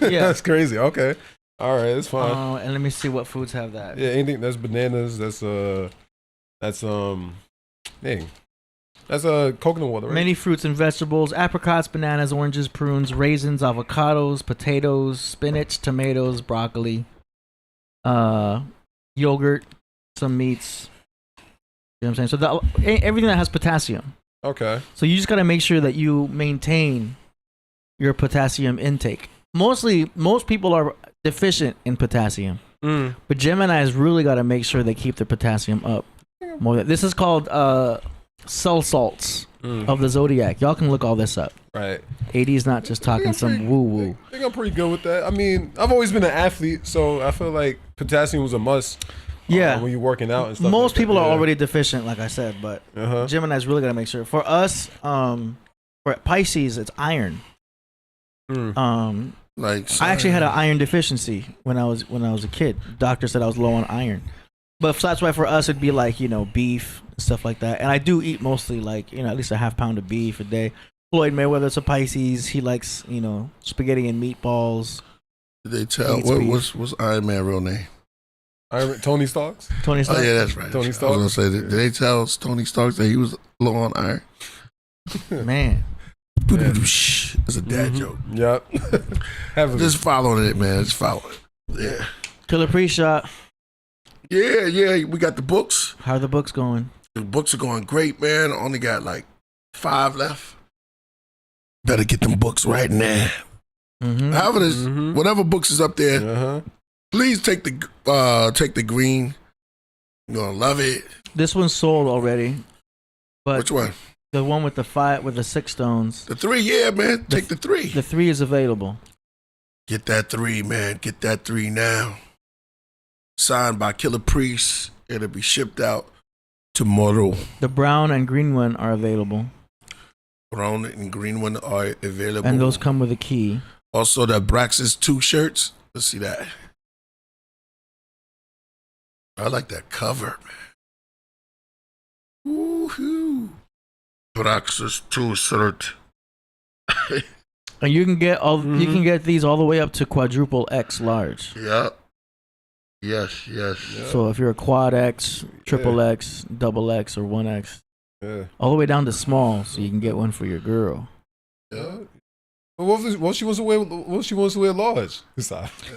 S3: Yeah.
S2: That's crazy. Okay. All right. It's fine.
S3: And let me see what foods have that.
S2: Yeah. Anything that's bananas. That's dang. That's coconut water. Right?
S3: Many fruits and vegetables: apricots, bananas, oranges, prunes, raisins, avocados, potatoes, spinach, tomatoes, broccoli, yogurt, some meats. You know what I'm saying? So everything that has potassium.
S2: Okay.
S3: So you just got to make sure that you maintain your potassium intake. Most people are deficient in potassium, but Gemini's really got to make sure they keep their potassium up. This is called cell salts of the Zodiac. Y'all can look all this up.
S2: Right.
S3: 80's not just talking some woo-woo.
S2: I think I'm pretty good with that. I mean, I've always been an athlete, so I feel like potassium was a must.
S3: Yeah.
S2: When you're working out and stuff.
S3: Most
S2: like
S3: people
S2: that.
S3: are
S2: Yeah.
S3: already deficient, like I said, but
S2: Uh-huh.
S3: Gemini's really got to make sure. For us, for Pisces, it's iron.
S1: Like
S3: I actually had an iron deficiency when I was a kid. Doctor said I was low on iron, but that's why for us it'd be like beef and stuff like that. And I do eat mostly like at least a half pound of beef a day. Floyd Mayweather's a Pisces. He likes spaghetti and meatballs.
S1: Did they tell
S3: Eats
S1: what's Iron Man real name?
S2: Tony Starks.
S3: Tony Stark.
S1: Oh yeah, that's right.
S2: Tony
S1: I was
S2: Stark.
S1: gonna say, did they tell Tony Stark that he was low on iron?
S3: Man,
S1: That's a dad joke.
S2: Yep.
S1: Just following it, man. Just following it. Yeah.
S3: Killah Priest shot.
S1: Yeah. We got the books.
S3: How are the books going?
S1: The books are going great, man. Only got like 5 left. Better get them books right now. However, whatever books is up there,
S2: Uh-huh.
S1: please take the green. You're gonna love it.
S3: This one's sold already, but
S1: Which one?
S3: the one with the 6 stones.
S1: The 3, yeah, man. Take the 3.
S3: The 3 is available.
S1: Get that 3, man. Get that 3 now. Signed by Killah Priest. It'll be shipped out tomorrow.
S3: The brown and green one are available,
S1: Brown and green one are available.
S3: and those come with a key.
S1: Also, the Braxis 2 shirts. Let's see that. I like that cover, man. Woohoo. Braxis 2 shirt.
S3: And you can get you can get these all the way up to quadruple X large.
S1: Yep. Yes.
S3: So if you're a quad X, triple X, double X, or 1X, all the way down to small, so you can get one for your girl.
S2: Yeah. What she wants to wear? What she wants to wear large?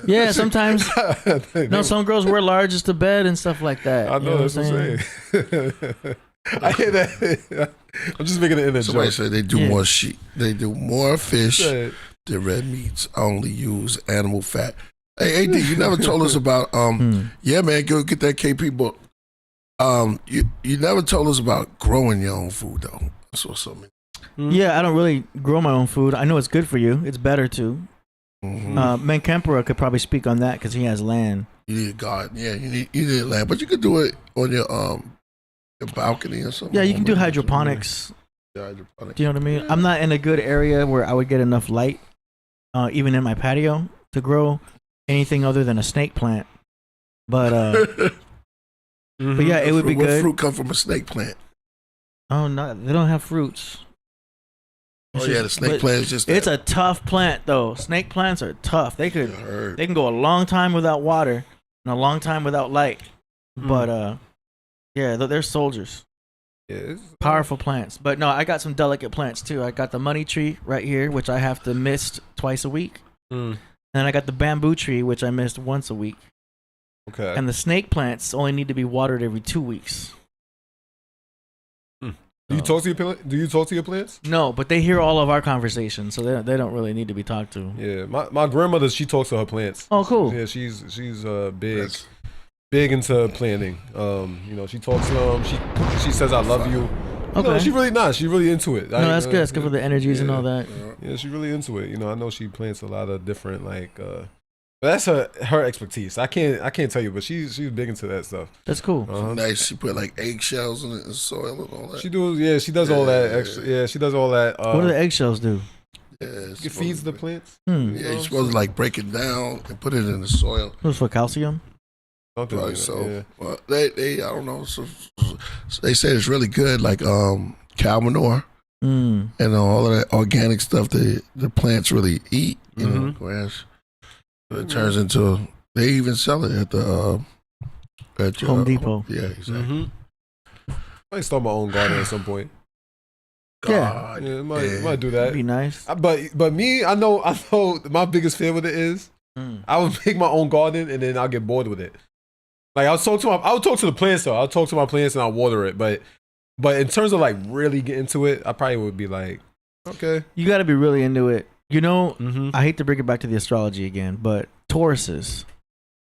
S3: Yeah, sometimes. No, some girls wear larges to bed and stuff like that.
S2: I know, that's what I'm saying. I hear that. I'm just making it in a
S1: Somebody
S2: joke.
S1: said they do more sheep. They do more fish than red meats. Only use animal fat. Hey, AD, you never told us about yeah, man, go get that KP book. You never told us about growing your own food though. That's what's up, man.
S3: Yeah, I don't really grow my own food. I know it's good for you. It's better to. Men Kempera could probably speak on that because he has land.
S1: You need a garden. Yeah, you need land, but you could do it on your balcony or something.
S3: Yeah, you can do hydroponics.
S1: Yeah, hydroponics.
S3: Do you know what I mean? I'm not in a good area where I would get enough light, even in my patio, to grow anything other than a snake plant. But but yeah, it would be
S1: what
S3: good.
S1: Fruit come from a snake plant?
S3: Oh no, they don't have fruits.
S1: Oh yeah, the snake plant is just.
S3: It's a tough plant though. Snake plants are tough. They can go a long time without water and a long time without light. But yeah, they're soldiers.
S2: Yeah,
S3: Powerful plants. But no, I got some delicate plants too. I got the money tree right here, which I have to mist twice a week. And I got the bamboo tree, which I mist once a week.
S2: Okay.
S3: And the snake plants only need to be watered every 2 weeks.
S2: Do you talk to your plants?
S3: No, but they hear all of our conversations, so they don't really need to be talked to.
S2: Yeah, my grandmother, she talks to her plants.
S3: Oh, cool.
S2: Yeah, she's big into planting. She talks to them. She says I love you.
S3: Okay.
S2: She really not. She really into it.
S3: No, that's good. That's good for the energies and all that.
S2: Yeah, she's really into it. I know she plants a lot of different but that's her expertise. I can't tell you, but she's big into that stuff.
S3: That's cool.
S1: Nice. She put like eggshells in it and soil and all that.
S2: She does all that extra. Yeah, she does all that.
S3: What do the eggshells do?
S1: Yeah,
S2: it feeds the plants.
S1: Yeah, you're supposed to like break it down and put it in the soil.
S3: It was for calcium.
S2: Something
S1: Right,
S2: like
S1: so well, they I don't know. So they say it's really good, like cow manure and all of that organic stuff that the plants really eat. You know, grass. It turns into. They even sell it at the at your,
S3: Home Depot.
S1: Yeah, exactly.
S2: I might start my own garden at some point.
S1: God,
S2: yeah, might do that.
S3: That'd be nice.
S2: But me, I know my biggest fear with it is I would make my own garden and then I'll get bored with it. Like I would talk to the plants though. I'll talk to my plants and I'll water it. But in terms of like really get into it, I probably would be like, okay.
S3: You got to be really into it. I hate to bring it back to the astrology again, but Tauruses.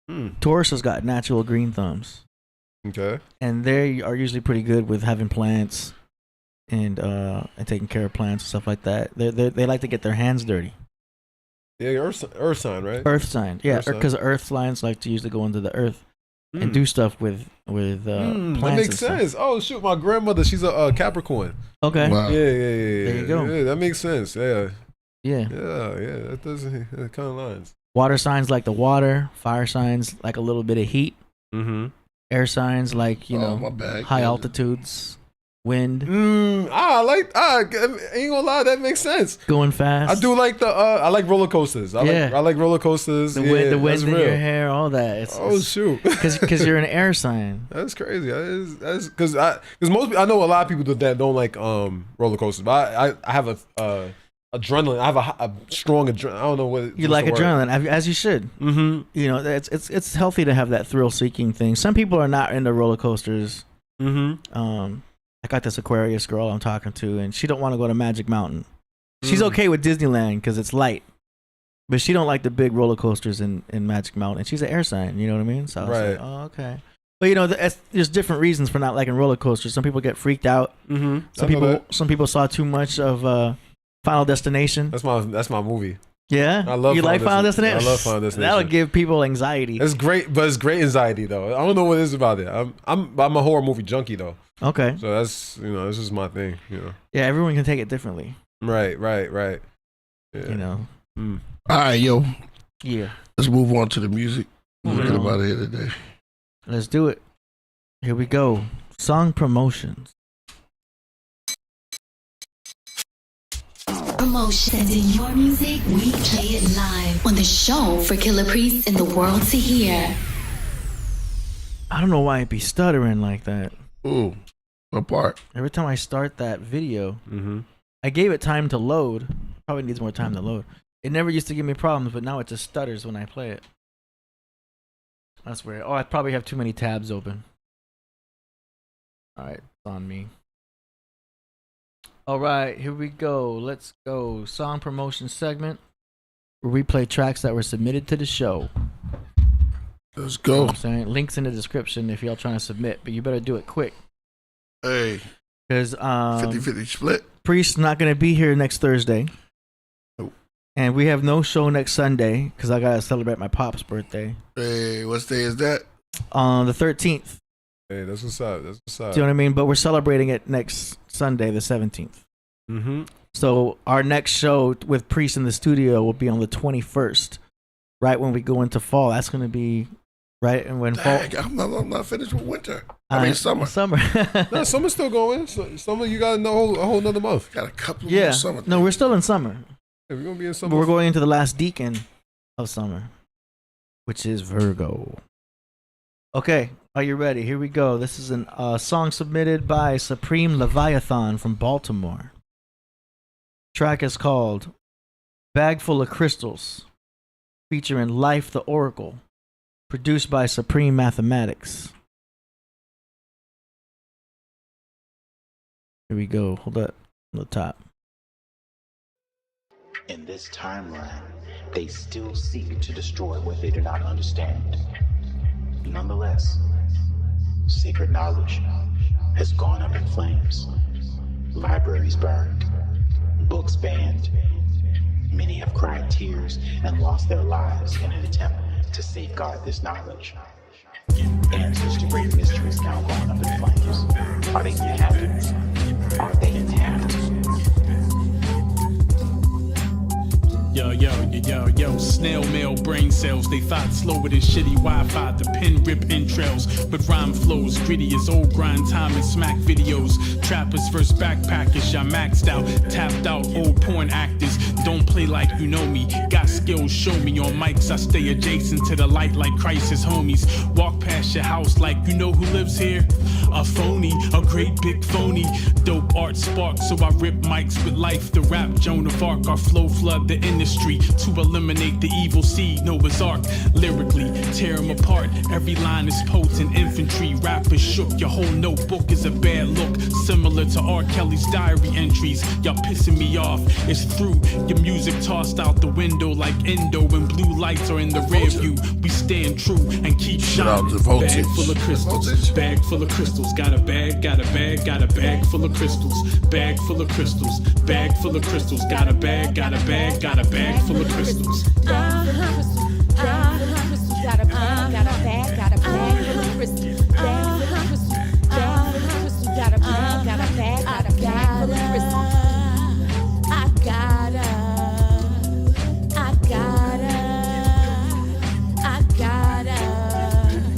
S3: Tauruses got natural green thumbs.
S2: Okay.
S3: And they are usually pretty good with having plants and taking care of plants and stuff like that. They like to get their hands dirty.
S2: Yeah, earth sign, right?
S3: Earth sign. Yeah,
S2: Earth sign.
S3: because earth signs like to usually go into the earth and do stuff with plants.
S2: That makes sense. Oh shoot, my grandmother, she's a Capricorn.
S3: Okay.
S1: Wow.
S2: Yeah.
S3: There you go.
S2: Yeah, that makes sense. Yeah.
S3: Yeah.
S2: That does kind of lines.
S3: Water signs like the water. Fire signs like a little bit of heat. Air signs like
S1: my bad.
S3: high altitudes. Wind.
S2: Ain't gonna lie, that makes sense.
S3: Going fast.
S2: I do like I like roller coasters. I like roller coasters.
S3: The wind in your hair, all that.
S2: Shoot.
S3: Because you're an air sign.
S2: That's crazy. That's because I know a lot of people that don't like roller coasters, but I have a adrenaline. I have a strong adrenaline. I don't know what
S3: you like adrenaline, as you should. It's healthy to have that thrill-seeking thing. Some people are not into roller coasters. I got this Aquarius girl I'm talking to, and she don't want to go to Magic Mountain. She's okay with Disneyland because it's light, but she don't like the big roller coasters in Magic Mountain. She's an air sign, you know what I mean? So I was like, oh, okay. But there's different reasons for not liking roller coasters. Some people get freaked out. Some people saw too much of Final Destination.
S2: That's my movie.
S3: Yeah,
S2: I love.
S3: You like Final Destination?
S2: I love Final Destination.
S3: That'll give people anxiety.
S2: It's great, but it's great anxiety though. I don't know what it is about it. I'm a horror movie junkie though.
S3: Okay.
S2: So that's this is my thing.
S3: Yeah, everyone can take it differently.
S2: Right.
S3: Yeah.
S1: All right, yo.
S3: Yeah.
S1: Let's move on to the music. We're get out of here today.
S3: Let's do it. Here we go. Song promotions.
S9: Promotion. Sending your music, we play it live on the show for Killah Priest and the world to hear.
S3: I don't know why it be stuttering like that.
S1: Ooh, what part?
S3: Every time I start that video, I gave it time to load. Probably needs more time to load. It never used to give me problems, but now it just stutters when I play it. That's weird. Oh, I probably have too many tabs open. All right, it's on me. All right, here we go. Let's go. Song promotion segment, where we play tracks that were submitted to the show.
S1: Let's go.
S3: You know what I'm saying? Links in the description if y'all trying to submit, but you better do it quick.
S1: Hey,
S3: because
S1: 50-50 split.
S3: Priest's not going to be here next Thursday.
S1: Nope.
S3: And we have no show next Sunday because I got to celebrate my pop's birthday.
S1: Hey, what day is that?
S3: On the 13th.
S2: Hey, that's what's up. That's what's up.
S3: Do you know what I mean? But we're celebrating it next Sunday, the 17th.
S2: Mm-hmm.
S3: So our next show with Priest in the studio will be on the 21st, right when we go into fall. That's going to be right and when
S1: Dang,
S3: fall.
S1: I'm not finished with winter. I mean summer.
S3: Summer.
S2: No, summer's still going. Summer, you got a whole nother month.
S1: Got a couple
S3: Yeah.
S1: more summer.
S3: No, we're still in summer.
S2: Yeah, we're gonna be in
S3: But
S2: summer.
S3: we're going into the last deacon of summer, which is Virgo. Okay, are you ready? Here we go. This is a song submitted by Supreme Leviathan from Baltimore. Track is called Bag Full of Crystals, featuring LyfeTheOracle, produced by Supreme Mathematics. Here we go. Hold up on the top.
S10: In this timeline, they still seek to destroy what they do not understand. Nonetheless, sacred knowledge has gone up in flames. Libraries burned, books banned. Many have cried tears and lost their lives in an attempt to safeguard this knowledge. Answers to great mysteries now gone up in flames. Are they inhabitants? Are they intact?
S11: Yo, snail mail brain cells. They thought slower than shitty Wi-Fi. The pen rip entrails, but rhyme flows gritty as old grind time and smack videos. Trappers versus backpackers, y'all maxed out, tapped out old porn actors. Don't play like you know me. Got skills, show me on mics. I stay adjacent to the light like crisis homies. Walk past your house like you know who lives here. A phony, a great big phony. Dope art spark, so I rip mics with life. The rap Joan of Arc, our flow flood the industry to eliminate the evil seed. Noah's Ark, lyrically tear them apart. Every line is potent infantry. Rappers shook, your whole notebook is a bad look. Similar to R. Kelly's diary entries. Y'all pissing me off, it's through. Your music tossed out the window like endo. When blue lights are in the rear view, we stand true and keep shining. Bag full of crystals, bag full of crystals. Got a bag, got a bag, got a bag full of crystals. Bag full of crystals, bag full of crystals. Got a bag, got a bag, got a bag full of crystals.
S12: Got a bag, got a bag, got a bag full of crystals. Bag full of crystals, bag full of crystals. Got a bag, got a bag, got a bag full of crystals.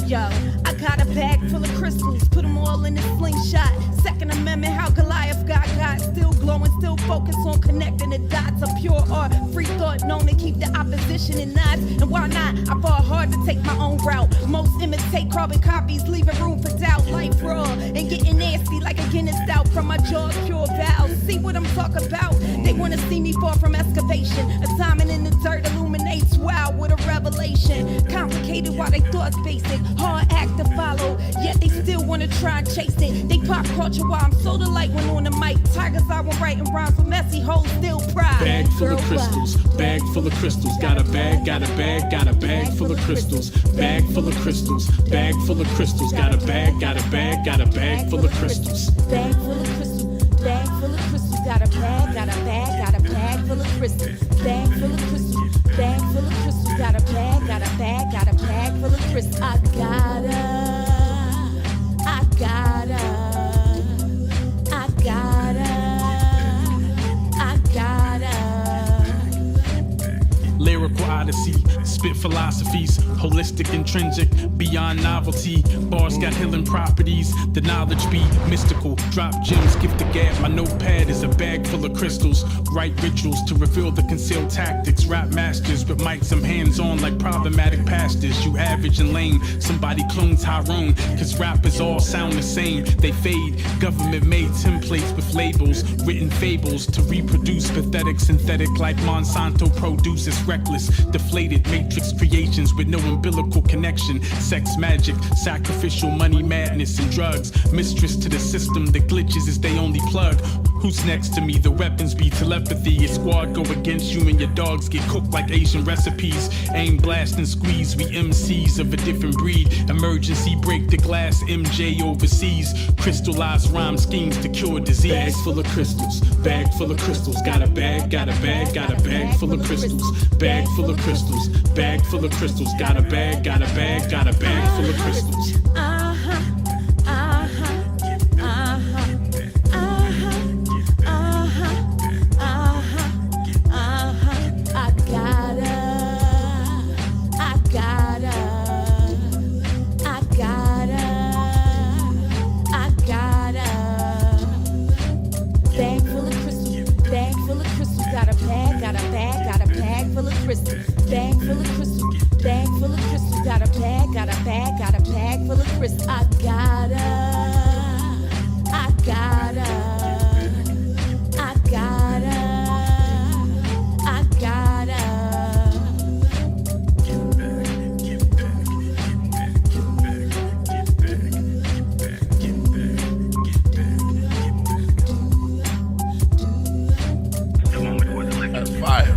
S12: Yo, I got a bag full of crystals, put them all in a slingshot. Second Amendment, how Goliath got still glowing, still focused on connecting the dots. A pure art, free thought, known to keep the opposition in knots. And why not? I fought hard to take my own route. Most imitate carbon copies, leaving room for doubt. Life raw and getting nasty like a Guinness stout from my jaws, pure vows. See what I'm talking about? They wanna see me fall from excavation. A diamond in the dirt illuminates, wow, what a revelation. Complicated while they thoughts basic, hard act to follow, yet they still wanna try and chase it. They pop culture while I'm so delight when on the mic. Tigers I will writing rhymes with messy hoes, still pride.
S11: Bag full of crystals, bag full of crystals. Got a bag, got a bag, got a bag full of crystals. Bag full of crystals, bag full of crystals. Got a bag, got a bag, got a bag full of crystals.
S12: Bag full of crystals, bag full of crystals. Got a bag, got a bag, got a bag full of crystals. Bag full of crystals, bag full of crystals. Got a bag, got a bag, got a bag full of crystals. I gotta.
S11: Lyrical odyssey. Spit philosophies, holistic, intrinsic, beyond novelty. Bars got healing properties, the knowledge be mystical. Drop gems, gift the gap. My notepad is a bag full of crystals. Write rituals to reveal the concealed tactics. Rap masters with mics, I'm hands-on like problematic pastors. You average and lame, somebody clone Tyrone. Cause rappers all sound the same, they fade. Government made templates with labels, written fables to reproduce pathetic, synthetic like Monsanto produces. Reckless, deflated matrix creations with no umbilical connection. Sex magic, sacrificial money madness and drugs. Mistress to the system, the glitches is they only plug. Who's next to me? The weapons be telepathy. Your squad go against you and your dogs get cooked like Asian recipes. Aim, blast, and squeeze. We MCs of a different breed. Emergency, break the glass. MJ overseas. Crystallized rhyme schemes to cure disease. Bag full of crystals. Bag full of crystals. Got a bag, got a bag, got a bag full of crystals. Bag full of crystals. Bag full of crystals. Got a bag, got a bag, got a bag full of crystals.
S12: Bag full of crystals, bag full of crystals, got a bag, got a bag, got a bag full of crystals. I gotta, I gotta, I gotta, I gotta. Give back, give back, give back, give back, give back, give back, give back, give back, give back.
S1: That's fire.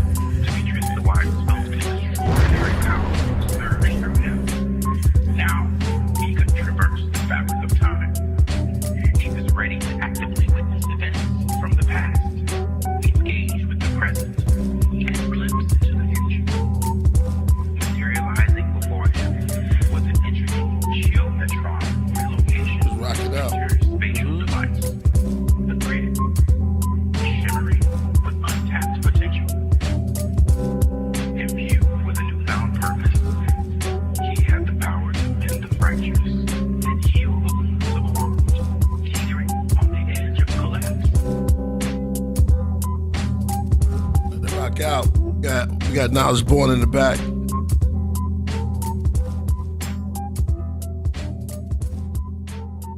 S1: We got Knowledge Born in the back.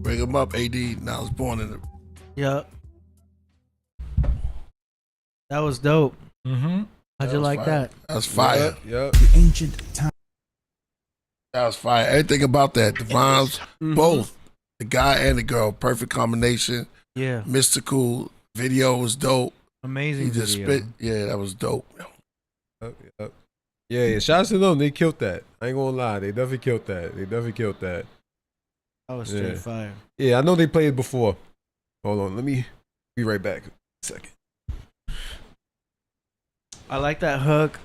S1: Bring him up, AD. Knowledge Born in the.
S3: Yep. That was dope.
S2: Mm-hmm.
S3: How'd you like that?
S1: That's fire.
S2: Yep.
S13: The ancient time.
S1: That was fire. Everything about that. The vibes, both. The guy and the girl. Perfect combination.
S3: Yeah.
S1: Mystical. Video was dope.
S3: Amazing
S1: He just
S3: video.
S1: spit. Yeah, that was dope.
S2: Yep. Yeah. Shout out to them. They killed that. I ain't gonna lie. They definitely killed that.
S3: That was straight fire.
S2: Yeah, I know they played before. Hold on. Let me be right back. A second.
S3: I like that hook.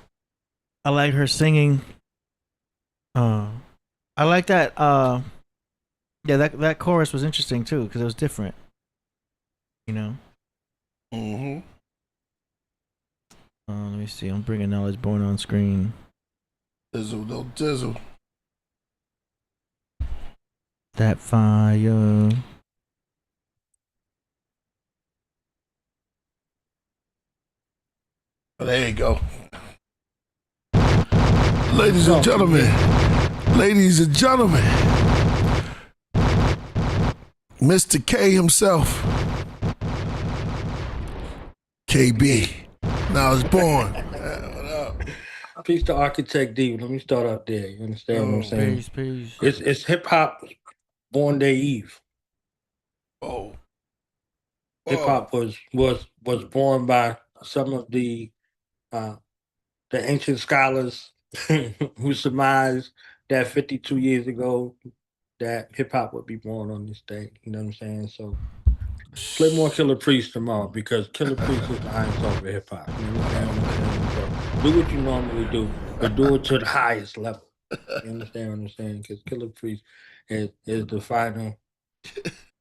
S3: I like her singing. I like that. Yeah, that chorus was interesting too because it was different. You know.
S1: Mm-hmm.
S3: Let me see. I'm bringing Knowledge Born on screen.
S1: Dizzle, no dizzle.
S3: That fire.
S1: There you go. Ladies and gentlemen, Mr. K himself, KB, now is born. What up?
S14: Peace to Architect D. Let me start out there. You understand what I'm saying?
S3: Peace.
S14: It's hip hop Born Day Eve.
S1: Oh.
S14: Hip hop was born by some of the ancient scholars who surmised that 52 years ago that hip hop would be born on this day. You know what I'm saying? So play more Killah Priest tomorrow because Killah Priest is the iron soul of hip hop. You understand what I'm saying? So do what you normally do, but do it to the highest level. You understand what I'm saying? Because Killah Priest is the final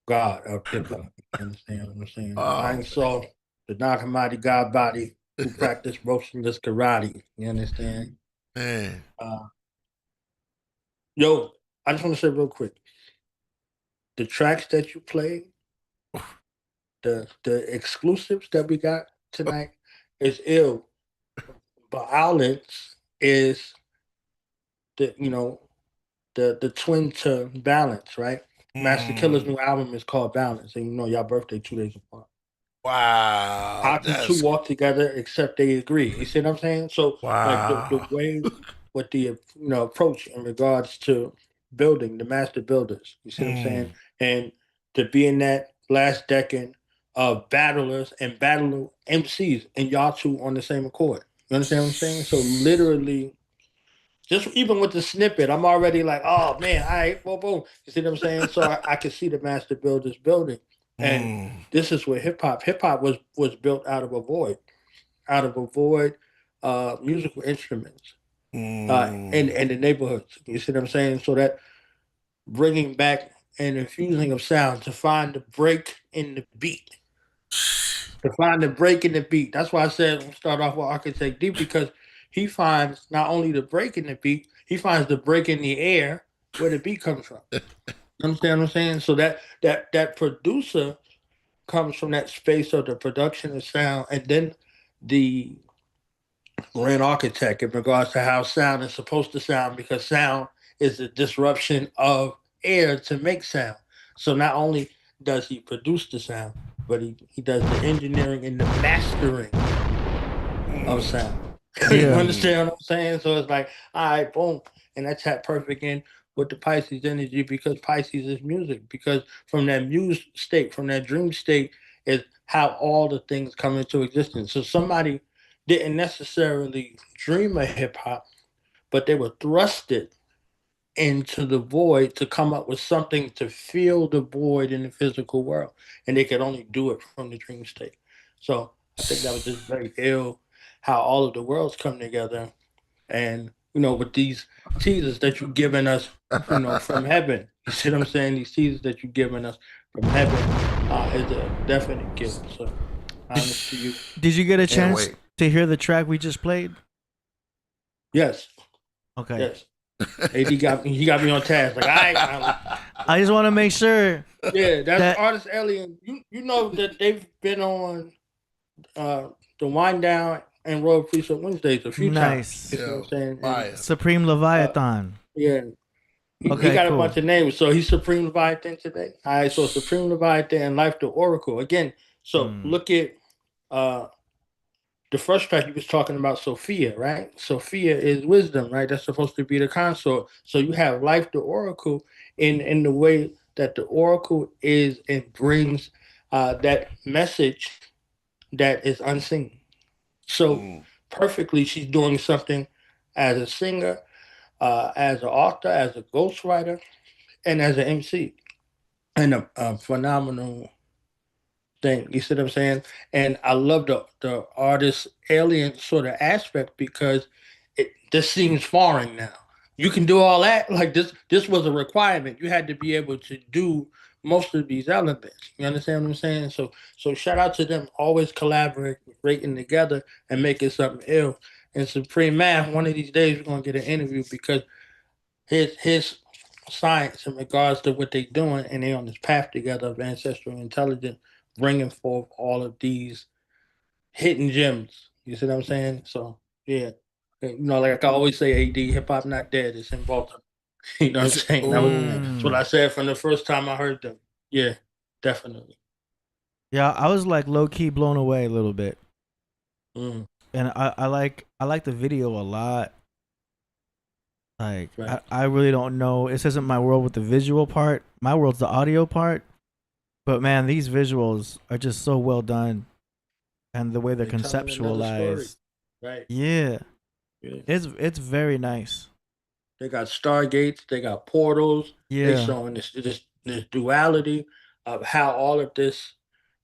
S14: god of hip hop. You understand what I'm saying? Iron soul, the non-Hamadi god body who practice motionless karate. You understand?
S1: Man.
S14: Yo, I just want to say real quick, the tracks that you played, the exclusives that we got tonight is ill. Violence is the the twin to balance, right? Master Killer's new album is called Balance, and y'all birthday 2 days apart.
S1: Wow.
S14: How can two walk together except they agree? You see what I'm saying? So like the way with the approach in regards to building, the master builders, you see what I'm saying? And to be in that last decade of battlers and battle MCs and y'all two on the same accord. You understand what I'm saying? So literally, just even with the snippet, I'm already like, oh man, all right, boom, boom. You see what I'm saying? So I can see the master builders building. And this is where hip hop was built out of a void, musical instruments in the neighborhoods. You see what I'm saying? So that bringing back and infusing of sound to find the break in the beat. To find the break in the beat. That's why I said we'll start off with Architect D, because he finds not only the break in the beat, he finds the break in the air where the beat comes from. You understand what I'm saying? So that producer comes from that space of the production of sound, and then the grand architect in regards to how sound is supposed to sound, because sound is a disruption of air to make sound. So not only does he produce the sound, but he does the engineering and the mastering of sound. You understand what I'm saying? So it's like, all right, boom. And that's that perfect in with the Pisces energy, because Pisces is music. Because from that muse state, from that dream state, is how all the things come into existence. So somebody didn't necessarily dream of hip hop, but they were thrusted into the void to come up with something to fill the void in the physical world. And they could only do it from the dream state. So I think that was just very ill how all of the worlds come together. And, with these teasers that you've given us, from heaven. You see what I'm saying? These teasers that you've given us from heaven is a definite gift. So, honest to you.
S3: Did you get a chance to hear the track we just played?
S14: Yes.
S3: Okay.
S14: Yes. He got me on task. Like,
S3: I just want to make sure.
S14: Yeah, that's Artist Alien. You know that they've been on the Wind Down and Royal Priest on Wednesdays a few times. You know what I'm saying?
S3: Supreme Leviathan.
S14: Yeah. He got a bunch of names. So he's Supreme Leviathan today. All right, so Supreme Leviathan and LyfeTheOracle. Again, so look at the first track you was talking about, Sophia, right? Sophia is wisdom, right? That's supposed to be the consort. So you have LyfeTheOracle in the way that the oracle is and brings that message that is unseen. So perfectly, she's doing something as a singer, as an author, as a ghostwriter, and as an MC. And a phenomenal thing. You see what I'm saying? And I love the artist alien sort of aspect, because this seems foreign now. You can do all that. Like this was a requirement. You had to be able to do most of these elements. You understand what I'm saying? So shout out to them, always collaborating together and making something ill. And Supreme Math, one of these days we're gonna get an interview, because his science in regards to what they're doing, and they on this path together of ancestral intelligence, bringing forth all of these hidden gems. You see what I'm saying? So yeah, like I always say, AD, hip hop not dead. It's in Baltimore. You know what I'm saying? That's what I said from the first time I heard them. Yeah, definitely.
S3: Yeah, I was like low key blown away a little bit, and I like the video a lot. Like I really don't know. This isn't my world with the visual part. My world's the audio part. But man, these visuals are just so well done, and the way they're conceptualized.
S14: Right.
S3: Yeah. It's very nice.
S14: They got stargates. They got portals.
S3: Yeah.
S14: They showing this duality of how all of this,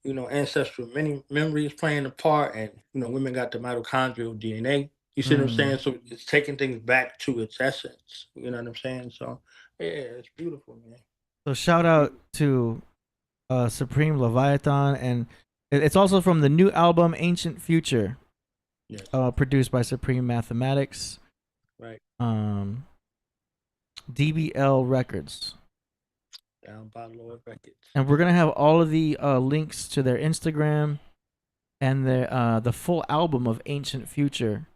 S14: ancestral memory is playing a part, and women got the mitochondrial DNA. You see what I'm saying? So it's taking things back to its essence. You know what I'm saying? So yeah, it's beautiful, man.
S3: So shout out to Supreme Leviathan, and it's also from the new album Ancient Future, produced by Supreme Mathematics.
S14: Right.
S3: DBL Records.
S14: Down by Lord Records.
S3: And we're gonna have all of the links to their Instagram and the full album of Ancient Future,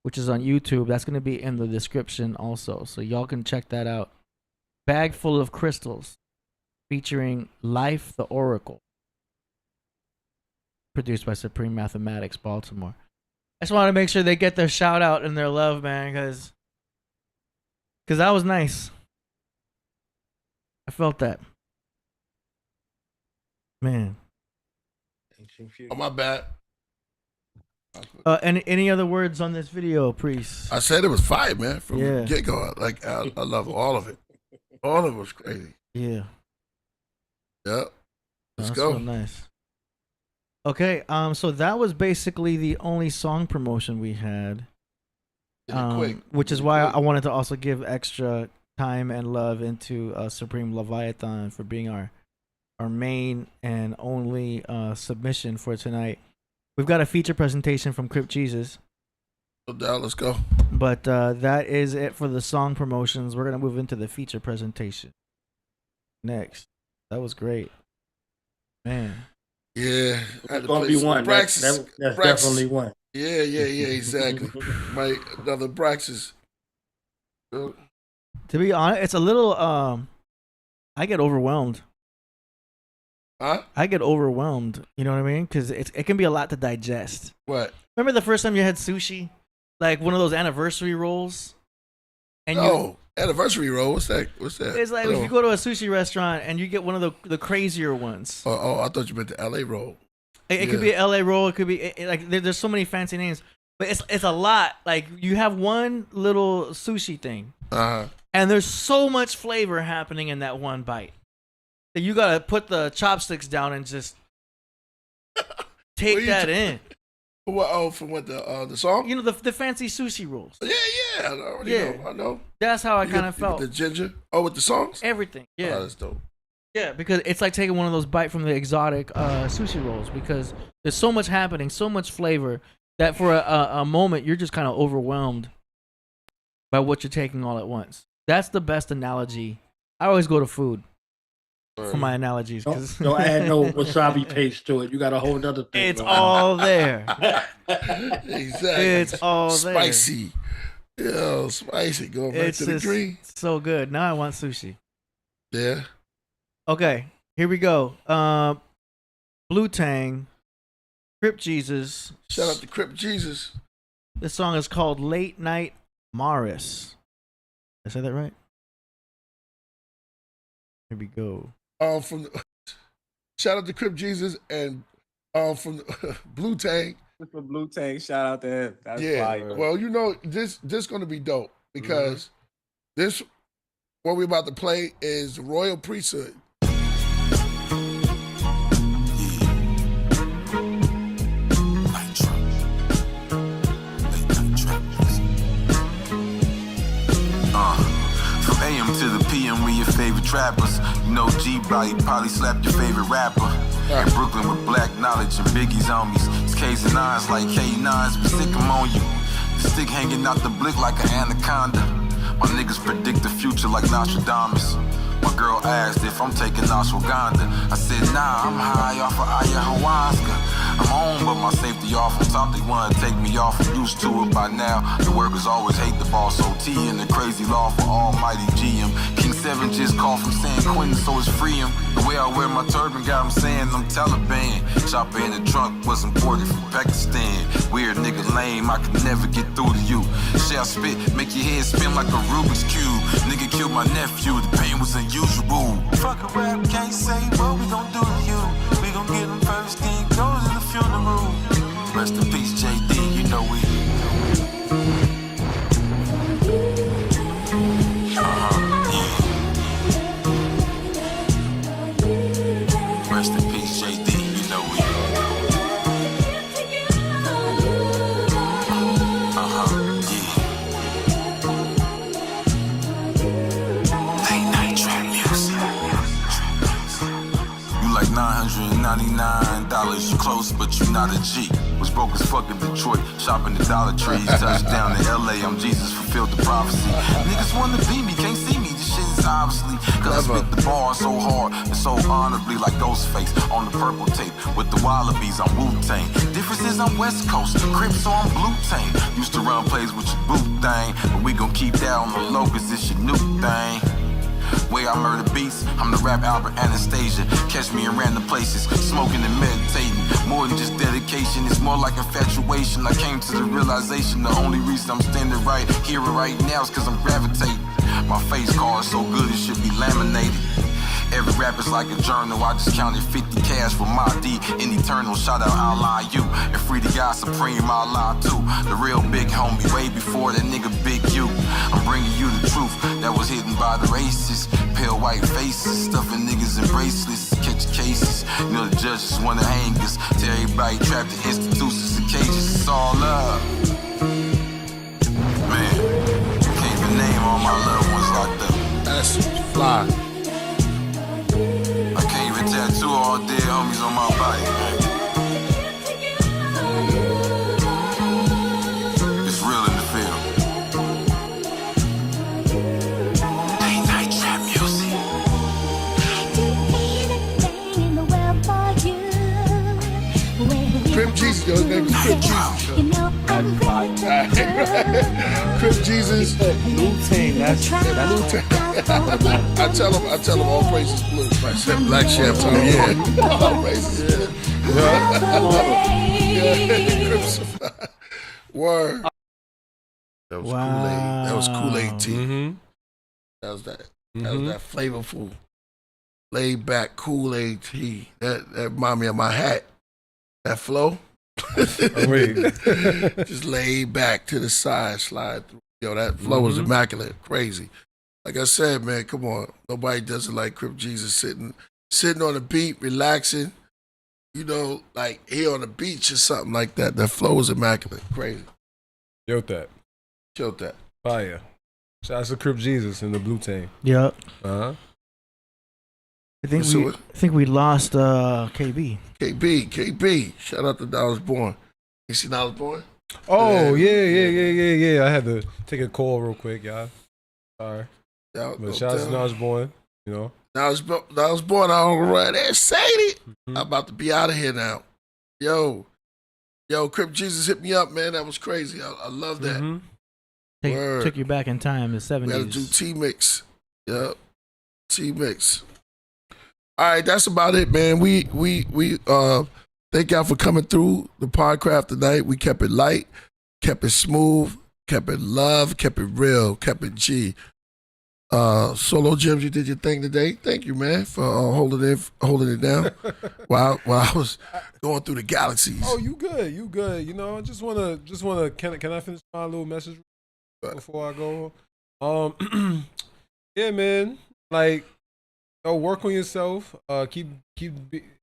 S3: which is on YouTube. That's gonna be in the description also, so y'all can check that out. Bag Full of Crystals, featuring LyfeTheOracle, produced by Supreme Mathematics, Baltimore. I just want to make sure they get their shout out and their love, man, because that was nice. I felt that. Man.
S1: Oh, my bad.
S3: Any other words on this video, Priest?
S1: I said it was fire, man, from
S3: Yeah.
S1: the get-go. Like, I love all of it. All of it was crazy.
S3: Yeah.
S1: Yep. Let's
S3: That's
S1: go.
S3: so nice. Okay, so that was basically the only song promotion we had.
S1: Quick.
S3: Which is why I wanted to also give extra time and love into Supreme Leviathan for being our main and only submission for tonight. We've got a feature presentation from Crip Jesus.
S1: No doubt, let's go.
S3: But that is it for the song promotions. We're going to move into the feature presentation next. That was great. Man.
S1: Yeah.
S14: It's going to be one. That's definitely one.
S1: Yeah, exactly. Another Braxis.
S3: To be honest, it's a little, I get overwhelmed.
S1: Huh?
S3: I get overwhelmed, you know what I mean? Because it can be a lot to digest.
S1: What?
S3: Remember the first time you had sushi? Like one of those anniversary rolls? And
S1: anniversary roll? What's that?
S3: It's like if you go to a sushi restaurant and you get one of the crazier ones.
S1: Oh, I thought you meant the LA roll.
S3: It could be an LA roll. It could be like there's so many fancy names, but it's a lot. Like you have one little sushi thing, and there's so much flavor happening in that one bite that you gotta put the chopsticks down and just take that in.
S1: From what the song?
S3: You know the fancy sushi rolls.
S1: Yeah, I know.
S3: That's how I kind of felt.
S1: The ginger. Oh, with the songs?
S3: Everything. Yeah.
S1: Oh, that's dope.
S3: Yeah, because it's like taking one of those bites from the exotic sushi rolls because there's so much happening, so much flavor that for a moment you're just kind of overwhelmed by what you're taking all at once. That's the best analogy. I always go to food for my analogies.
S14: Don't add no wasabi paste to it. You got a whole other thing.
S3: It's all there.
S1: Exactly.
S3: It's all there.
S1: Spicy. Yeah, spicy. Going back to the green.
S3: So good. Now I want sushi.
S1: Yeah.
S3: Okay, here we go. Blue Tang, Crip Jesus.
S1: Shout out to Crip Jesus.
S3: This song is called Late Night Morris. Did I say that right? Here we go.
S1: Shout out to Crip Jesus and from Blue Tang.
S13: For Blue Tang, shout out to him. That's fire.
S1: Well, you know this gonna be dope because this what we're about to play is Royal Priesthood.
S15: From AM to the PM, we your favorite trappers. You know G-Body probably slapped your favorite rapper. In Brooklyn with black knowledge and Biggie's homies. It's K's and N's like K9s, we sick 'em on you. The stick hanging out the blick like an anaconda. My niggas predict the future like Nostradamus. My girl asked if I'm taking ashwagandha. I said, nah, I'm high off of ayahuasca. I'm on, but my safety off on top. They wanna take me off. I'm used to it by now. The workers always hate the boss OT and the crazy law for almighty GM. King 7 just called from San Quentin, so it's free him. The way I wear my turban got him saying I'm Taliban. Chopper in the trunk was imported from Pakistan. Weird nigga lame, I could never get through to you. Shall spit, make your head spin like a Rubik's Cube. Nigga killed my nephew, the pain was unusual. Fuck a rap, can't say what we gon' do to you. We gon' get him first, then go to the funeral. Rest in peace, JD, you know we. Rest in peace, JD, you know we. Late night trap music. You like $999, you close, but you not a G. Was broke as fuck in Detroit, shopping the Dollar Trees. Touchdown to LA, I'm Jesus, fulfilled the prophecy. Niggas wanna be me, can't see me. This shit is obviously cause I spit the bar so hard and so honorably like Ghostface on the purple tape with the Wallabies. I'm Wu-Tang. Difference is I'm West Coast, Crips, so I'm Blue-Tang. Used to run plays with your boot thing, but we gon' keep that on the low cause it's your new thing. Way I murder beats, I'm the rap Albert Anastasia. Catch me in random places, smoking and meditating. More than just dedication, it's more like infatuation. I came to the realization the only reason I'm standing right here and right now is cause I'm gravitating. My face card is so good it should be laminated. Every rap is like a journal. I just counted 50 cash for my D in eternal. Shout out Allah you and free the God Supreme Allah too. The real big homie way before that nigga Big U. I'm bringing you the truth that was hidden by the racists. Pale white faces, stuffing niggas in bracelets, catch cases. You know the judges wanna hang us. Tell everybody trapped in institutions and cages. It's all love. Man, can't even name all my loved ones locked up.
S1: That's fly.
S15: I can't even tattoo all dead homies on my body, man. It's real in the field. Late night trap music.
S1: Crip Jesus, yo, his name is Crip Jesus. Crip Jesus.
S3: Wu-Tang, that's
S1: Wu-Tang. I tell him all praises blue. Except black shampoo, yeah. All praises, yeah. Word. That was Kool-Aid. That was Kool-Aid tea.
S2: Mm-hmm.
S1: That was that flavorful, laid back Kool-Aid tea. That reminded me of my hat. That flow.
S2: Wait.
S1: Just laid back to the side, slide through. Yo, that flow was immaculate. Crazy. Like I said, man, come on. Nobody does it like Crip Jesus sitting on the beat, relaxing. You know, like here on the beach or something like that. That flow was immaculate. Crazy.
S2: Yo, that. Fire. Shout out to Crip Jesus and the Blue Tang.
S3: Yep.
S2: Uh-huh.
S3: I think we lost KB.
S1: KB. Shout out to Dallas Born. You see Dallas Born?
S2: Oh, yeah. I had to take a call real quick, y'all. Sorry. But shout out to Dallas Born, you know.
S1: Dallas Born, I don't run that Sadie. I'm about to be out of here now. Yo, Crip Jesus hit me up, man. That was crazy. I love that.
S3: Took you back in time, the 70s.
S1: We got to do T-Mix. Yep. T-Mix. All right, that's about it, man. We thank y'all for coming through the Podcraft tonight. We kept it light, kept it smooth, kept it love, kept it real, kept it G. Solo Gemz, you did your thing today. Thank you, man, for holding it down while I was going through the galaxies.
S2: Oh, you good. You know, I just wanna can I finish my little message before I go? Yeah, man. Like, work on yourself. Keep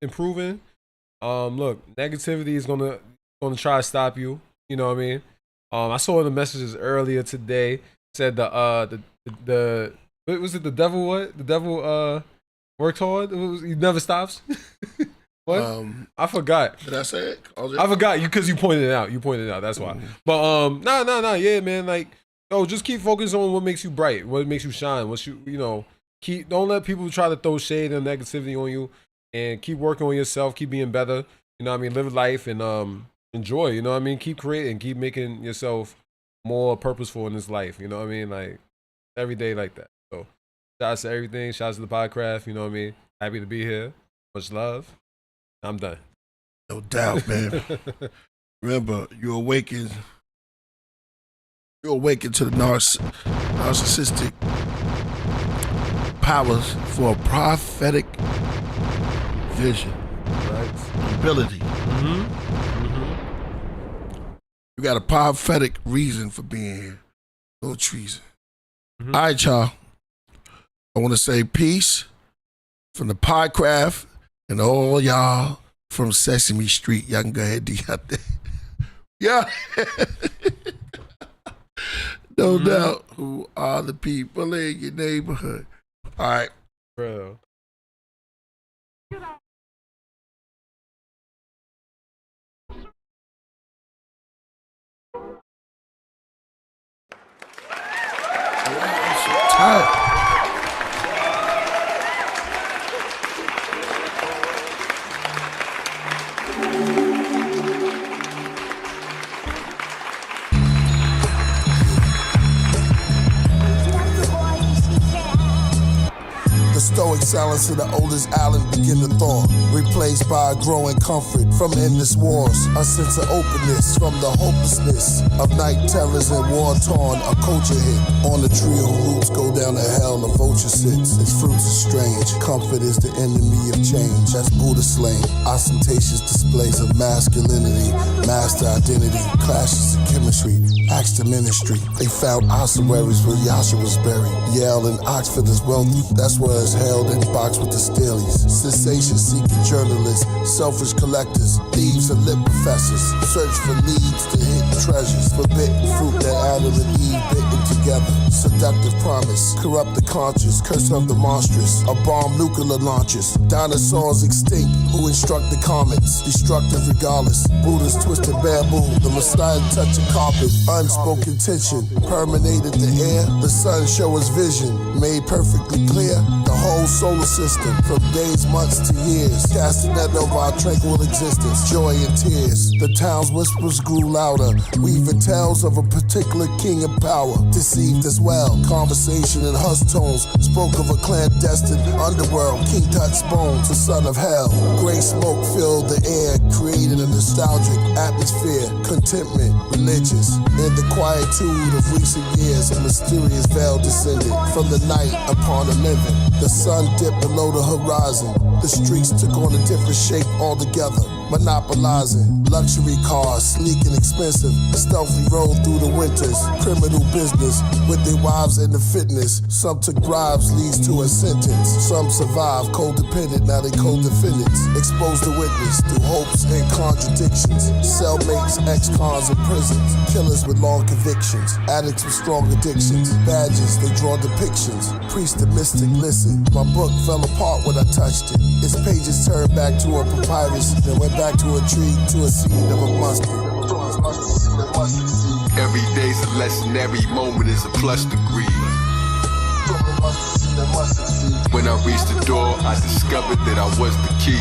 S2: improving. Look, negativity is gonna try to stop you. You know what I mean? I saw in the messages earlier today said the what was it? The devil what? The devil worked hard. He never stops. What? I forgot.
S1: Did I say it?
S2: I forgot because you pointed it out. That's why. But no. Yeah, man. Like, just keep focusing on what makes you bright, what makes you shine, don't let people try to throw shade and negativity on you, and keep working on yourself, keep being better, you know what I mean, live life and enjoy, you know what I mean, keep creating, keep making yourself more purposeful in this life, you know what I mean, like every day like that. So shout out to everything, shout out to the Podcraft, you know what I mean, happy to be here, much love, I'm done.
S1: No doubt, man. Remember, you awaken to the narcissistic powers for a prophetic vision, right? Ability. You got a prophetic reason for being here. No treason. All right, y'all. I want to say peace from the Podcraft and all y'all from Sesame Street. Y'all can go ahead and do your thing. Yeah. No doubt. Who are the people in your neighborhood? All right.
S2: Bro.
S1: Tight.
S4: Stoic silence of the oldest island begin to thaw, replaced by a growing comfort from endless wars. A sense of openness from the hopelessness of night terrors and war-torn. A culture hit on the tree whose roots go down to hell. A vulture sits, its fruits are strange. Comfort is the enemy of change. That's Buddha slang. Ostentatious displays of masculinity, master identity, clashes of chemistry, acts to ministry. They found ossuaries where Yasha was buried. Yale and Oxford is wealthy. That's where it's held in box with the Steelies. Sensation-seeking journalists, selfish collectors, thieves and lit professors, search for leads to hidden treasures, forbidden fruit that Adam and Eve bitten together. Seductive promise, corrupt the conscious, curse of the monstrous, a bomb nuclear launches, dinosaurs extinct who instruct the comets, destructive regardless, Buddha's twisted bamboo, the Messiah touch a carpet, unspoken tension, permeated the air, the sun show us vision, made perfectly clear, the whole solar system, from days, months to years, casting net over our tranquil existence, joy and tears. The town's whispers grew louder, weaving tales of a particular king of power, deceived as well. Conversation in hushed tones spoke of a clandestine underworld, King Tut's bones, the son of hell. Gray smoke filled the air, creating a nostalgic atmosphere, contentment, religious. In the quietude of recent years, a mysterious veil descended from the night upon the living. The sun dipped below the horizon. The streets took on a different shape altogether, monopolizing luxury cars, sleek and expensive, stealthily rolled through the winters. Criminal business with their wives and the fitness. Some took bribes, leads to a sentence. Some survived, codependent, now they co-defendants. Exposed to witness through hopes and contradictions. Cellmates, ex-cons in prisons. Killers with long convictions. Addicts with strong addictions. Badges, they draw depictions. Priest and mystic, listen. My book fell apart when I touched it. Its pages turned back to a papyrus, then went back to a tree, to a seed of a mustard.
S15: Every day's a lesson, every moment is a plus degree. When I reached the door, I discovered that I was the key.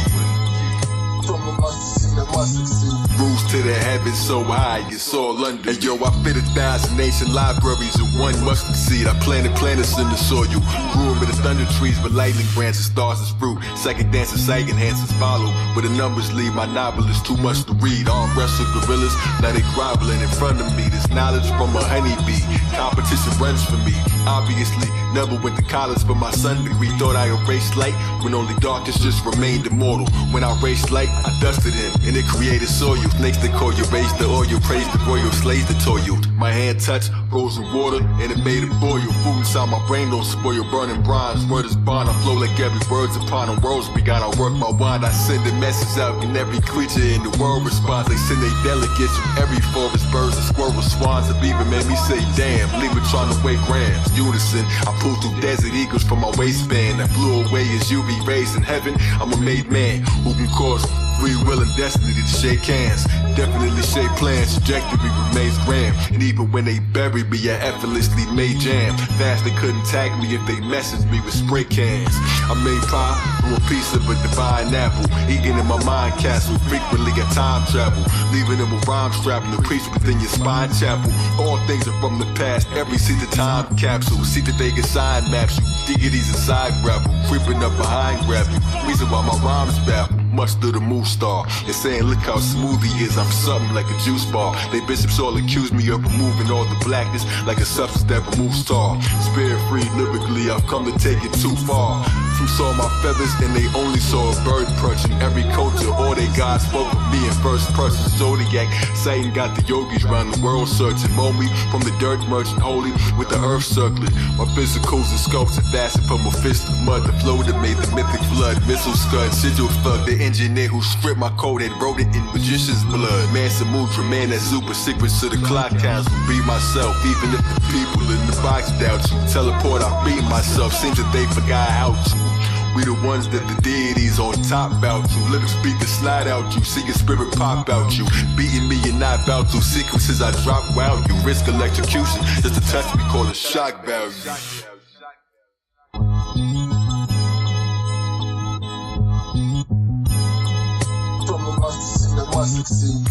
S15: Rules to the heavens so high, it's all under. And yo, I fit 1,000 ancient libraries in one mustard seed. I planted planets in the soil, grew them in the thunder trees with lightning branches, stars as fruit. Psychic dances, psych enhancers follow. But the numbers leave my novel is too much to read. Arm wrestle gorillas, now they groveling in front of me. This knowledge from a honeybee. Competition runs for me. Obviously, never went to college for my son degree. Thought I erased light when only darkness just remained immortal. When I erased light, I dusted him and it created soil. Snakes that call you raise the oil, praise the royal, slaves that toil. My hand touched frozen water and it made it boil. Food inside my brain don't spoil, burning bronze. Word is bond, I flow like every word's upon a rose. We gotta work my wand, I send a message out and every creature in the world responds. They send they delegates from every forest, birds and squirrels, swans. Have even made me say damn, leave it trying to weigh grams. Unison, I pulled through desert eagles from my waistband. I flew away as UV rays in heaven. I'm a made man who can cause free will and destiny to shake hands. Definitely shape plans, trajectory remains grand. And even when they buried me, I effortlessly made jam. Fast they couldn't tag me if they messaged me with spray cans. I made pie from a piece of a divine apple. Eating in my mind castle, frequently a time travel. Leaving them with rhymes trapping the priest within your spine chapel. All things are from the past, every seat a time capsule. See that they can sign maps you. Deities inside grapple, creeping up behind grab you. Reason why my rhymes baffle. Much to the move star. They're saying look how smooth he is, I'm something like a juice bar. They bishops all accuse me of removing all the blackness like a substance that removes star. Spirit free lyrically, I've come to take it too far. Some saw my feathers and they only saw a bird perching. Every culture, all they gods spoke of me in first person. Zodiac, Satan got the yogis round the world searching. Mold me from the dirt merchant holy with the earth circling. My physicals and sculpts and fastened from a fist of mud. The flow that made the mythic flood. Missile scud, sigil thug, the engineer who script my code and wrote it in magician's blood. Man Samutra, man that super secrets to the clock council. Be myself, even if the people in the box doubt you. Teleport, I beat myself, seems that they forgot how to. We the ones that the deities on top bout you. Lyrics speak to slide out you, see your spirit pop out you. Beating me and not bout to. Sequences I drop wow you. Risk electrocution, just a touch we call it shock value.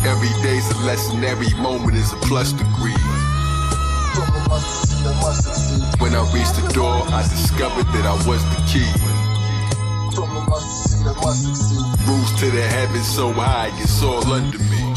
S15: Every day's a lesson, every moment is a plus degree. When I reached the door, I discovered that I was the key. Rules to the heavens so high, it's all under me.